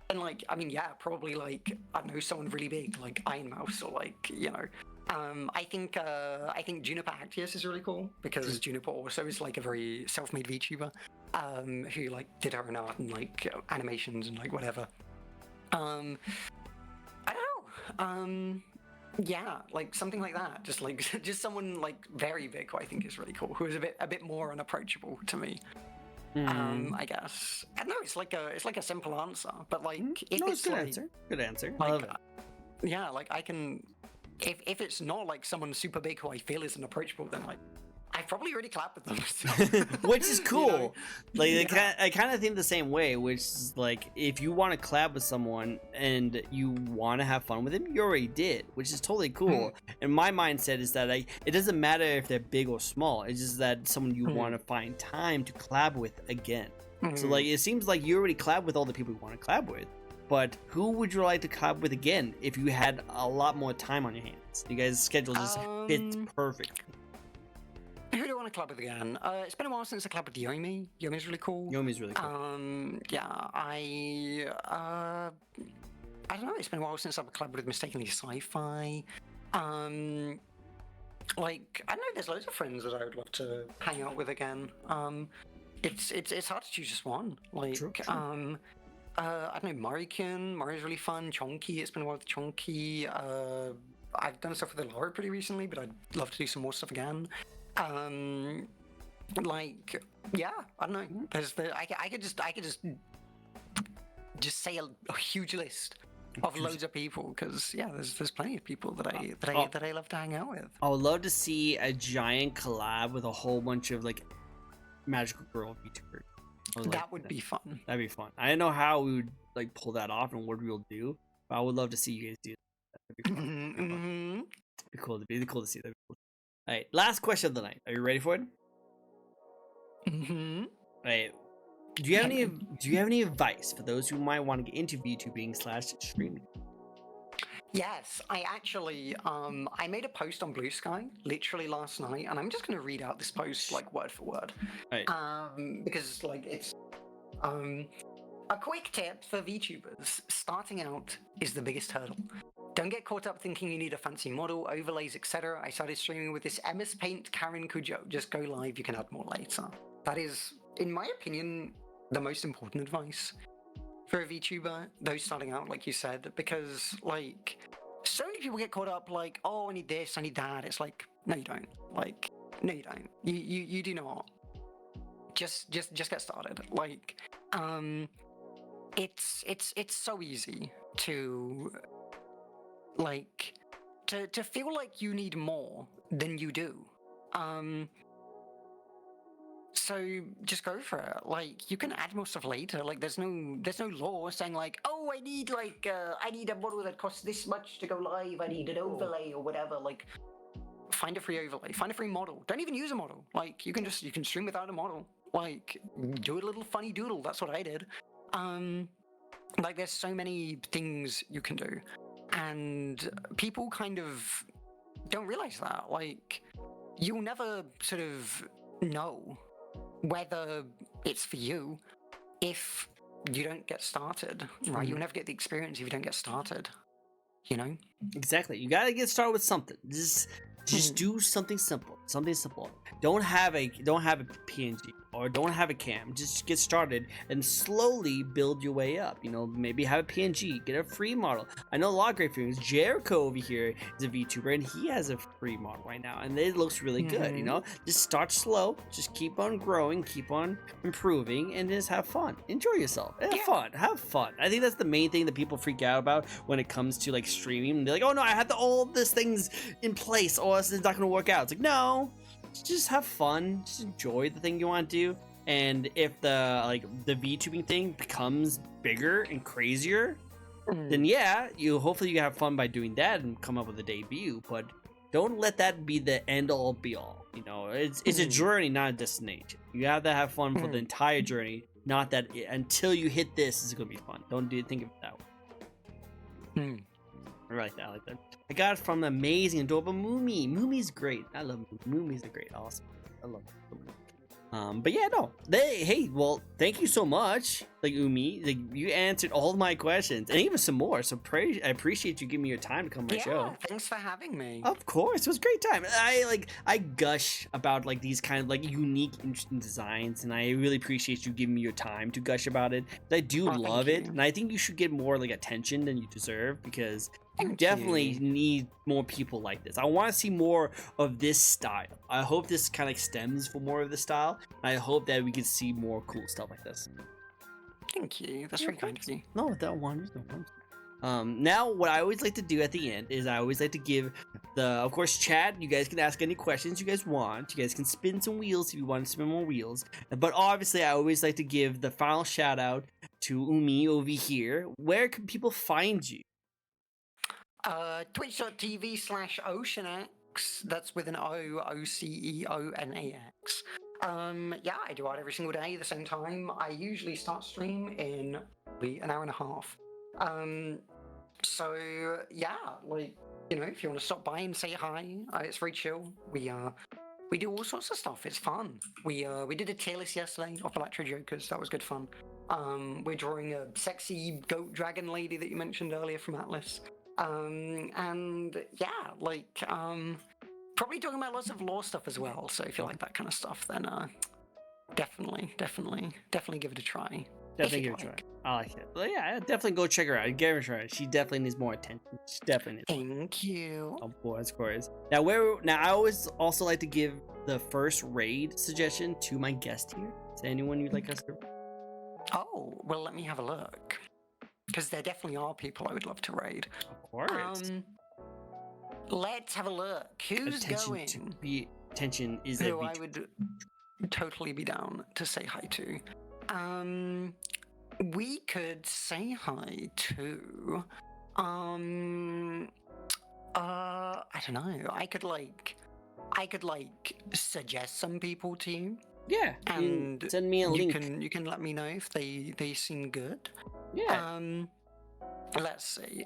and like I mean yeah, probably like I don't know, someone really big like Iron Mouse or like, you know. I think Juniper Actius is really cool because Juniper also is like a very self-made VTuber who like did her own art and like animations and like whatever. I don't know. Yeah, like something like that. Just like just someone like very big who I think is really cool, who is a bit more unapproachable to me. I guess. I don't know, it's like a simple answer, but like if No, it's good like, answer. Good answer. I like, love it. yeah, like I can. If it's not like someone super big who I feel is unapproachable, then like I've probably already collabed with them. So, Which is cool. you know? Like Yeah. I kind of think the same way, which is like if you want to collab with someone and you want to have fun with them, you already did, which is totally cool. And my mindset is that it doesn't matter if they're big or small. It's just that someone you want to find time to collab with again. So like it seems like you already collab with all the people you want to collab with. But who would you like to collab with again if you had a lot more time on your hands? You guys' schedule just fits perfect. Who do I want to collab with again? It's been a while since I collabed with Yomi. Yomi's really cool. Yomi's really cool. Yeah, I don't know. It's been a while since I've collabed with Mistakenly Sci-Fi. Like I know there's loads of friends that I would love to hang out with again. It's hard to choose just one. Like True. I don't know, Marikin. Mari's really fun. Chonky. It's been a while with Chonky. I've done stuff with Laura pretty recently, but I'd love to do some more stuff again. Like yeah, I don't know. I could just say a huge list of loads of people because yeah, there's plenty of people that I love to hang out with. I would love to see a giant collab with a whole bunch of like magical girl VTubers. That would be fun. That'd be fun. I don't know how we would like pull that off and what we'll do, but I would love to see you guys do that. That'd be fun. Be cool. It'd be cool to see. That'd be cool. All right, last question of the night. Are you ready for it? All right. Do you have any advice for those who might want to get into VTubing/streaming? Yes, I actually I made a post on Blue Sky literally last night, and I'm just going to read out this post like word for word. Right. Because like it's a quick tip for VTubers: starting out is the biggest hurdle. Don't get caught up thinking you need a fancy model, overlays, etc. I started streaming with this MS Paint Karen Cujo. Just go live, you can add more later. That is, in my opinion, the most important advice for a VTuber, those starting out, like you said, because like so many people get caught up like, oh, I need this, I need that. It's like, no, you don't. Like, no, you don't. You do not. Just get started. Like, it's so easy to like to feel like you need more than you do. So just go for it. Like you can add more stuff later. Like there's no law saying like, oh, I need a model that costs this much to go live. I need an overlay or whatever. Like find a free overlay, find a free model. Don't even use a model. Like you can stream without a model. Like do a little funny doodle. That's what I did. Like there's so many things you can do. And people kind of don't realize that. Like, you'll never sort of know whether it's for you if you don't get started, right? You'll never get the experience if you don't get started, you know? Exactly. You gotta get started with something. Just do something simple. Something simple. Don't have a PNG or don't have a cam. Just get started and slowly build your way up. You know, maybe have a PNG, get a free model. I know a lot of great things. Jericho over here is a VTuber and he has a free model right now and it looks really good. You know, just start slow, just keep on growing, keep on improving, and just have fun. Enjoy yourself. Have fun. I think that's the main thing that people freak out about when it comes to like streaming. They're like, oh no, I had all these things in place or else it's not gonna work out. It's like, no, just have fun, just enjoy the thing you want to do. And if the VTubing thing becomes bigger and crazier, then yeah, hopefully you have fun by doing that and come up with a debut. But don't let that be the end all be all. You know, it's a journey, not a destination. You have to have fun for the entire journey, not that until you hit this is gonna be fun. Think of it that way. I like that. I got it from amazing, adorable Moomy. Moomy's great. I love Moomy. Moomy's a great, awesome. I love it. But yeah, no. Hey, well, thank you so much, like Umi. Like you answered all of my questions and even some more. So I appreciate you giving me your time to come on my show. Yeah, thanks for having me. Of course, it was a great time. I gush about like these kind of like unique, interesting designs, and I really appreciate you giving me your time to gush about it. I do love it, and I think you should get more like attention than you deserve because you definitely need more people like this. I want to see more of this style. I hope this kind of stems for more of this style. I hope that we can see more cool stuff like this. Thank you. That's very kind of you. No, that one. Now, what I always like to do at the end is I always like to give of course, chat. You guys can ask any questions you guys want. You guys can spin some wheels if you want to spin more wheels. But obviously, I always like to give the final shout out to Umi over here. Where can people find you? Twitch.tv/OceanX. That's with an OCEONAX. Yeah, I do art every single day at the same time. I usually start stream in an hour and a half. So yeah, like, you know, if you want to stop by and say hi, it's very chill. We do all sorts of stuff. It's fun. We did a tier list yesterday of Electro Jokers. That was good fun. We're drawing a sexy goat dragon lady that you mentioned earlier from Atlas. And yeah, like probably talking about lots of lore stuff as well. So if you like that kind of stuff, then definitely give it a try. Definitely give it a try. I like it. Well, yeah, definitely go check her out. Give her a try. She definitely needs more attention. She definitely needs. Thank you. Of course. Now, I always also like to give the first raid suggestion to my guest here. Is there anyone you'd like us to? Oh, well, let me have a look. Because there definitely are people I would love to raid. Of course. Let's have a look. Who's going? Attention is who I would totally be down to say hi to. We could say hi to. I don't know. I could suggest some people to you. Yeah, and send me a link. You can let me know if they seem good. Yeah. Let's see.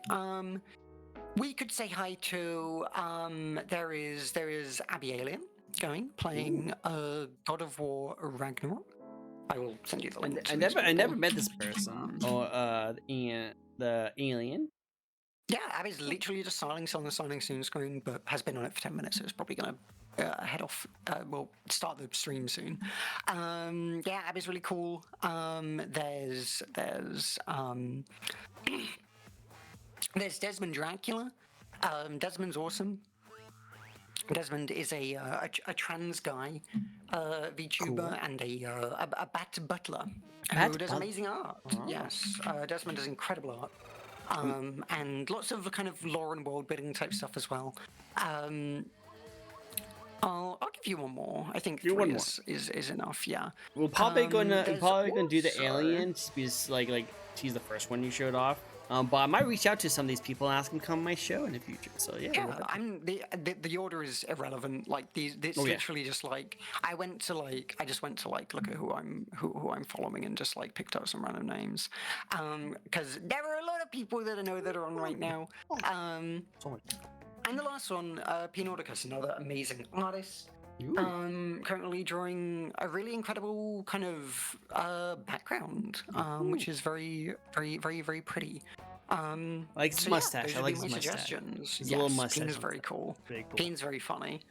We could say hi to. There is Abby Alien playing God of War Ragnarok. I will send you the link. I never met this person or the alien. Yeah, Abby's literally just signing soon screen, but has been on it for 10 minutes, so it's probably gonna head off. We'll start the stream soon. Yeah, Abby's really cool. There's Desmond Dracula. Desmond's awesome. Desmond is a trans guy, VTuber, and a bat butler who does amazing art. Oh. Yes, Desmond does incredible art, and lots of kind of lore and world building type stuff as well. I'll give you one more. I think three is enough. Yeah. We're probably gonna do the alien just because like she's the first one you showed off. But I might reach out to some of these people and ask them to come on my show in the future. So yeah. The order is irrelevant. Like it's literally just like I just went to look at who I'm following and just like picked up some random names. Because there are a lot of people that I know that are on right now. And the last one, P. Nordicus, another amazing artist. Currently drawing a really incredible kind of background, which is very, very, very, very pretty. Like his mustache. I like his mustache. Suggestions. His little mustache. Peen's very cool. Peen's very funny.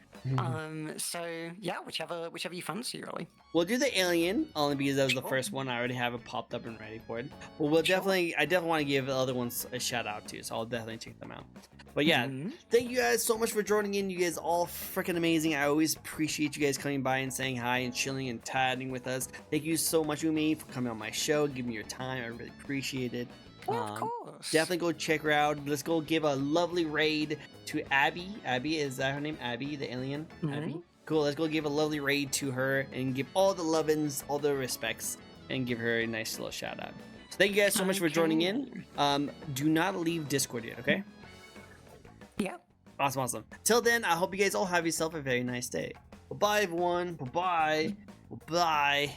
So yeah, whichever you fancy, really. We'll do the alien only because that was the first one. I already have it popped up and ready for it. But I definitely want to give the other ones a shout out too. So I'll definitely check them out. But yeah, thank you guys so much for joining in. You guys all freaking amazing. I always appreciate you guys coming by and saying hi and chilling and chatting with us. Thank you so much, Umi, for coming on my show, giving me your time. I really appreciate it. Of course. Definitely go check her out. Let's go give a lovely raid to Abby. Abby, is that her name? Abby, the alien? Abby? Cool, let's go give a lovely raid to her and give all the lovin's, all the respects, and give her a nice little shout out. So thank you guys so much for joining in. Do not leave Discord yet, okay? Yeah. Awesome. Till then, I hope you guys all have yourself a very nice day. Bye-bye, everyone. Bye-bye. Bye-bye.